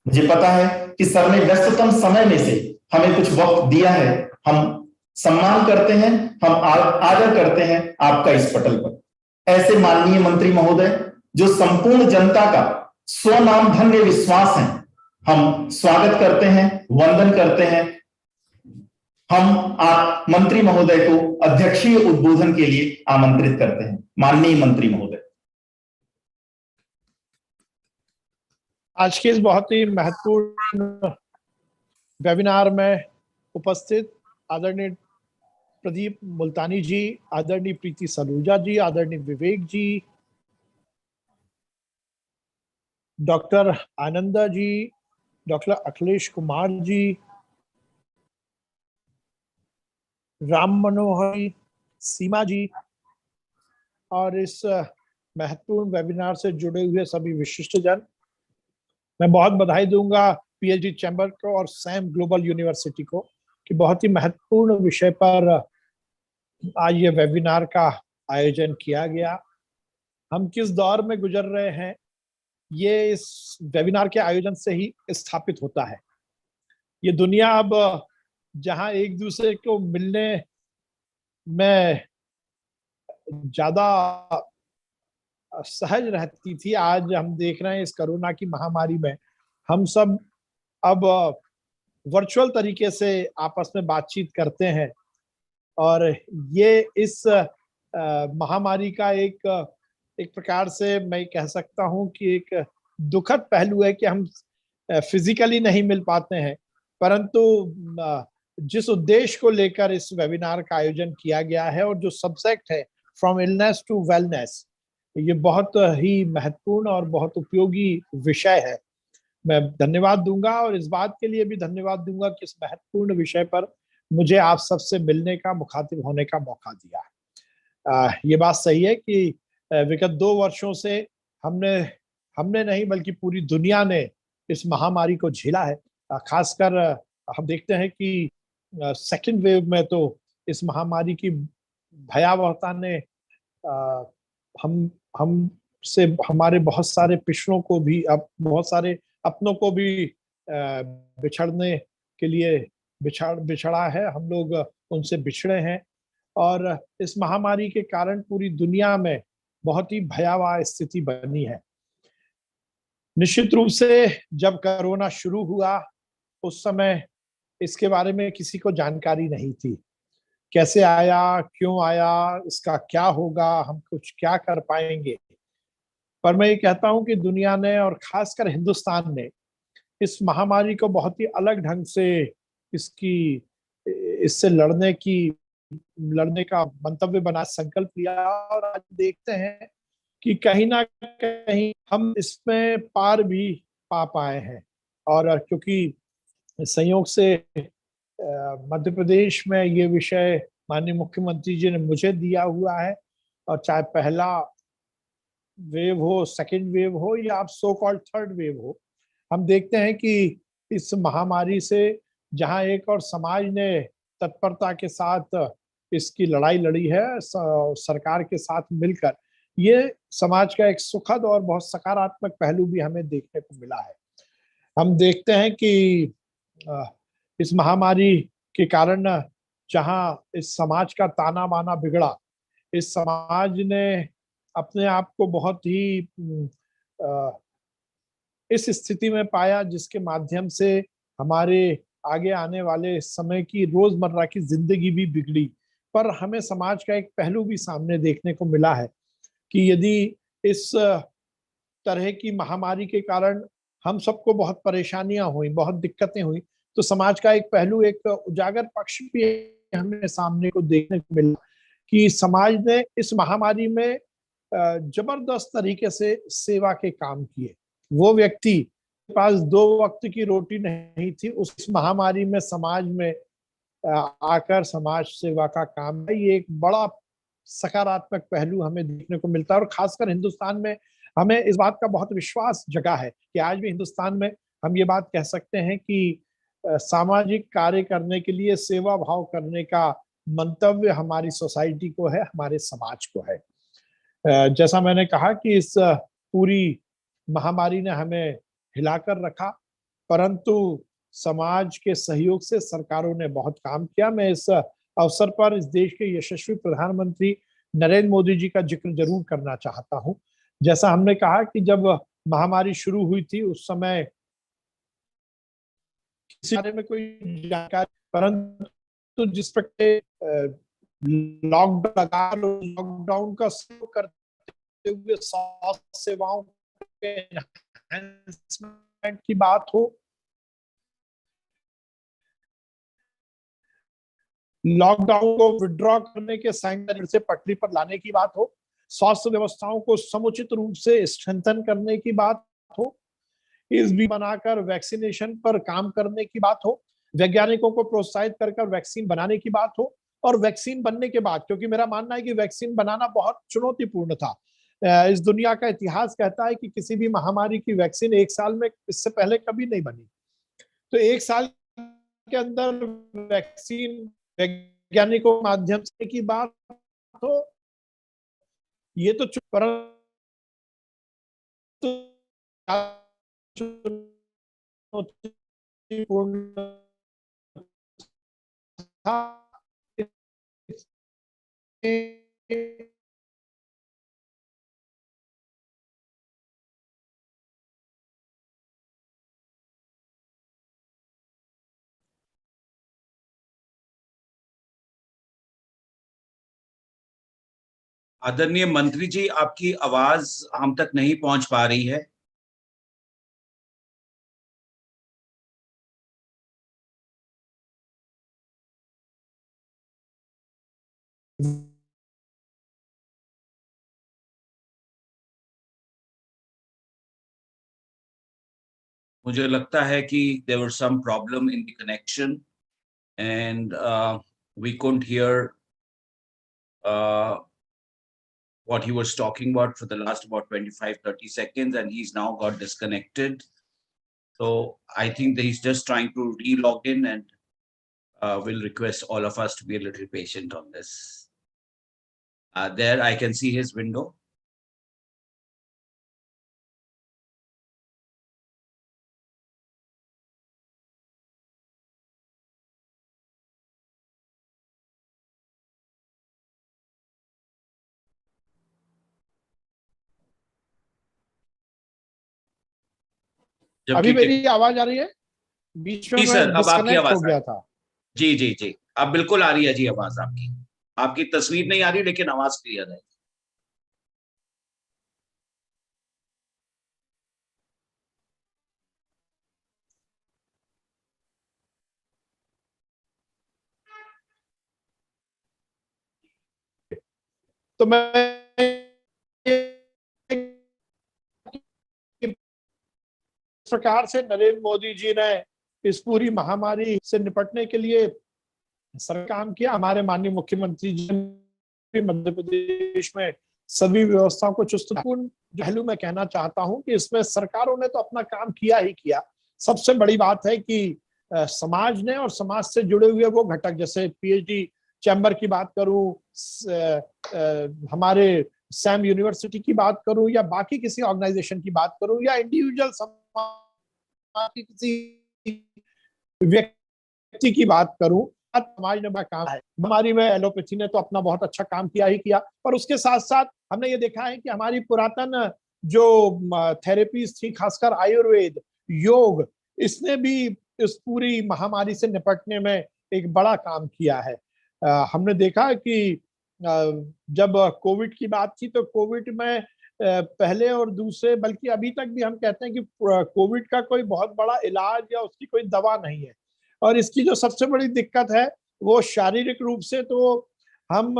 मुझे पता है कि सर ने व्यस्ततम समय में से हमें कुछ वक्त दिया है। हम सम्मान करते हैं, हम आदर करते हैं आपका इस पटल पर। ऐसे माननीय मंत्री महोदय जो संपूर्ण जनता का स्वनाम धन्य विश्वास है, हम स्वागत करते हैं, वंदन करते हैं। हम आप मंत्री महोदय को अध्यक्षीय उद्बोधन के लिए आमंत्रित करते हैं। माननीय मंत्री महोदय। आज के इस बहुत ही महत्वपूर्ण वेबिनार में उपस्थित आदरणीय प्रदीप मुल्तानी जी, आदरणीय प्रीति सलूजा जी, आदरणीय विवेक जी, डॉक्टर आनंदा जी, डॉक्टर अखिलेश कुमार जी, राम मनोहर, सीमा जी, और इस महत्वपूर्ण वेबिनार से जुड़े हुए सभी विशिष्ट जन, मैं बहुत बधाई दूंगा पीएचडी चैम्बर को और सैम ग्लोबल यूनिवर्सिटी को कि बहुत ही महत्वपूर्ण विषय पर आज ये वेबिनार का आयोजन किया गया। हम किस दौर में गुजर रहे हैं, ये इस वेबिनार के आयोजन से ही स्थापित होता है। ये दुनिया अब जहां एक दूसरे को मिलने में ज्यादा सहज रहती थी, आज हम देख रहे हैं इस कोरोना की महामारी में हम सब अब वर्चुअल तरीके से आपस में बातचीत करते हैं। और ये इस महामारी का एक प्रकार से मैं कह सकता हूं कि एक दुखद पहलू है कि हम फिजिकली नहीं मिल पाते हैं, परंतु जिस उद्देश्य को लेकर इस वेबिनार का आयोजन किया गया है और जो सब्जेक्ट है फ्रॉम इलनेस टू वेलनेस, ये बहुत ही महत्वपूर्ण और बहुत उपयोगी विषय है। मैं धन्यवाद दूंगा और इस बात के लिए भी धन्यवाद दूंगा कि इस महत्वपूर्ण विषय पर मुझे आप सबसे मिलने का, मुखातिब होने का मौका दिया है। ये बात सही है कि विगत 2 वर्षों से हमने नहीं बल्कि पूरी दुनिया ने इस महामारी को झेला है। खासकर हम देखते हैं कि सेकेंड वेव में तो इस महामारी की भयावहता ने हम से हमारे बहुत सारे पिछड़ों को भी, अब बहुत सारे अपनों को भी बिछड़ने के लिए बिछड़ा है। हम लोग उनसे बिछड़े हैं और इस महामारी के कारण पूरी दुनिया में बहुत ही भयावह स्थिति बनी है। निश्चित रूप से जब कोरोना शुरू हुआ उस समय इसके बारे में किसी को जानकारी नहीं थी। कैसे आया, क्यों आया, इसका क्या होगा, हम कुछ क्या कर पाएंगे। पर मैं ये कहता हूं कि दुनिया ने और खासकर हिंदुस्तान ने इस महामारी को बहुत ही अलग ढंग से इससे लड़ने का मंतव्य बना, संकल्प लिया, और आज देखते हैं कि कहीं ना कहीं हम इसमें पार भी पा पाए हैं। और क्योंकि संयोग से मध्य प्रदेश में ये विषय माननीय मुख्यमंत्री जी ने मुझे दिया हुआ है, और चाहे पहला वेव हो, सेकेंड वेव हो, या आप सो कॉल्ड थर्ड वेव हो, हम देखते हैं कि इस महामारी से जहां एक और समाज ने तत्परता के साथ इसकी लड़ाई लड़ी है सरकार के साथ मिलकर, ये समाज का एक सुखद और बहुत सकारात्मक पहलू भी हमें देखने को मिला है। हम देखते हैं कि इस महामारी के कारण जहां इस समाज का ताना बाना बिगड़ा, इस समाज ने अपने आप को बहुत ही इस स्थिति में पाया जिसके माध्यम से हमारे आगे आने वाले समय की रोजमर्रा की जिंदगी भी बिगड़ी। पर हमें समाज का एक पहलू भी सामने देखने को मिला है कि यदि इस तरह की महामारी के कारण हम सबको बहुत परेशानियां हुई, बहुत दिक्कतें हुई, तो समाज का एक पहलू, एक उजागर पक्ष भी हमें सामने को देखने को मिला कि समाज ने इस महामारी में जबरदस्त तरीके से सेवा के काम किए। वो व्यक्ति के पास 2 वक्त की रोटी नहीं थी, उस महामारी में समाज में आकर समाज सेवा का काम है। ये एक बड़ा सकारात्मक पहलू हमें देखने को मिलता है, और खासकर हिंदुस्तान में हमें इस बात का बहुत विश्वास जगा है कि आज भी हिंदुस्तान में हम ये बात कह सकते हैं कि सामाजिक कार्य करने के लिए, सेवा भाव करने का मंतव्य हमारी सोसाइटी को है, हमारे समाज को है। जैसा मैंने कहा कि इस पूरी महामारी ने हमें हिलाकर रखा, परंतु समाज के सहयोग से सरकारों ने बहुत काम किया। मैं इस अवसर पर इस देश के यशस्वी प्रधानमंत्री नरेंद्र मोदी जी का जिक्र जरूर करना चाहता हूं। जैसा हमने कहा कि जब महामारी शुरू हुई थी उस समय किसी बारे में कोई जानकारी, परंतु जिस प्रकार लॉकडाउन का सहयोग करते हुए स्वास्थ्य सेवाओं के एनहांसमेंट की बात हो, लॉकडाउन को विड्रॉ करने के सैंक्शन से पटरी पर लाने की बात हो, स्वास्थ्य व्यवस्थाओं को समुचित रूप से स्ट्रेंथन करने की बात हो, इस भी बनाकर वैक्सीनेशन पर काम करने की बात हो, वैज्ञानिकों को प्रोत्साहित कर वैक्सीन बनाने की बात हो, और वैक्सीन बनने के बाद, क्योंकि मेरा मानना है कि वैक्सीन बनाना बहुत चुनौतीपूर्ण था। इस दुनिया का इतिहास कहता है कि किसी भी महामारी की वैक्सीन 1 साल में इससे पहले कभी नहीं बनी। तो 1 साल के अंदर वैक्सीन वैज्ञानिकों के माध्यम से की बात हो, ये तो चुनौतीपूर्ण था। आदरणीय मंत्री जी, आपकी आवाज हम तक नहीं पहुंच पा रही है। मुझे लगता है कि there was some problem in the connection and we couldn't hear what he was talking about for the last about 25-30 seconds, and he's now got disconnected. So I think that he's just trying to re-log in, and we'll request all of us to be a little patient on this. There I can see his window. अभी मेरी आवाज आ रही है? बीच में जी sir, मैं अब आपकी disconnect आवाज हो गया था। जी जी जी, अब बिल्कुल आ रही है जी आवाज आपकी। आपकी तस्वीर नहीं आ रही लेकिन आवाज क्लियर है। तो मैं इस प्रकार से नरेंद्र मोदी जी ने इस पूरी महामारी से निपटने के लिए सर काम किया। हमारे माननीय मुख्यमंत्री जी ने मध्य प्रदेश में सभी व्यवस्थाओं को चुस्तपूर्ण पहलू में कहना चाहता हूं कि इसमें सरकारों ने तो अपना काम किया ही किया। सबसे बड़ी बात है कि समाज ने और समाज से जुड़े हुए वो घटक, जैसे पीएचडी चैम्बर की बात करूं, हमारे सैम यूनिवर्सिटी की बात करूं, या बाकी किसी ऑर्गेनाइजेशन की बात करूं, या इंडिविजुअल समाज की किसी व्यक्ति की बात करूं, समाज ने बड़ा काम है। बीमारी में एलोपैथी ने तो अपना बहुत अच्छा काम किया ही किया, पर उसके साथ साथ हमने ये देखा है कि हमारी पुरातन जो थेरेपीज थी, खासकर आयुर्वेद, योग, इसने भी इस पूरी महामारी से निपटने में एक बड़ा काम किया है। हमने देखा कि जब कोविड की बात थी तो कोविड में पहले और दूसरे, बल्कि अभी तक भी हम कहते हैं कि कोविड का कोई बहुत बड़ा इलाज या उसकी कोई दवा नहीं है। और इसकी जो सबसे बड़ी दिक्कत है वो शारीरिक रूप से तो हम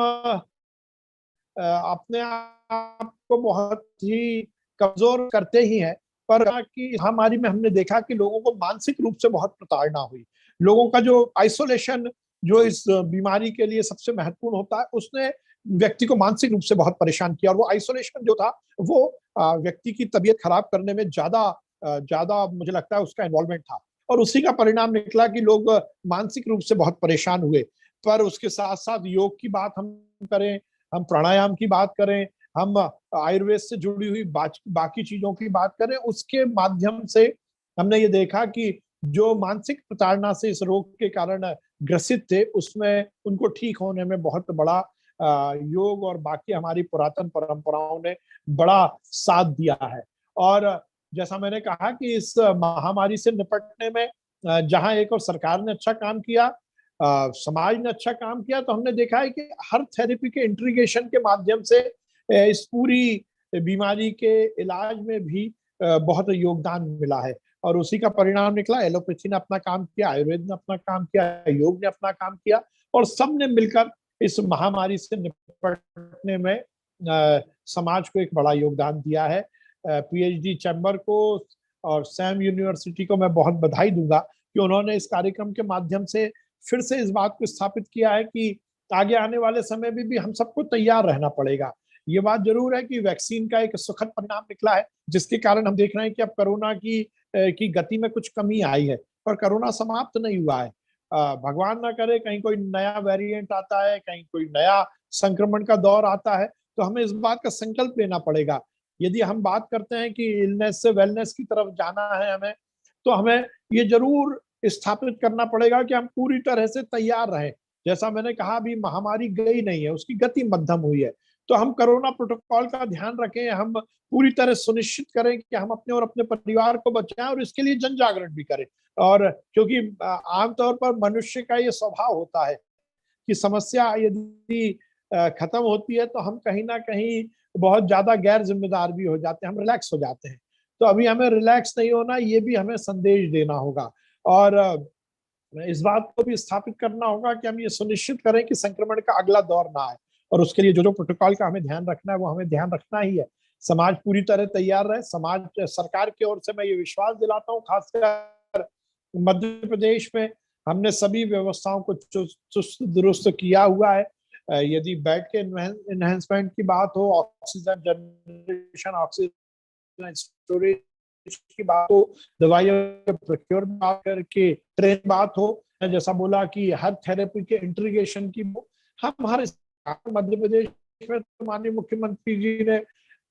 अपने आप को बहुत ही कमजोर करते ही हैं, पर कि महामारी में हमने देखा कि लोगों को मानसिक रूप से बहुत प्रताड़ना हुई। लोगों का जो आइसोलेशन जो इस बीमारी के लिए सबसे महत्वपूर्ण होता है, उसने व्यक्ति को मानसिक रूप से बहुत परेशान किया। और वो आइसोलेशन जो था वो व्यक्ति की तबीयत खराब करने में ज्यादा मुझे लगता है उसका इन्वॉल्वमेंट था, और उसी का परिणाम निकला कि लोग मानसिक रूप से बहुत परेशान हुए। पर उसके साथ साथ योग की बात हम करें, हम प्राणायाम की बात करें, हम आयुर्वेद से जुड़ी हुई बाकी चीजों की बात करें, उसके माध्यम से हमने ये देखा कि जो मानसिक प्रताड़ना से इस रोग के कारण ग्रसित थे, उसमें उनको ठीक होने में बहुत बड़ा योग और बाकी हमारी पुरातन परंपराओं ने बड़ा साथ दिया है। और जैसा मैंने कहा कि इस महामारी से निपटने में जहां एक और सरकार ने अच्छा काम किया, समाज ने अच्छा काम किया, तो हमने देखा है कि हर थेरेपी के इंटीग्रेशन के माध्यम से इस पूरी बीमारी के इलाज में भी बहुत योगदान मिला है। और उसी का परिणाम निकला, एलोपैथी ने अपना काम किया, आयुर्वेद ने अपना काम किया, योग ने अपना काम किया, और सब ने मिलकर इस महामारी से निपटने में समाज को एक बड़ा योगदान दिया है। पीएचडी चैम्बर को और सैम यूनिवर्सिटी को मैं बहुत बधाई दूंगा कि उन्होंने इस कार्यक्रम के माध्यम से फिर से इस बात को स्थापित किया है कि आगे आने वाले समय में भी हम सबको तैयार रहना पड़ेगा। ये बात जरूर है कि वैक्सीन का एक सुखद परिणाम निकला है, जिसके कारण हम देख रहे हैं कि अब कोरोना की गति में कुछ कमी आई है, पर कोरोना समाप्त नहीं हुआ है। भगवान ना करे कहीं कोई नया वेरिएंट आता है, कहीं कोई नया संक्रमण का दौर आता है, तो हमें इस बात का संकल्प लेना पड़ेगा। यदि हम बात करते हैं कि इलनेस से वेलनेस की तरफ जाना है हमें, तो हमें ये जरूर स्थापित करना पड़ेगा कि हम पूरी तरह से तैयार रहें। जैसा मैंने कहा, अभी महामारी गई नहीं है, उसकी गति मध्यम हुई है, तो हम कोरोना प्रोटोकॉल का ध्यान रखें, हम पूरी तरह सुनिश्चित करें कि हम अपने और अपने परिवार को बचाएं, और इसके लिए जन जागरण भी करें। और क्योंकि आमतौर पर मनुष्य का ये स्वभाव होता है कि समस्या यदि खत्म होती है तो हम कहीं ना कहीं बहुत ज्यादा गैर जिम्मेदार भी हो जाते हैं, हम रिलैक्स हो जाते हैं। तो अभी हमें रिलैक्स नहीं होना, ये भी हमें संदेश देना होगा, और इस बात को भी स्थापित करना होगा कि हम ये सुनिश्चित करें कि संक्रमण का अगला दौर ना आए, और उसके लिए जो जो प्रोटोकॉल का हमें ध्यान रखना है वो हमें ध्यान रखना ही है। समाज पूरी तरह तैयार रहे। समाज, सरकार की ओर से मैं ये विश्वास दिलाता हूँ, खासकर मध्य प्रदेश में हमने सभी व्यवस्थाओं को चुस्त दुरुस्त किया हुआ है। यदि बेड के एनहेंसमेंट की बात हो, ऑक्सीजन जनरेशन, ऑक्सीजन स्टोरेज की बात हो, दवाइयों के प्रोक्योर बात करके ट्रेन बात हो, जैसा बोला कि हर थेरेपी के इंटीग्रेशन की, हम हर मध्य प्रदेश में माननीय मुख्यमंत्री जी ने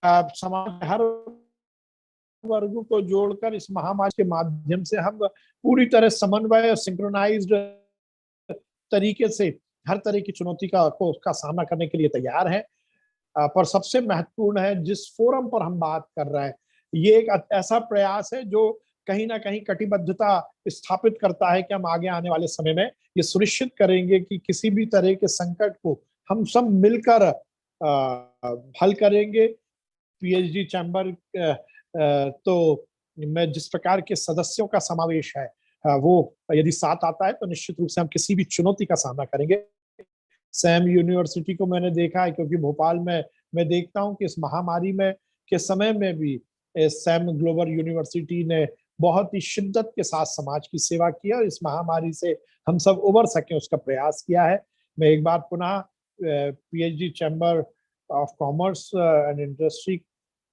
समाज हर वर्ग को जोड़कर इस महामारी के माध्यम से हम पूरी तरह समन्वय और सिंक्रोनाइज्ड तरीके से हर तरह की चुनौती का सामना करने के लिए तैयार है। पर सबसे महत्वपूर्ण है, जिस फोरम पर हम बात कर रहे हैं, ये एक ऐसा प्रयास है जो कहीं ना कहीं कटिबद्धता स्थापित करता है कि हम आगे आने वाले समय में ये सुनिश्चित करेंगे कि किसी भी तरह के संकट को हम सब मिलकर हल करेंगे। पीएचडी चैम्बर तो में जिस प्रकार के सदस्यों का समावेश है वो यदि साथ आता है तो निश्चित रूप से हम किसी भी चुनौती का सामना करेंगे। सैम यूनिवर्सिटी को मैंने देखा है, क्योंकि भोपाल में मैं देखता हूं कि इस महामारी में के समय में भी सैम ग्लोबल यूनिवर्सिटी ने बहुत ही शिद्दत के साथ समाज की सेवा की और इस महामारी से हम सब उबर सके उसका प्रयास किया है। मैं एक बार पुनः PhD chamber of commerce and industry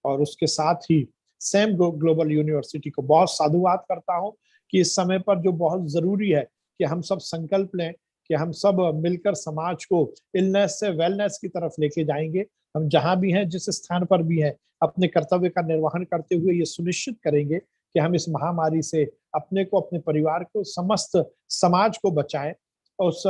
और उसके साथ ही सैम ग्लोबल यूनिवर्सिटी को बहुत साधुवाद करता हूं कि इस समय पर जो बहुत जरूरी है कि हम सब संकल्प लें कि हम सब मिलकर समाज को इलनेस से वेलनेस की तरफ लेके जाएंगे। हम जहां भी हैं, जिस स्थान पर भी हैं, अपने कर्तव्य का निर्वहन करते हुए ये सुनिश्चित करेंगे कि हम इस महामारी से अपने को, अपने परिवार को, समस्त समाज को बचाएं। और उस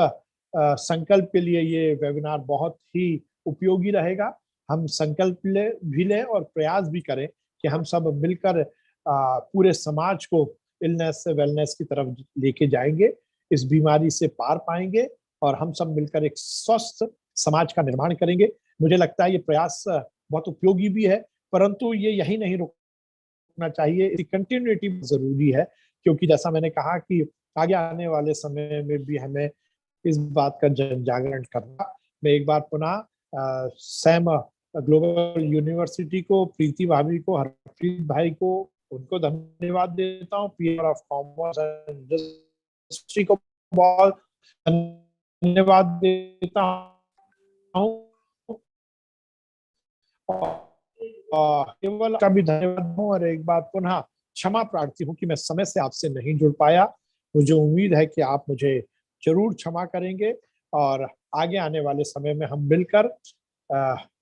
संकल्प के लिए ये वेबिनार बहुत ही उपयोगी रहेगा। हम संकल्प भी लें और प्रयास भी करें कि हम सब मिलकर पूरे समाज को इलनेस से वेलनेस की तरफ लेके जाएंगे, इस बीमारी से पार पाएंगे और हम सब मिलकर एक स्वस्थ समाज का निर्माण करेंगे। मुझे लगता है ये प्रयास बहुत उपयोगी भी है, परंतु ये यही नहीं रुकना चाहिए, इसकी कंटिन्यूटी जरूरी है, क्योंकि जैसा मैंने कहा कि आगे आने वाले समय में भी हमें इस बात का जन जागरण करना। मैं एक बार पुनः सैम ग्लोबल यूनिवर्सिटी को, प्रीति भाभी को, हरप्रीत भाई को, उनको धन्यवाद देता हूँ। PR of commerce and industry को बहुत धन्यवाद देता हूँ। केवल का भी धन्यवाद हूँ और एक बार पुनः क्षमा प्रार्थी हूँ कि मैं समय से आपसे नहीं जुड़ पाया। मुझे उम्मीद है कि आप मुझे जरूर क्षमा करेंगे और आगे आने वाले समय में हम मिलकर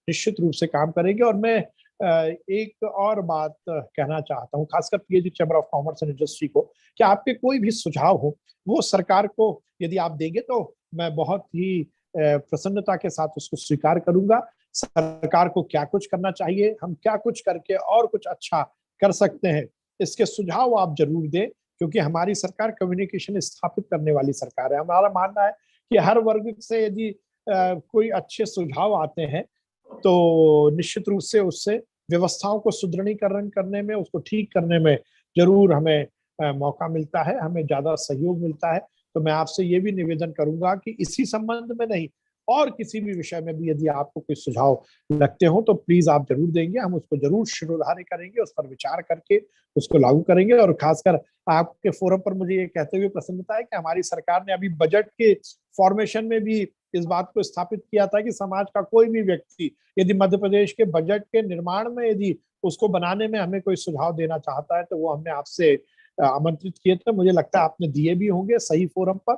निश्चित रूप से काम करेंगे। और मैं एक और बात कहना चाहता हूँ, खासकर PhD chamber of commerce and industry को, कि आपके कोई भी सुझाव हो वो सरकार को यदि आप देंगे तो मैं बहुत ही प्रसन्नता के साथ उसको स्वीकार करूंगा। सरकार को क्या कुछ करना चाहिए, हम क्या कुछ करके और कुछ अच्छा कर सकते हैं, इसके सुझाव आप जरूर दें, क्योंकि हमारी सरकार कम्युनिकेशन स्थापित करने वाली सरकार है। हमारा मानना है कि हर वर्ग से यदि कोई अच्छे सुझाव आते हैं तो निश्चित रूप से उससे व्यवस्थाओं को सुदृढ़ीकरण करने में, उसको ठीक करने में जरूर हमें मौका मिलता है, हमें ज्यादा सहयोग मिलता है। तो मैं आपसे ये भी निवेदन करूंगा कि इसी संबंध में नहीं और किसी भी विषय में भी यदि आपको कोई सुझाव लगते हो तो प्लीज आप जरूर देंगे, हम उसको जरूर शिरोधार्य करेंगे, उस पर विचार करके उसको लागू करेंगे। और खासकर आपके फोरम पर मुझे ये कहते हुए प्रसन्नता है कि हमारी सरकार ने अभी बजट के फॉर्मेशन में भी इस बात को स्थापित किया था कि समाज का कोई भी व्यक्ति यदि मध्य प्रदेश के बजट के निर्माण में यदि उसको बनाने में हमें कोई सुझाव देना चाहता है तो वो हमने आपसे आमंत्रित किए थे। मुझे लगता है आपने दिए भी होंगे सही फोरम पर।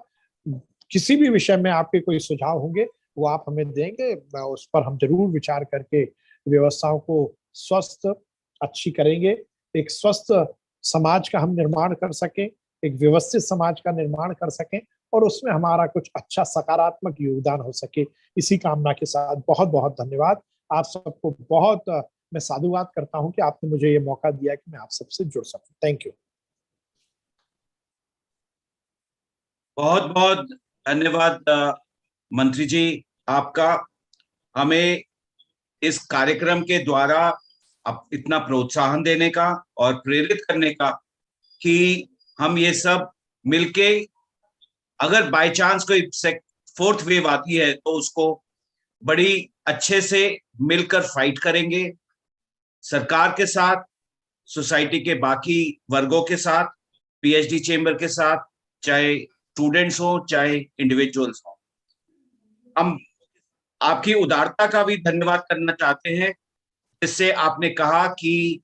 किसी भी विषय में आपके कोई सुझाव होंगे वो आप हमें देंगे, उस पर हम जरूर विचार करके व्यवस्थाओं को स्वस्थ अच्छी करेंगे, एक स्वस्थ समाज का हम निर्माण कर सकें, एक व्यवस्थित समाज का निर्माण कर सकें और उसमें हमारा कुछ अच्छा सकारात्मक योगदान हो सके। इसी कामना के साथ बहुत बहुत धन्यवाद। आप सबको बहुत मैं साधुवाद करता हूं कि आपने मुझे ये मौका दिया कि मैं आप सबसे जुड़ सकूं। Thank you. बहुत बहुत धन्यवाद मंत्री जी आपका, हमें इस कार्यक्रम के द्वारा इतना प्रोत्साहन देने का और प्रेरित करने का कि हम ये सब मिलके, अगर बाय चांस कोई फोर्थ वेव आती है तो उसको बड़ी अच्छे से मिलकर फाइट करेंगे, सरकार के साथ, सोसाइटी के बाकी वर्गों के साथ, पीएचडी चेंबर के साथ, चाहे स्टूडेंट्स हो चाहे इंडिविजुअल्स हो। हम आपकी उदारता का भी धन्यवाद करना चाहते हैं, जिससे आपने कहा कि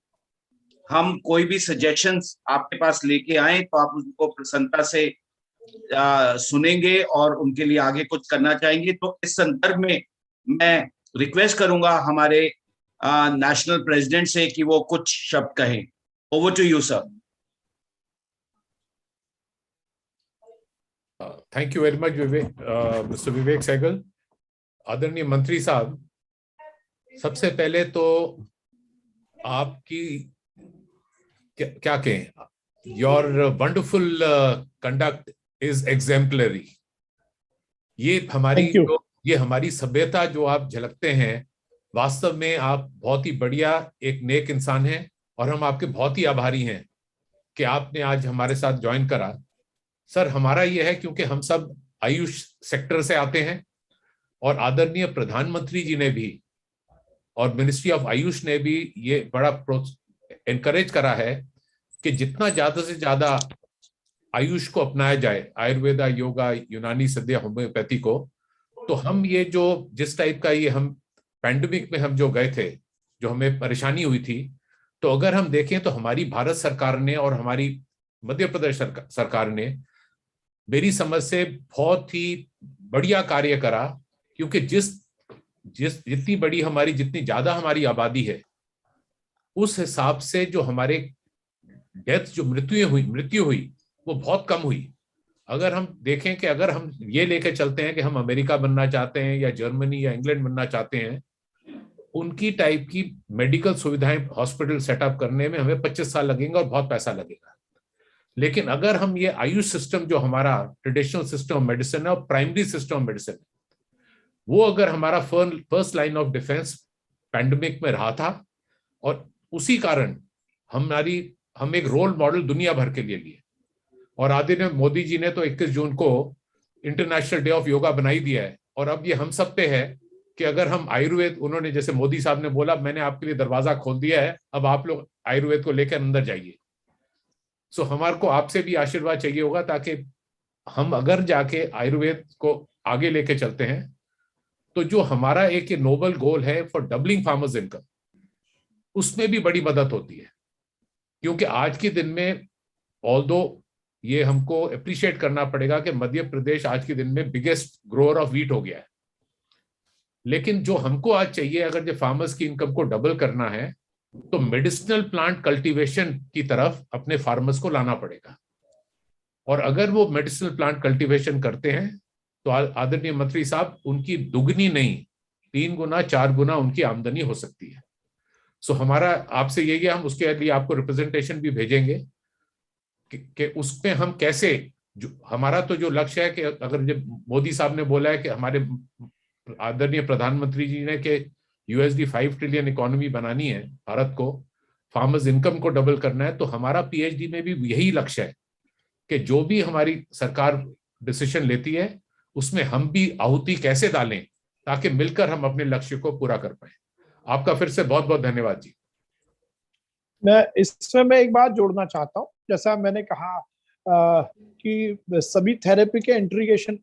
हम कोई भी सजेशंस आपके पास लेके आए तो आप उनको प्रसन्नता से सुनेंगे और उनके लिए आगे कुछ करना चाहेंगे। तो इस संदर्भ में मैं रिक्वेस्ट करूंगा हमारे नेशनल प्रेसिडेंट से कि वो कुछ शब्द कहें। Over to you sir. Thank you very much mister Vivek Sehgal. आदरणीय मंत्री साहब, सबसे पहले तो आपकी क्या कहें, your wonderful conduct is exemplary. ये हमारी सभ्यता जो आप झलकते हैं, वास्तव में आप बहुत ही बढ़िया एक नेक इंसान हैं और हम आपके बहुत ही आभारी हैं कि आपने आज हमारे साथ ज्वाइन करा। सर, हमारा ये है क्योंकि हम सब आयुष सेक्टर से आते हैं और आदरणीय प्रधानमंत्री जी ने भी और मिनिस्ट्री ऑफ आयुष ने भी ये बड़ा एनकरेज करा है कि जितना ज्यादा से ज्यादा आयुष को अपनाया जाए, आयुर्वेदा, योगा, यूनानी सिद्ध, होम्योपैथी को, तो हम ये जो जिस टाइप का ये हम पैंडेमिक में हम जो गए थे, जो हमें परेशानी हुई थी, तो अगर हम देखें तो हमारी भारत सरकार ने और हमारी मध्य प्रदेश सरकार ने मेरी समझ से बहुत ही बढ़िया कार्य करा, क्योंकि जितनी ज्यादा हमारी आबादी है, उस हिसाब से जो हमारे डेथ, जो मृत्यु हुई वो बहुत कम हुई। अगर हम देखें कि अगर हम ये लेके चलते हैं कि हम अमेरिका बनना चाहते हैं या जर्मनी या इंग्लैंड बनना चाहते हैं, उनकी टाइप की मेडिकल सुविधाएं, हॉस्पिटल सेटअप करने में हमें 25 साल लगेंगे और बहुत पैसा लगेगा। लेकिन अगर हम ये आयुष सिस्टम जो हमारा ट्रेडिशनल सिस्टम ऑफ मेडिसिन है और प्राइमरी सिस्टम ऑफ मेडिसिन, वो अगर हमारा first line of defence pandemic में रहा था, और उसी कारण हम एक रोल मॉडल दुनिया भर के लिए और आदरणीय मोदी जी ने तो 21 जून को इंटरनेशनल डे ऑफ योगा बनाई दिया है। और अब ये हम सब पे है कि अगर हम आयुर्वेद, उन्होंने जैसे मोदी साहब ने बोला, मैंने आपके लिए दरवाजा खोल दिया है, अब आप लोग आयुर्वेद को लेकर अंदर जाइए। सो हमारे को आपसे भी आशीर्वाद चाहिए होगा, ताकि हम अगर जाके आयुर्वेद को आगे लेके चलते हैं तो जो हमारा एक नोबल गोल है फॉर डबलिंग फार्मर्स इनकम, उसमें भी बड़ी मदद होती है। क्योंकि आज के दिन में, ऑल्दो ये हमको अप्रिशिएट करना पड़ेगा कि मध्य प्रदेश आज के दिन में बिगेस्ट ग्रोअर ऑफ व्हीट हो गया है, लेकिन जो हमको आज चाहिए, अगर जो फार्मर्स की इनकम को डबल करना है, तो मेडिसिनल प्लांट कल्टीवेशन की तरफ अपने फार्मर्स को लाना पड़ेगा। और अगर वो मेडिसिनल प्लांट कल्टीवेशन करते हैं तो आदरणीय मंत्री साहब, उनकी दुगनी नहीं 3 गुना 4 गुना उनकी आमदनी हो सकती है। सो हमारा आपसे यही है, हम उसके लिए आपको रिप्रेजेंटेशन भी भेजेंगे कि उसमें हम कैसे, जो हमारा तो जो लक्ष्य है कि अगर जब मोदी साहब ने बोला है कि हमारे आदरणीय प्रधानमंत्री जी ने कि $5 ट्रिलियन इकोनॉमी बनानी है भारत को, फार्मर्स इनकम को डबल करना है, तो हमारा पीएचडी में भी यही लक्ष्य है कि जो भी हमारी सरकार डिसीजन लेती है उसमें हम भी आहुति कैसे डालें, ताकि मिलकर हम अपने लक्ष्य को पूरा कर पाए। आपका फिर से बहुत बहुत धन्यवाद जी। मैं एक बात जोड़ना चाहता हूँ। जैसा मैंने कहा कि सभी थेरेपी के इंटीग्रेशन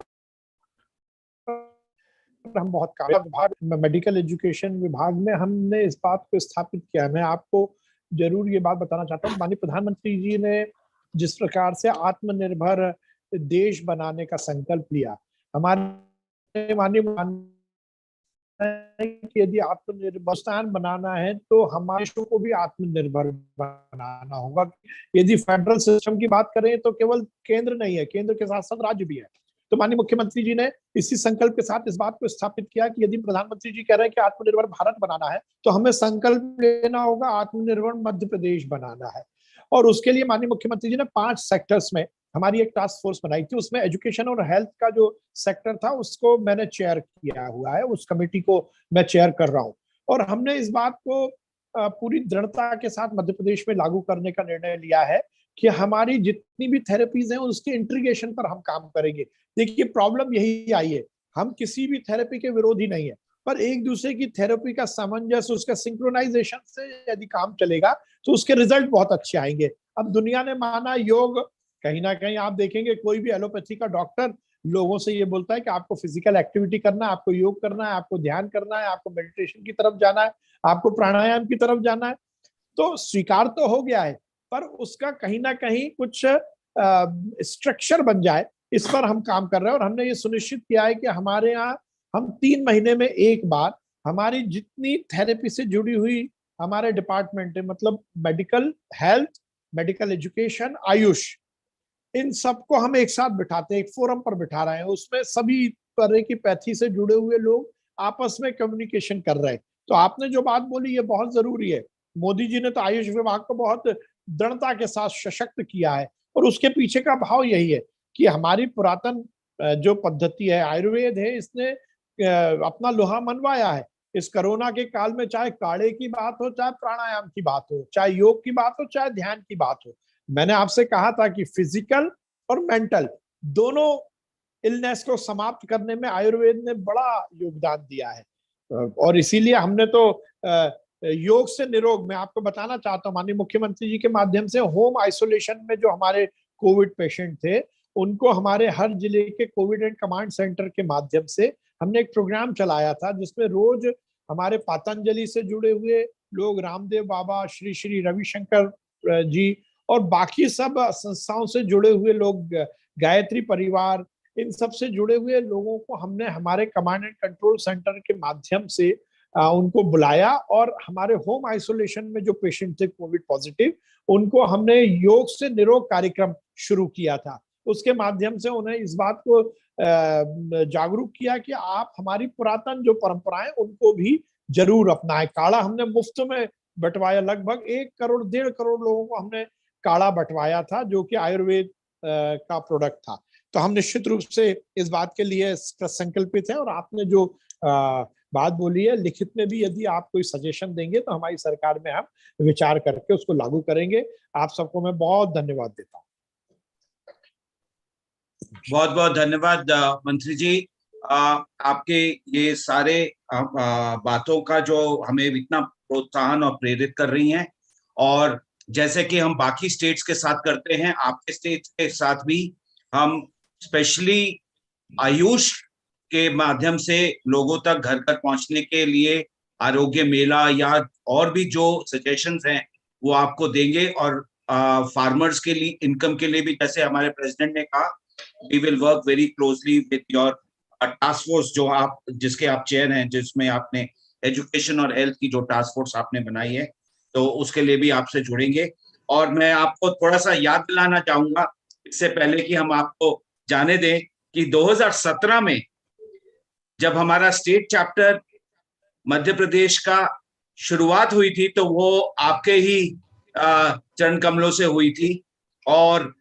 हम बहुत विभाग, मेडिकल एजुकेशन विभाग में हमने इस बात को स्थापित किया है। मैं आपको जरूर ये बात बताना चाहता हूँ, माननीय प्रधानमंत्री जी ने जिस प्रकार से आत्मनिर्भर देश बनाने का संकल्प लिया, हमारे माननीय कि यदि आत्मनिर्भर बनाना है तो हमारे देश को भी आत्मनिर्भर बनाना होगा। यदि फेडरल सिस्टम की बात करें तो केवल केंद्र नहीं है, केंद्र के साथ साथ राज्य भी है। तो माननीय मुख्यमंत्री जी ने इसी संकल्प के साथ इस बात को स्थापित किया कि यदि प्रधानमंत्री जी कह रहे हैं कि आत्मनिर्भर भारत बनाना है, तो हमें संकल्प लेना होगा आत्मनिर्भर मध्य प्रदेश बनाना है। और उसके लिए माननीय मुख्यमंत्री जी ने 5 सेक्टर्स में हमारी एक टास्क फोर्स बनाई थी। उसमें एजुकेशन और हेल्थ का जो सेक्टर था उसको मैंने चेयर किया हुआ है, उस कमेटी को मैं चेयर कर रहा हूँ। और हमने इस बात को पूरी दृढ़ता के साथ मध्य प्रदेश में लागू करने का निर्णय लिया है कि हमारी जितनी भी थेरेपीज हैं उसके इंटीग्रेशन पर हम काम करेंगे। देखिए, प्रॉब्लम यही आई है, हम किसी भी थेरेपी के विरोधी नहीं है, पर एक दूसरे की थेरेपी का सामंजस्य, उसका सिंक्रोनाइजेशन से यदि काम चलेगा तो उसके रिजल्ट बहुत अच्छे आएंगे। अब दुनिया ने माना योग, कहीं ना कहीं आप देखेंगे कोई भी एलोपैथी का डॉक्टर लोगों से ये बोलता है कि आपको फिजिकल एक्टिविटी करना है, आपको योग करना है, आपको ध्यान करना है, आपको मेडिटेशन की तरफ जाना है, आपको प्राणायाम की तरफ जाना है। तो स्वीकार तो हो गया है, पर उसका कहीं ना कहीं कुछ स्ट्रक्चर बन जाए, इस पर हम काम कर रहे हैं। और हमने ये सुनिश्चित किया है कि हमारे यहाँ हम 3 महीने में एक बार हमारी जितनी थेरेपी से जुड़ी हुई हमारे डिपार्टमेंट है, मतलब medical health, medical education, Ayush, इन सबको हम एक साथ बिठाते हैं, एक फोरम पर बिठा रहे हैं। उसमें सभी तरह की पैथी से जुड़े हुए लोग आपस में कम्युनिकेशन कर रहे हैं। तो आपने जो बात बोली ये बहुत जरूरी है। मोदी जी ने तो आयुष विभाग को बहुत दृढ़ता के साथ सशक्त किया है। और उसके पीछे का भाव यही है कि हमारी पुरातन जो पद्धति है, आयुर्वेद है, इसने अपना लोहा मनवाया है। इस कोरोना के काल में चाहे काढ़े की बात हो, चाहे प्राणायाम की बात हो, चाहे योग की बात हो, चाहे ध्यान की बात हो, मैंने आपसे कहा था कि फिजिकल और मेंटल दोनों इलनेस को समाप्त करने में आयुर्वेद ने बड़ा योगदान दिया है। और इसीलिए हमने तो योग से निरोग, मैं आपको बताना चाहता हूँ, माननीय मुख्यमंत्री जी के माध्यम से होम आइसोलेशन में जो हमारे कोविड पेशेंट थे, उनको हमारे हर जिले के कोविड एंड कमांड सेंटर के माध्यम से हमने एक प्रोग्राम चलाया था, जिसमें रोज हमारे पतंजलि से जुड़े हुए लोग, रामदेव बाबा, श्री श्री रविशंकर जी और बाकी सब संस्थाओं से जुड़े हुए लोग, गायत्री परिवार, इन सब से जुड़े हुए लोगों को हमने हमारे कमांड एंड कंट्रोल सेंटर के माध्यम से उनको बुलाया और हमारे होम आइसोलेशन में जो पेशेंट थे कोविड पॉजिटिव, उनको हमने योग से निरोग कार्यक्रम शुरू किया था। उसके माध्यम से उन्हें इस बात को जागरूक किया कि आप हमारी पुरातन जो परंपराएं उनको भी जरूर अपनाएं। काढ़ा हमने मुफ्त में बंटवाया, लगभग 1 करोड़ 1.5 करोड़ लोगों को हमने काढ़ा बंटवाया था, जो कि आयुर्वेद का प्रोडक्ट था। तो हम निश्चित रूप से इस बात के लिए संकल्पित है। और आपने जो बात बोली है, लिखित में भी यदि आप कोई सजेशन देंगे तो हमारी सरकार में हम विचार करके उसको लागू करेंगे। आप सबको मैं बहुत धन्यवाद देता हूँ। बहुत बहुत धन्यवाद मंत्री जी। आपके ये सारे बातों का जो हमें इतना प्रोत्साहन और प्रेरित कर रही हैं, और जैसे कि हम बाकी स्टेट्स के साथ करते हैं, आपके स्टेट के साथ भी हम स्पेशली आयुष के माध्यम से लोगों तक घर घर पहुंचने के लिए आरोग्य मेला या और भी जो सजेशंस हैं वो आपको देंगे। और फार्मर्स के लिए इनकम के लिए भी, जैसे हमारे प्रेसिडेंट ने कहा, we will work very closely with your task force जो आप, जिसके आप चेयर हैं, जिसमें आपने एजुकेशन और हेल्थ की जो टास्क फोर्स आपने बनाई है, तो उसके लिए भी आपसे जुड़ेंगे। और मैं आपको थोड़ा सा याद दिलाना चाहूंगा इससे पहले कि हम आपको जाने दें कि 2017 में जब हमारा स्टेट चैप्टर मध्य प्रदेश का शुरुआत हुई थी, तो वो आपके ही चरण कमलों से हुई थी। और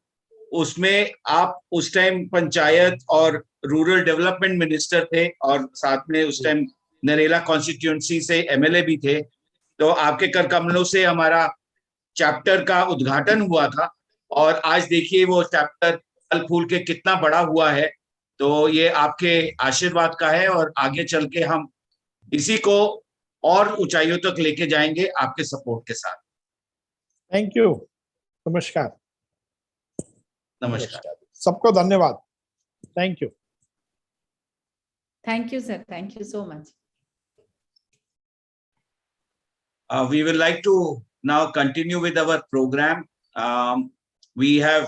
उसमें आप उस टाइम पंचायत और रूरल डेवलपमेंट मिनिस्टर थे, और साथ में उस टाइम नरेला कॉन्स्टिट्यूएंसी से एमएलए भी थे। तो आपके कर कमलों से हमारा चैप्टर का उद्घाटन हुआ था, और आज देखिए वो चैप्टर फल फूल के कितना बड़ा हुआ है। तो ये आपके आशीर्वाद का है, और आगे चल के हम इसी को और ऊंचाइयों तक लेके जाएंगे आपके सपोर्ट के साथ। Thank you. नमस्कार। नमस्कार। सबको धन्यवाद। Thank you. Thank you, sir. Thank you so much. We would like to now continue with our program. We have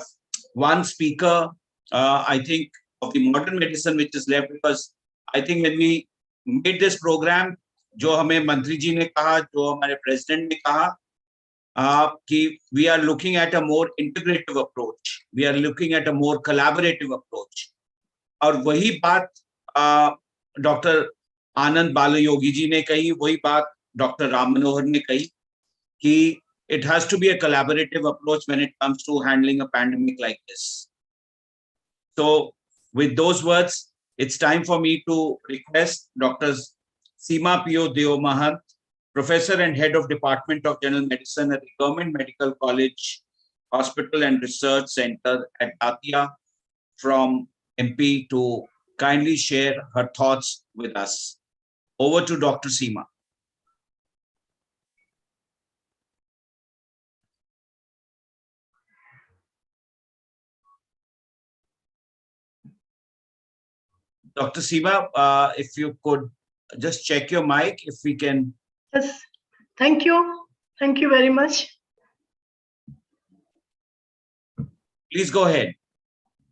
one speaker, I think, of the modern medicine which is left, because I think when we made this program, जो हमें मंत्री जी ने कहा, जो हमारे president ने कहा, कि we are looking at a more integrative approach, we are looking at a more collaborative approach. और वही बात डॉक्टर आनंद बालयोगी जी ने कही, वही बात डॉक्टर राम मनोहर ने कही, कि it has to be a collaborative approach when it comes to handling a pandemic like this. So with those words, it's time for me to request Dr. Seema P.O. Deo Mahant, Professor and Head of Department of General Medicine at the Government Medical College Hospital and Research Center at Datia from MP, to kindly share her thoughts with us. Over to Dr. Seema. Dr. Seema, if you could just check your mic, if we can. Yes, thank you. Thank you very much. Please go ahead.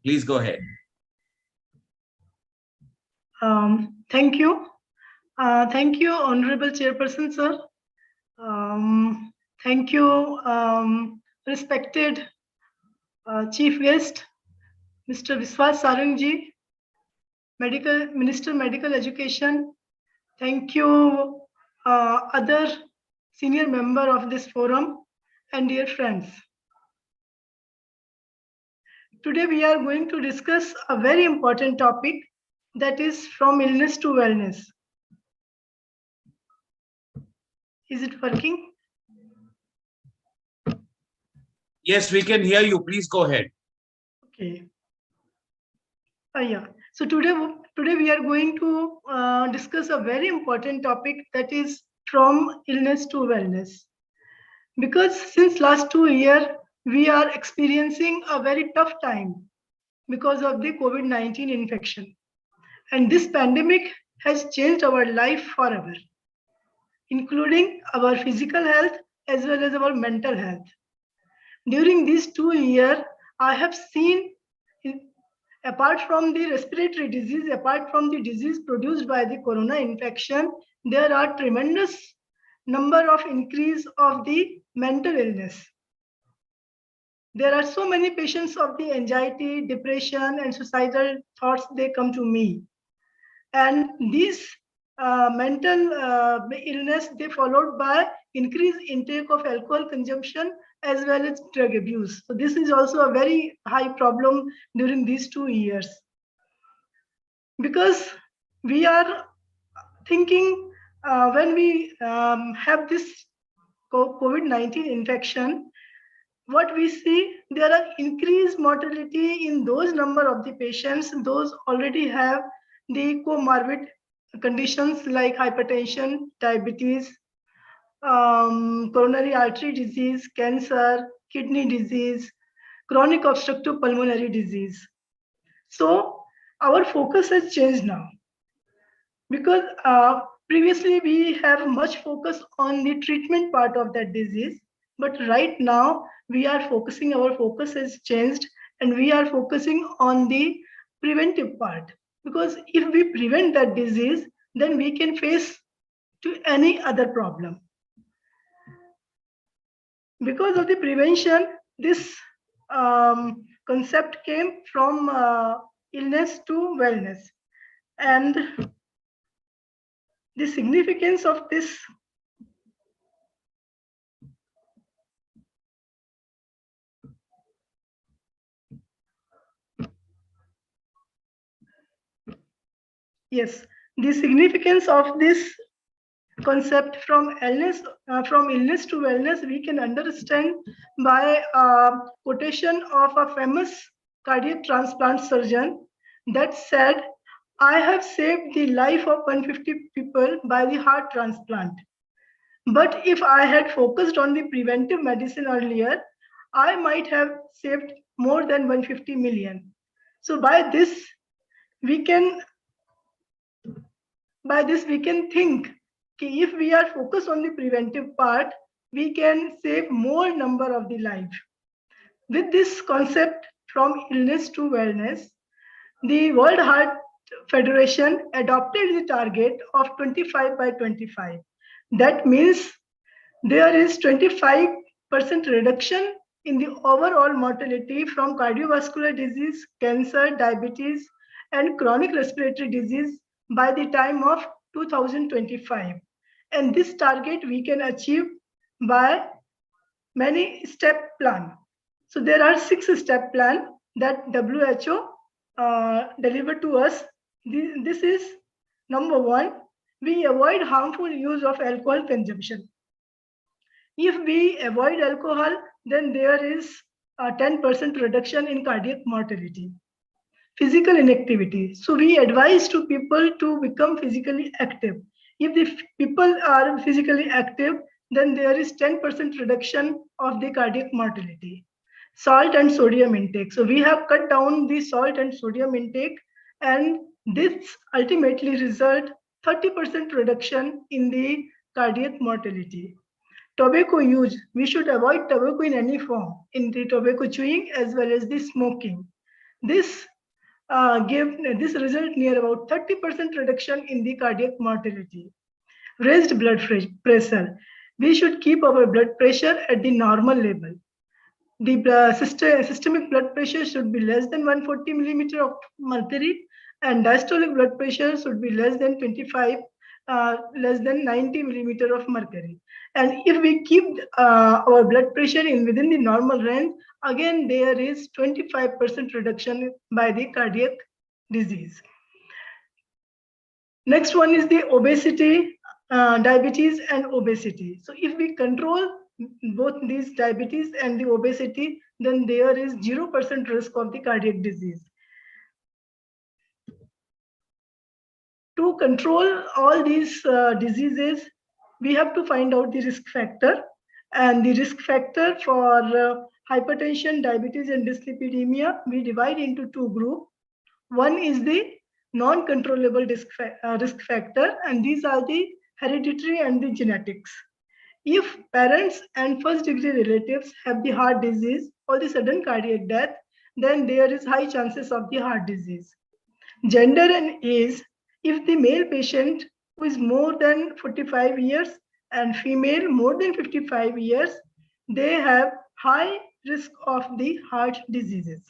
Please go ahead. Thank you. Thank you, Honorable Chairperson, sir. Thank you, respected Chief Guest, Mr. Viswas Sarang ji, Minister Medical Education. Thank you, other senior member of this forum, and dear friends. Today we are going to discuss a very important topic, that is from illness to wellness. Is it working? Yes, we can hear you. Please go ahead. Okay. Yeah. So today we are going to discuss a very important topic, that is from illness to wellness. Because since last 2 years, we are experiencing a very tough time because of the COVID-19 infection. And this pandemic has changed our life forever, including our physical health as well as our mental health. During these 2 years, I have seen, apart from the respiratory disease, apart from the disease produced by the corona infection, there are tremendous number of increase of the mental illness. There are so many patients of the anxiety, depression, and suicidal thoughts, they come to me. And these mental illness, they followed by increased intake of alcohol consumption as well as drug abuse. So this is also a very high problem during these 2 years. Because we are thinking when we have this COVID-19 infection, what we see, there are increased mortality in those number of the patients, those already have the comorbid conditions like hypertension, diabetes, coronary artery disease, cancer, kidney disease, chronic obstructive pulmonary disease. So our focus has changed now, because previously we have much focus on the treatment part of that disease, but right now our focus has changed, and we are focusing on the preventive part. Because if we prevent that disease, then we can face to any other problem. Because of the prevention, this concept came from illness to wellness. And the significance of this the significance of this concept from illness to wellness, we can understand by a quotation of a famous cardiac transplant surgeon that said, "I have saved the life of 150 people by the heart transplant. But if I had focused on the preventive medicine earlier, I might have saved more than 150 million." So by this we can think, if we are focused on the preventive part, we can save more number of the life. With this concept from illness to wellness, the World Heart Federation adopted the target of 25 by 25. That means there is 25% reduction in the overall mortality from cardiovascular disease, cancer, diabetes, and chronic respiratory disease by the time of 2025. And this target we can achieve by many step plan. So there are 6-step plan that WHO delivered to us. This is number 1, we avoid harmful use of alcohol consumption. If we avoid alcohol, then there is a 10% reduction in cardiac mortality. Physical inactivity. So we advise to people to become physically active. If the people are physically active, then there is 10% reduction of the cardiac mortality. Salt and sodium intake. So we have cut down the salt and sodium intake, and this ultimately result 30% reduction in the cardiac mortality. Tobacco use. We should avoid tobacco in any form, in the tobacco chewing as well as the smoking. This result near about 30% reduction in the cardiac mortality. Raised blood pressure. We should keep our blood pressure at the normal level. The systemic blood pressure should be less than 140 millimeter of mercury, and diastolic blood pressure should be less than 25 less than 90 millimeter of mercury. And if we keep our blood pressure within the normal range, again there is 25% reduction by the cardiac disease. Next one is the obesity, diabetes and obesity. So if we control both these diabetes and the obesity, then there is 0% risk of the cardiac disease. To control all these diseases, we have to find out the risk factor. And the risk factor for hypertension, diabetes and dyslipidemia, we divide into two groups. One is the non-controllable risk factor, and these are the hereditary and the genetics. If parents and first-degree relatives have the heart disease or the sudden cardiac death, then there is high chances of the heart disease. Gender and age, if the male patient who is more than 45 years and female more than 55 years, they have high risk of the heart diseases.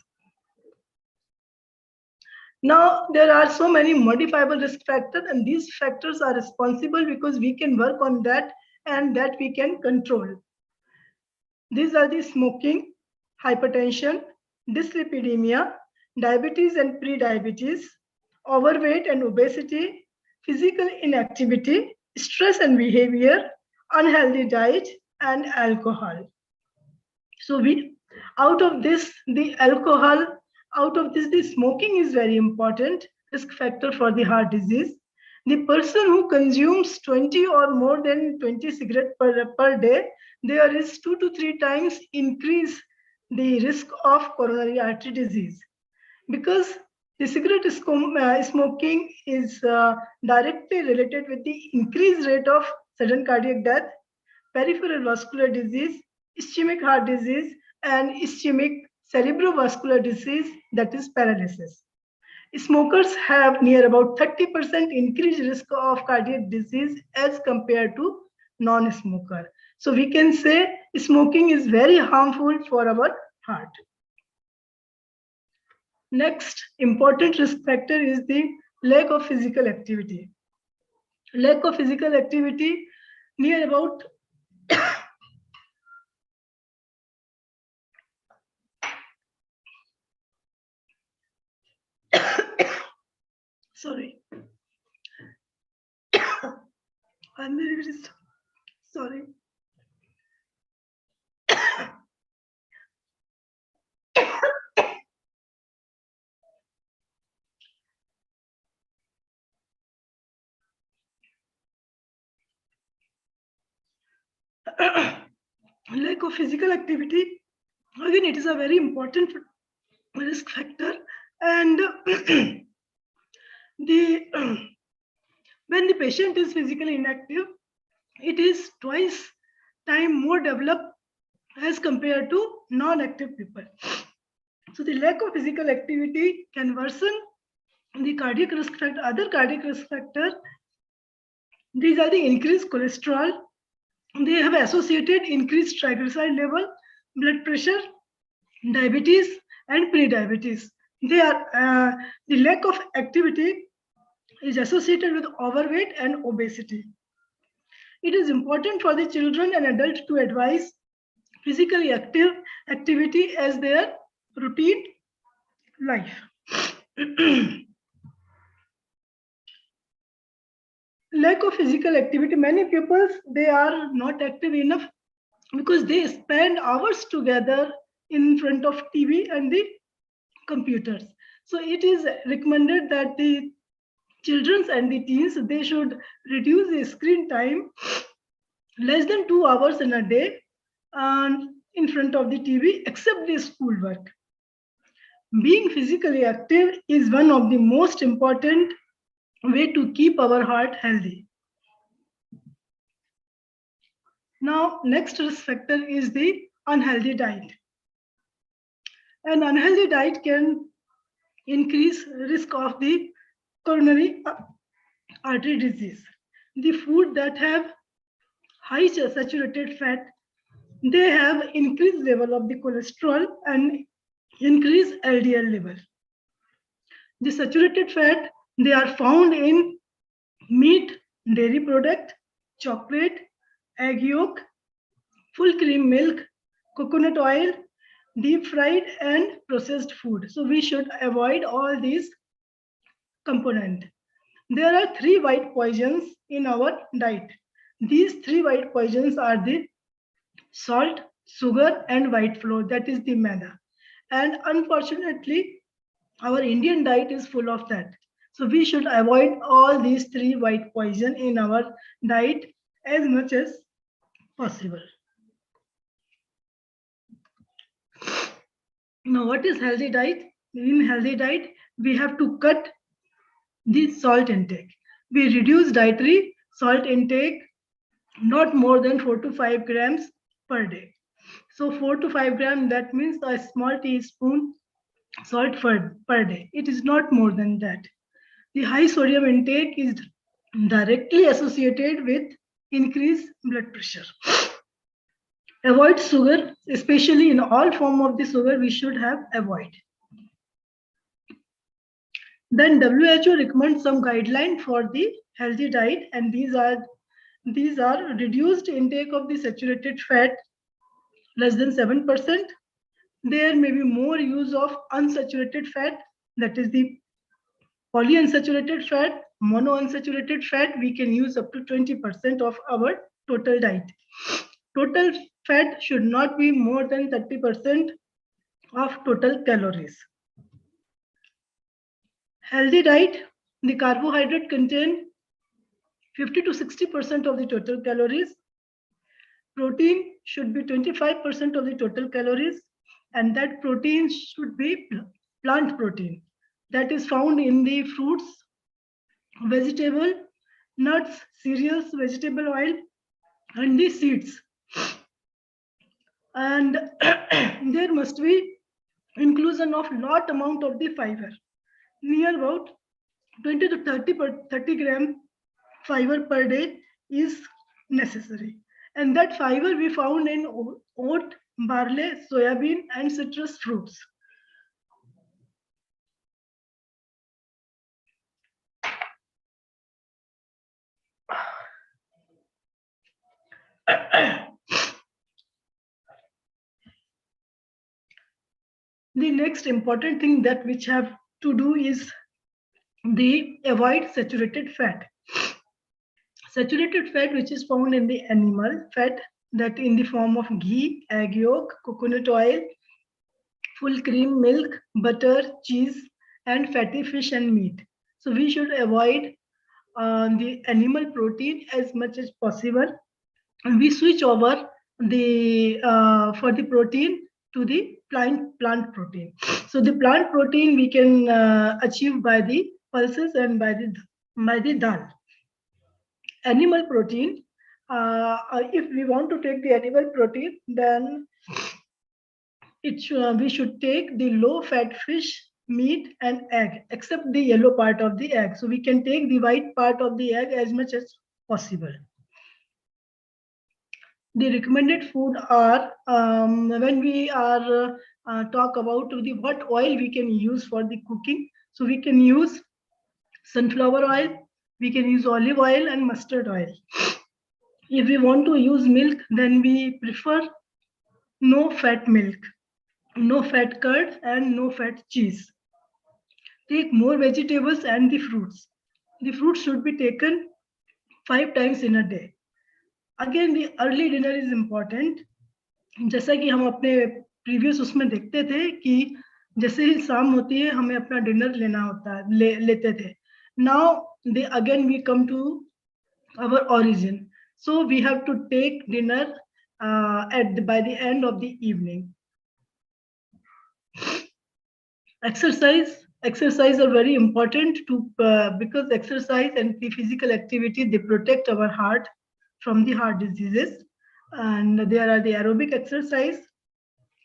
Now, there are so many modifiable risk factors, and these factors are responsible because we can work on that and that we can control. These are the smoking, hypertension, dyslipidemia, diabetes and prediabetes, overweight and obesity, physical inactivity, stress and behavior, unhealthy diet, and alcohol. So out of this, the alcohol, out of this, the smoking is very important risk factor for the heart disease. The person who consumes 20 or more than 20 cigarettes per day, there is 2 to 3 times increase the risk of coronary artery disease, because the cigarette smoking is directly related with the increased rate of sudden cardiac death, peripheral vascular disease, ischemic heart disease, and ischemic cerebrovascular disease, that is paralysis. Smokers have near about 30% increased risk of cardiac disease as compared to non-smoker. So we can say smoking is very harmful for our heart. Next important risk factor is the lack of physical activity. Lack of physical activity, near about sorry. I'm very sorry. Lack of physical activity, again, it is a very important risk factor. And when the patient is physically inactive, it is twice time more developed as compared to non-active people. So the lack of physical activity can worsen the cardiac risk factor. Other cardiac risk factors, these are the increased cholesterol. They have associated increased triglyceride level, blood pressure, diabetes, and prediabetes. They are the lack of activity is associated with overweight and obesity. It is important for the children and adults to advise physically active activity as their routine life. Lack of physical activity, many people, they are not active enough because they spend hours together in front of TV and the computers. So it is recommended that the children and the teens, they should reduce the screen time less than 2 hours in a day in front of the TV, except the schoolwork. Being physically active is one of the most important way to keep our heart healthy. Now, next risk factor is the unhealthy diet. An unhealthy diet can increase risk of the coronary artery disease. The food that have high saturated fat, they have increased level of the cholesterol and increased LDL level. The saturated fat, they are found in meat, dairy product, chocolate, egg yolk, full cream milk, coconut oil, deep fried and processed food. So we should avoid all these components. There are 3 white poisons in our diet. These 3 white poisons are the salt, sugar, and white flour, that is the maida. And unfortunately, our Indian diet is full of that. So we should avoid all these 3 white poison in our diet as much as possible. Now, what is healthy diet? In healthy diet, we have to cut the salt intake. We reduce dietary salt intake not more than 4 to 5 grams per day. So 4 to 5 grams, that means a small teaspoon salt per day. It is not more than that. The high sodium intake is directly associated with increased blood pressure. Avoid sugar, especially in all form of the sugar we should have avoid. Then WHO recommends some guideline for the healthy diet, and these are reduced intake of the saturated fat less than 7%. There may be more use of unsaturated fat, that is the polyunsaturated fat, monounsaturated fat. We can use up to 20% of our total diet. Total fat should not be more than 30% of total calories. Healthy diet, the carbohydrate contain 50 to 60% of the total calories. Protein should be 25% of the total calories, and that protein should be plant protein that is found in the fruits, vegetable, nuts, cereals, vegetable oil, and the seeds. And there must be inclusion of lot amount of the fiber, near about 20 to 30 gram fiber per day is necessary. And that fiber we found in oat, barley, soybean, and citrus fruits. The next important thing that which have to do is the avoid saturated fat. Saturated fat which is found in the animal fat, that in the form of ghee, egg yolk, coconut oil, full cream milk, butter, cheese, and fatty fish and meat. So we should avoid the animal protein as much as possible. And we switch over the for the protein to the plant protein. So the plant protein we can achieve by the pulses and by the dal. Animal protein, if we want to take the animal protein, then we should take the low fat fish, meat, and egg, except the yellow part of the egg. So we can take the white part of the egg as much as possible. The recommended food are, when we are talk about what oil we can use for the cooking. So we can use sunflower oil, we can use olive oil and mustard oil. If we want to use milk, then we prefer no fat milk, no fat curd, and no fat cheese. Take more vegetables and the fruits. The fruits should be taken 5 times in a day. Again, the early dinner is important. जैसा कि हम अपने previous उसमें देखते थे कि जैसे ही शाम होती है हमें अपना डिनर लेना होता है, लेते थे. Now again we come to our origin. So we have to take dinner by the end of the evening. Exercise are very important because exercise and the physical activity, they protect our heart from the heart diseases. And there are the aerobic exercise,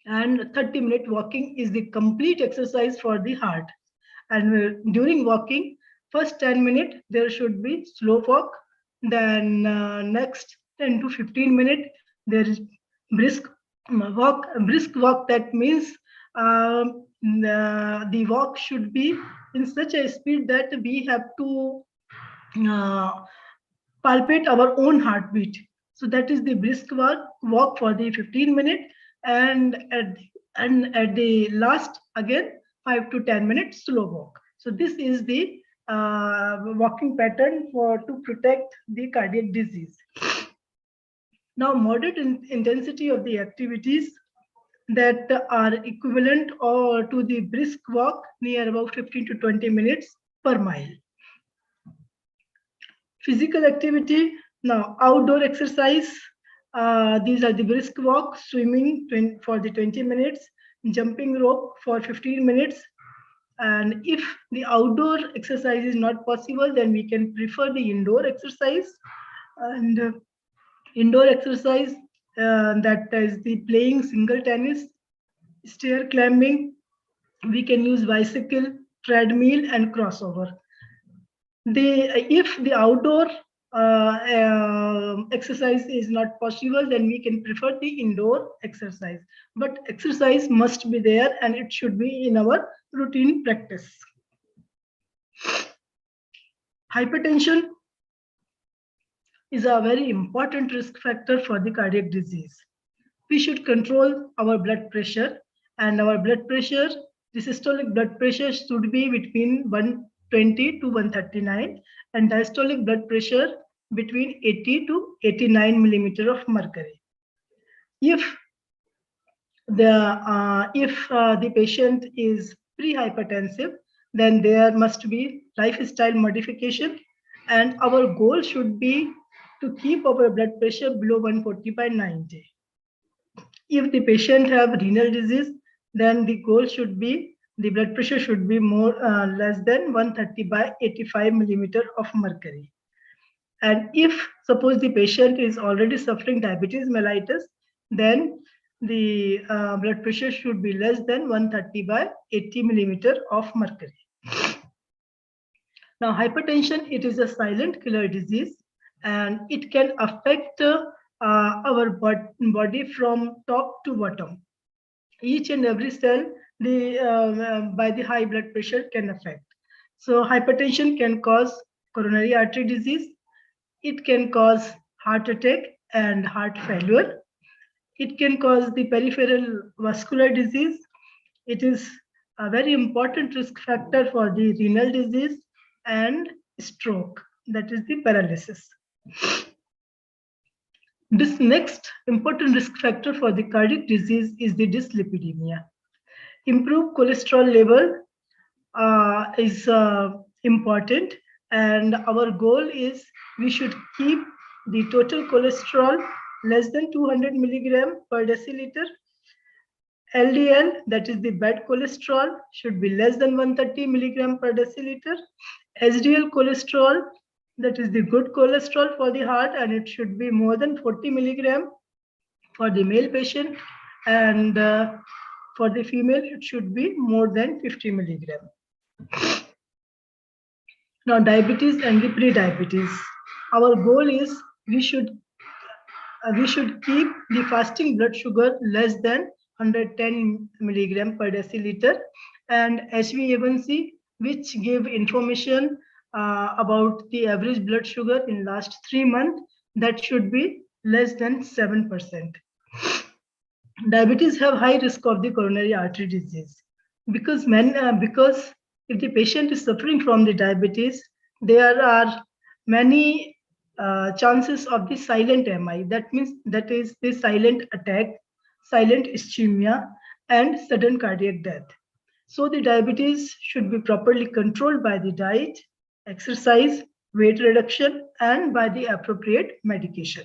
and 30-minute walking is the complete exercise for the heart. And during walking, first 10 minutes there should be slow walk, then next 10 to 15 minutes there is brisk walk. That means the walk should be in such a speed that we have to palpate our own heartbeat. So that is the brisk walk for the 15 minutes, and at the last again 5 to 10 minutes slow walk. So this is the walking pattern to protect the cardiac disease. Now, moderate intensity of the activities that are equivalent or to the brisk walk, near about 15 to 20 minutes per mile. Physical activity, now outdoor exercise, these are the brisk walk, swimming for the 20 minutes, jumping rope for 15 minutes. And if the outdoor exercise is not possible, then we can prefer the indoor exercise. And indoor exercise, that is the playing single tennis, stair climbing, we can use bicycle, treadmill, and crossover. If the outdoor exercise is not possible, then we can prefer the indoor exercise. But exercise must be there, and it should be in our routine practice. Hypertension is a very important risk factor for the cardiac disease. We should control our blood pressure, and our blood pressure, the systolic blood pressure should be between 120 to 139, and diastolic blood pressure between 80 to 89 millimeter of mercury. If the patient is pre-hypertensive, then there must be lifestyle modification, and our goal should be to keep our blood pressure below 140/90. If the patient have renal disease, then the goal should be the blood pressure should be less than 130/85 millimeter of mercury. And if suppose the patient is already suffering diabetes mellitus, then the blood pressure should be less than 130/80 millimeter of mercury. Now, hypertension, it is a silent killer disease, and it can affect our body from top to bottom. Each and every cell by the high blood pressure can affect. So hypertension can cause coronary artery disease. It can cause heart attack and heart failure. It can cause the peripheral vascular disease. It is a very important risk factor for the renal disease and stroke, that is the paralysis. This next important risk factor for the cardiac disease is the dyslipidemia. Improved cholesterol level is important, and our goal is we should keep the total cholesterol less than 200 milligram per deciliter. LDL, that is the bad cholesterol, should be less than 130 milligram per deciliter. HDL cholesterol, that is the good cholesterol for the heart, and it should be more than 40 milligram for the male patient, and for the female it should be more than 50 milligram. Now, diabetes and the pre-diabetes. Our goal is we should keep the fasting blood sugar less than 110 milligram per deciliter, and HbA1c, which give information about the average blood sugar in last 3 months, that should be less than 7%. Diabetes have high risk of the coronary artery disease because if the patient is suffering from the diabetes, there are many chances of the silent MI. That means that is the silent attack, silent ischemia, and sudden cardiac death. So the diabetes should be properly controlled by the diet, exercise, weight reduction, and by the appropriate medication.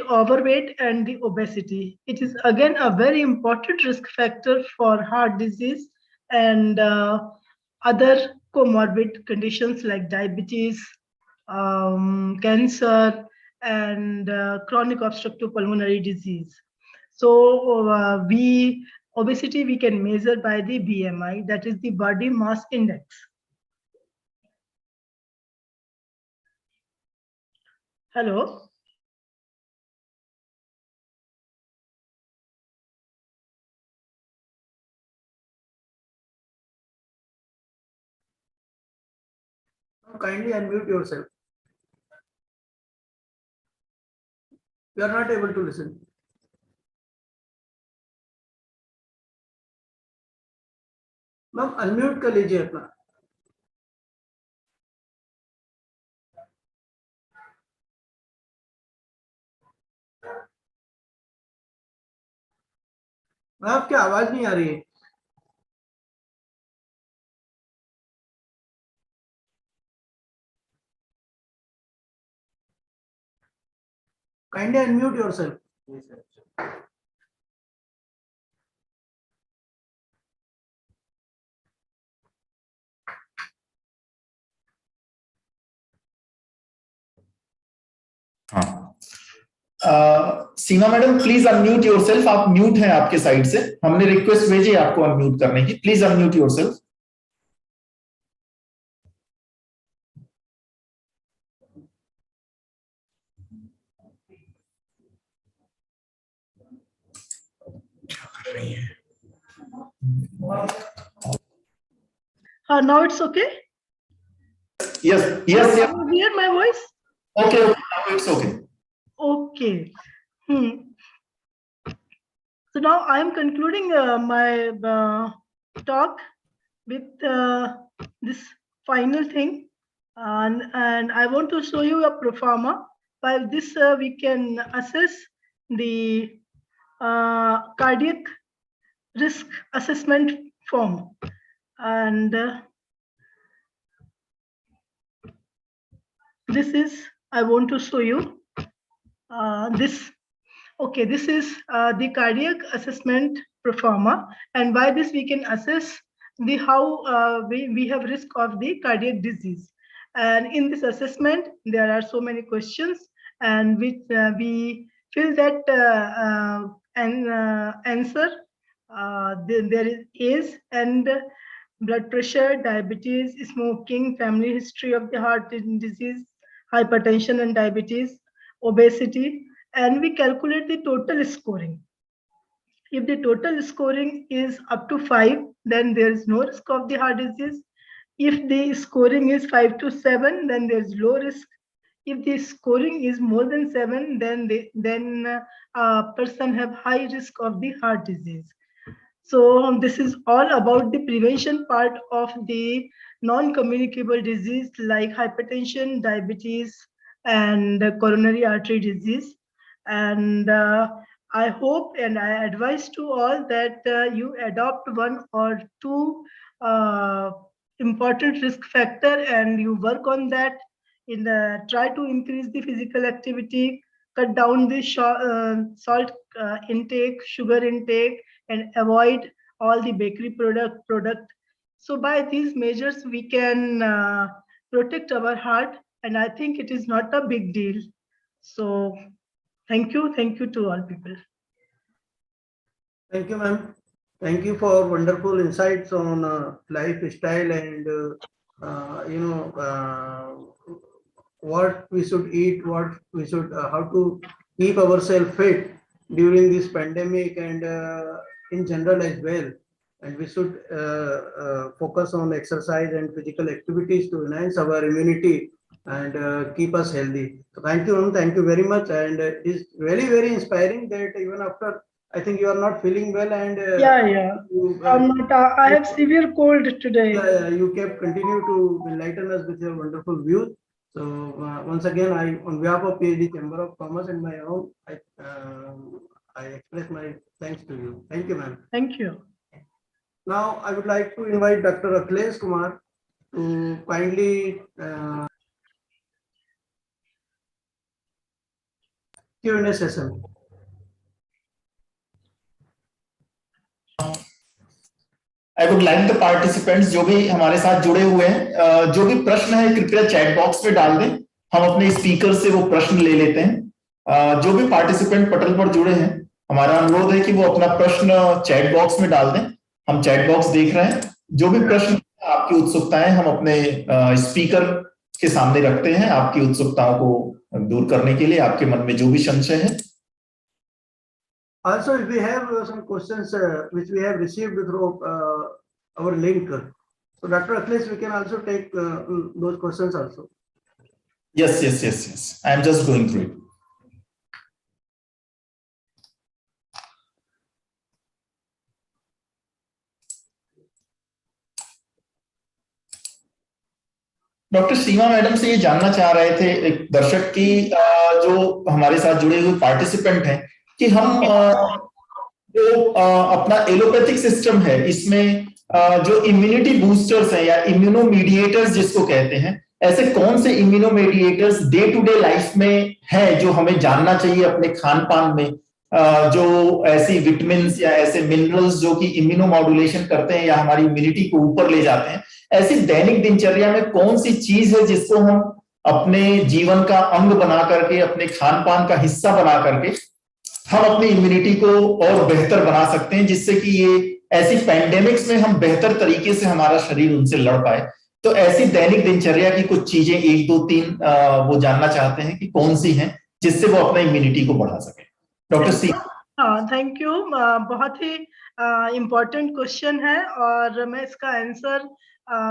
Overweight, and the obesity. It is again a very important risk factor for heart disease and other comorbid conditions like diabetes, cancer, and chronic obstructive pulmonary disease. So obesity we can measure by the BMI, that is the body mass index. Hello. Kindly unmute yourself. We are not able to listen. Ma'am unmute कर लीजिए अपना. Ma'am आपकी आवाज नहीं आ रही है. Kindly unmute yourself. Seema madam please unmute yourself. आप mute हैं आपके साइड से. हमने रिक्वेस्ट भेजी आपको अनम्यूट करने की. Please unmute yourself. Now it's okay. Yes, yes, yes. Can you hear my voice? Okay, okay, now it's okay. Okay. So now I am concluding my talk with this final thing, and I want to show you a proforma. By this, we can assess the cardiac risk assessment form, and this is I want to show you this. Okay, this is the cardiac assessment proforma, and by this we can assess the how we have risk of the cardiac disease. And in this assessment, there are so many questions, and which we fill that answer. There is age and blood pressure, diabetes, smoking, family history of the heart disease, hypertension and diabetes, obesity, and we calculate the total scoring. If the total scoring is up to 5, then there is no risk of the heart disease. If the scoring is 5 to 7, then there is low risk. If the scoring is more than 7, then a person have high risk of the heart disease. So this is all about the prevention part of the non-communicable disease like hypertension, diabetes, and coronary artery disease. And I hope and I advise to all that you adopt one or two important risk factor and you work on that. Try to increase the physical activity, cut down the salt intake, sugar intake, and avoid all the bakery product. So by these measures, we can protect our heart, and I think it is not a big deal. So thank you to all people. Thank you, ma'am. Thank you for wonderful insights on lifestyle and what we should eat, what we should, how to keep ourselves fit during this pandemic and in general as well. And we should focus on exercise and physical activities to enhance our immunity and keep us healthy. So thank you, ma'am. Thank you very much. And it's very, very inspiring that even after, I think you are not feeling well and I'm not, I have severe cold today. You kept continue to enlighten us with your wonderful views. So once again, on behalf of PhD Chamber of Commerce and my own, I express my thanks to you. Thank you, ma'am. Thank you. Now I would like to invite Dr. Akhilesh Kumar to kindly Q&A session. I would like the participants जो भी हमारे साथ जुड़े हुए हैं, जो भी प्रश्न है कृपया चैट बॉक्स में डाल दें. हम अपने स्पीकर से वो प्रश्न ले लेते हैं. जो भी पार्टिसिपेंट पटल पर जुड़े हैं, हमारा अनुरोध है कि वो अपना प्रश्न चैट बॉक्स में डाल दें. हम चैट बॉक्स देख रहे हैं. जो भी प्रश्न आपकी उत्सुकताएं हम अपने स्पीकर के सामने रखते हैं आपकी उत्सुकताओं को दूर करने के लिए, आपके मन में जो भी संशय है. Also, if we have some questions which we have received through our link, So Dr. Akhilesh, we can also take those questions also. Yes. I am just going through it. Doctor Seema madam से ये जानना चाह रहे थे एक दर्शक की जो हमारे साथ जुड़े हुए पार्टिसिपेंट हैं कि हम जो अपना एलोपैथिक सिस्टम है इसमें जो इम्यूनिटी बूस्टर्स हैं या इम्यूनो मीडिएटर्स जिसको कहते हैं, ऐसे कौन से immunomediators day to day life में है जो हमें जानना चाहिए अपने खान पान में, जो ऐसी विटामिन या ऐसे मिनरल्स जो कि इम्यूनो मॉड्यूलेशन करते हैं या हमारी इम्यूनिटी को ऊपर ले जाते हैं, ऐसी दैनिक दिनचर्या में कौन सी चीज है जिसको हम अपने जीवन का अंग बना करके, अपने खान पान का हिस्सा बना करके हम अपनी इम्यूनिटी को और बेहतर बना सकते हैं, जिससे कि ये ऐसी पैंडेमिक्स में हम बेहतर तरीके से हमारा शरीर उनसे लड़ पाए। तो ऐसी दैनिक दिनचर्या की कुछ चीजें 1 2 3 वो जानना चाहते हैं कि कौन सी हैं जिससे वो अपना इम्यूनिटी को बढ़ा सके। Doctor C. हाँ, थैंक यू। बहुत ही इम्पोर्टेंट क्वेश्चन है और मैं इसका आंसर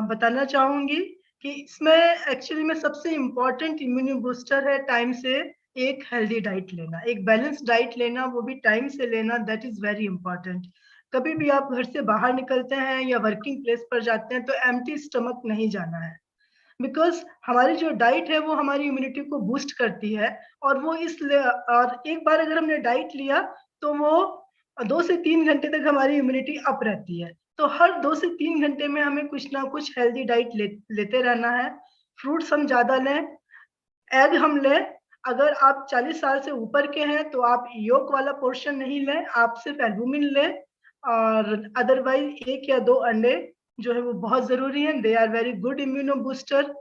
बताना चाहूंगी कि इसमें एक्चुअली में सबसे इम्पोर्टेंट इम्यून बूस्टर है टाइम से एक हेल्दी डाइट लेना, एक बैलेंस डाइट लेना, वो भी टाइम से लेना। That is very important. कभी भी आप घर से बाहर निकलते हैं या वर्किंग प्लेस पर जाते हैं तो एम्प्टी स्टमक नहीं जाना है, बिकॉज हमारी जो डाइट है वो हमारी इम्यूनिटी को बूस्ट करती है। और वो इसलिए, और एक बार अगर हमने डाइट लिया तो वो 2 से 3 घंटे तक हमारी इम्यूनिटी अप रहती है। तो हर 2 से 3 घंटे में हमें कुछ ना कुछ हेल्दी डाइट लेते रहना है। फ्रूट्स हम ज्यादा लें, एग हम लें। अगर आप 40 साल से ऊपर के हैं तो आप योक वाला पोर्शन नहीं लें, आप सिर्फ एल्बुमिन लें। और अदरवाइज 1 या 2 अंडे जो है वो बहुत जरूरी है। They are very good immuno booster.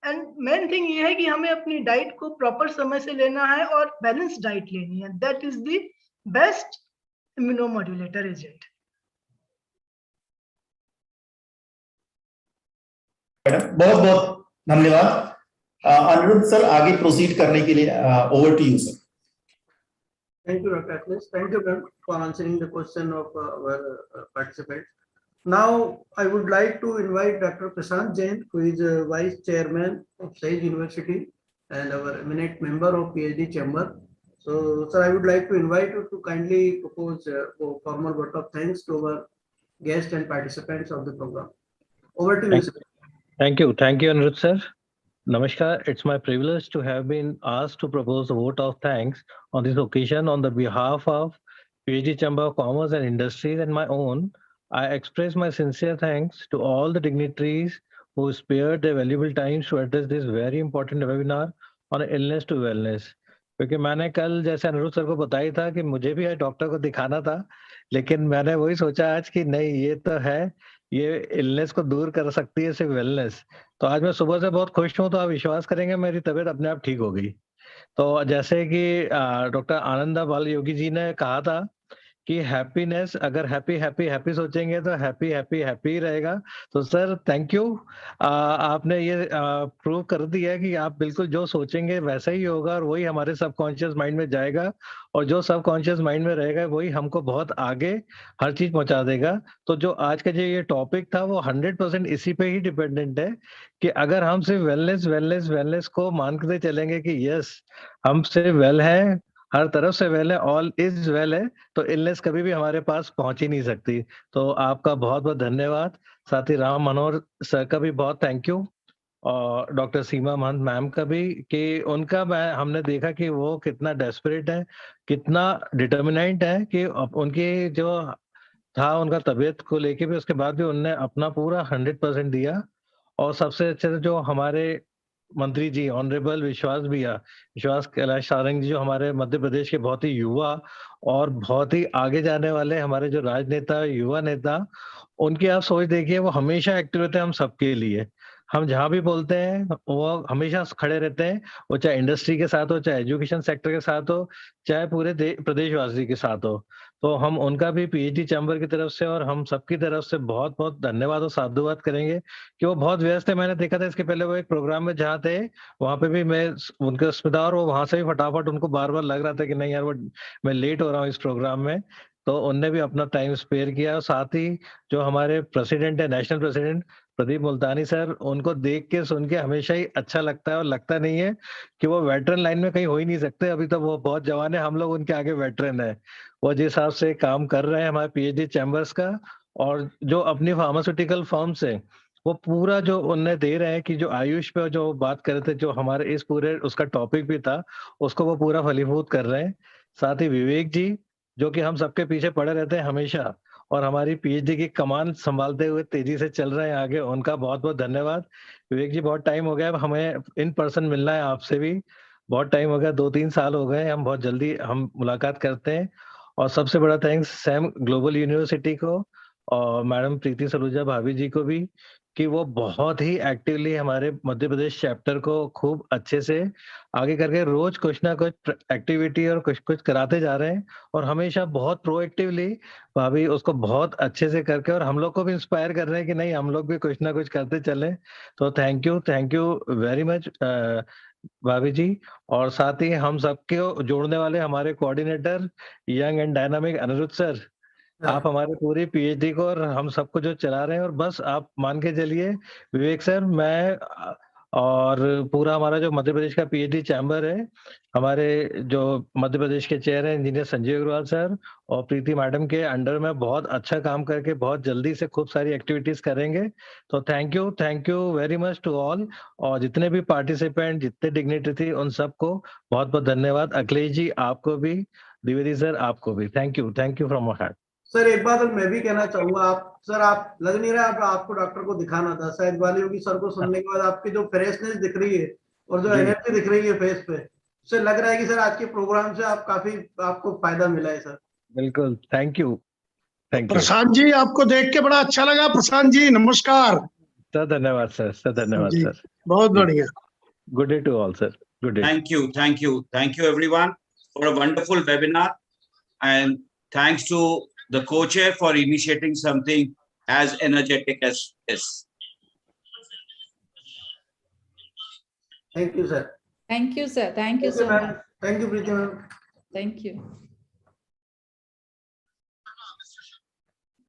And main thing ये है कि हमें अपनी डाइट को प्रॉपर समय से लेना है और बैलेंस डाइट लेनी है। That is the best इम्यूनोमॉड्यूलेटर agent. बहुत बहुत धन्यवाद। अनिरुद्ध सर, आगे प्रोसीड करने के लिए over to you sir. Thank you, Dr. Akhilesh. Thank you, ma'am, for answering the question of our participants. Now, I would like to invite Dr. Prashant Jain, who is Vice Chairman of Sage University and our eminent member of PhD Chamber. So, sir, I would like to invite you to kindly propose a formal vote of thanks to our guests and participants of the program. Over to you, sir. Thank you, Anirudh sir. Namaskar. It's my privilege to have been asked to propose a vote of thanks on this occasion on the behalf of PhD Chamber of Commerce and Industries and my own. I express my sincere thanks to all the dignitaries who spared their valuable time to address this very important webinar on illness to wellness. क्योंकि मैंने कल जैसे Anirudh sir को बताया था कि मुझे भी डॉक्टर को दिखाना था, लेकिन मैंने वही सोचा आज कि नहीं, ये तो है, ये इलनेस को दूर कर सकती है सिर्फ वेलनेस। तो आज मैं सुबह से बहुत खुश हूँ, तो आप विश्वास करेंगे मेरी तबीयत अपने आप ठीक हो गई। तो जैसे कि डॉक्टर आनंदा बाल योगी जी ने कहा था कि हैप्पीनेस, अगर हैप्पी सोचेंगे तो हैप्पी रहेगा। तो सर थैंक यू, आपने ये प्रूव कर दिया कि आप बिल्कुल जो सोचेंगे वैसा ही होगा और वही हमारे सबकॉन्शियस माइंड में जाएगा, और जो सबकॉन्शियस माइंड में रहेगा वही हमको बहुत आगे हर चीज पहुंचा देगा। तो जो आज का जो ये टॉपिक था वो 100% इसी पे ही डिपेंडेंट है कि अगर हम सिर्फ वेलनेस को मानते चलेंगे कि यस हम सिर्फ वेल है, हर तरफ से वेल है, ऑल इज वेल है, तो इलनेस कभी भी हमारे पास पहुंच ही नहीं सकती। तो आपका बहुत बहुत धन्यवाद। साथ ही राम मनोहर सर का भी बहुत थैंक यू, और डॉक्टर सीमा महंत मैम का भी, कि उनका हमने देखा कि वो कितना डेस्परेट है, कितना डिटर्मिनेंट है, कि उनकी जो था उनका तबीयत को लेके भी, उसके बाद भी उनने अपना पूरा 100% दिया। और सबसे अच्छे जो हमारे मंत्री जी ऑनरेबल विश्वास कैलाश सारंग जी, जो हमारे मध्य प्रदेश के बहुत ही युवा और बहुत ही आगे जाने वाले हमारे जो राजनेता, युवा नेता, उनकी आप सोच देखिए, वो हमेशा एक्टिव रहते हैं हम सबके लिए। हम जहाँ भी बोलते हैं वो हमेशा खड़े रहते हैं, वो चाहे इंडस्ट्री के साथ हो, चाहे एजुकेशन सेक्टर के साथ हो, चाहे पूरे प्रदेशवासी के साथ हो। तो हम उनका भी पीएचडी चैम्बर की तरफ से और हम सबकी तरफ से बहुत बहुत धन्यवाद और साधुवाद करेंगे कि वो बहुत व्यस्त है। मैंने देखा था इसके पहले वो एक प्रोग्राम में जहाँ थे, वहां पे भी मैं उनके उसमें था, और वो वहां से भी फटाफट उनको बार बार लग रहा था कि नहीं यार, वो मैं लेट हो रहा हूँ इस प्रोग्राम में, तो उनने भी अपना टाइम स्पेयर किया। और साथ ही जो हमारे प्रेसिडेंट है, नेशनल प्रेसिडेंट प्रदीप मुल्तानी सर, उनको देख के सुन के हमेशा ही अच्छा लगता है और लगता नहीं है कि वो वेटरन लाइन में कहीं हो ही नहीं सकते। अभी तो वो बहुत जवान है, हम लोग उनके आगे वेटरन है। वो जिस हिसाब से काम कर रहे हैं हमारे पीएचडी चैम्बर्स का, और जो अपनी फार्मास्यूटिकल फर्म से वो पूरा जो उन्हें दे रहे हैं कि जो आयुष पे जो बात कर रहे थे, जो हमारे इस पूरे उसका टॉपिक भी था, उसको वो पूरा फलीभूत कर रहे हैं। साथ ही विवेक जी, जो कि हम सबके पीछे पड़े रहते हैं हमेशा, और हमारी पीएचडी की कमान संभालते हुए तेजी से चल रहे हैं आगे, उनका बहुत बहुत धन्यवाद। विवेक जी, बहुत टाइम हो गया, अब हमें इन पर्सन मिलना है आपसे भी। बहुत टाइम हो गया, 2-3 साल हो गए, हम बहुत जल्दी हम मुलाकात करते हैं। और सबसे बड़ा थैंक्स सैम ग्लोबल यूनिवर्सिटी को और मैडम प्रीति सलूजा भाभी जी को भी, कि वो बहुत ही एक्टिवली हमारे मध्य प्रदेश चैप्टर को खूब अच्छे से आगे करके रोज कुछ ना कुछ एक्टिविटी और कुछ कुछ कराते जा रहे हैं, और हमेशा बहुत प्रोएक्टिवली भाभी उसको बहुत अच्छे से करके और हम लोग को भी इंस्पायर कर रहे हैं कि नहीं, हम लोग भी कुछ ना कुछ करते चलें। तो थैंक यू वेरी मच भाभी जी। और साथ ही हम सबके जोड़ने वाले हमारे coordinator young and dynamic Aniruddh sir, आप हमारे पूरी पीएचडी को और हम सबको जो चला रहे हैं, और बस आप मान के चलिए विवेक सर, मैं और पूरा हमारा जो मध्य प्रदेश का पीएचडी चैम्बर है, हमारे जो मध्य प्रदेश के चेयर हैं इंजीनियर संजय अग्रवाल सर और प्रीति मैडम के अंडर में बहुत अच्छा काम करके बहुत जल्दी से खूब सारी एक्टिविटीज करेंगे। तो thank you very much to all, और जितने भी पार्टिसिपेंट, जितने डिग्निटरी थी, उन सबको बहुत बहुत धन्यवाद। अखिलेश जी आपको भी, द्विवेदी सर आपको भी, thank you from my heart. Sir एक बात और मैं भी कहना चाहूंगा, आप लग नहीं रहा आपको डॉक्टर को दिखाना था, शायद वाली होगी सर को सुनने के बाद आपकी जो फ्रेशनेस दिख रही है और जो एनर्जी दिख रही है फेस पे, उससे लग रहा है कि सर आज के प्रोग्राम से आपको फायदा मिला है सर। बिल्कुल, थैंक यू। प्रशांत जी, आपको देख के बड़ा अच्छा लगा। प्रशांत जी नमस्कार सर। धन्यवाद सर, धन्यवाद जी, सर। बहुत बढ़िया। Good day to all sir, good day. Thank you everyone for a wonderful webinar, and thanks to the co-chair for initiating something as energetic as this. Thank you, sir. Thank you, sir. Thank you so much. Thank you, Preeti ma'am. Thank you.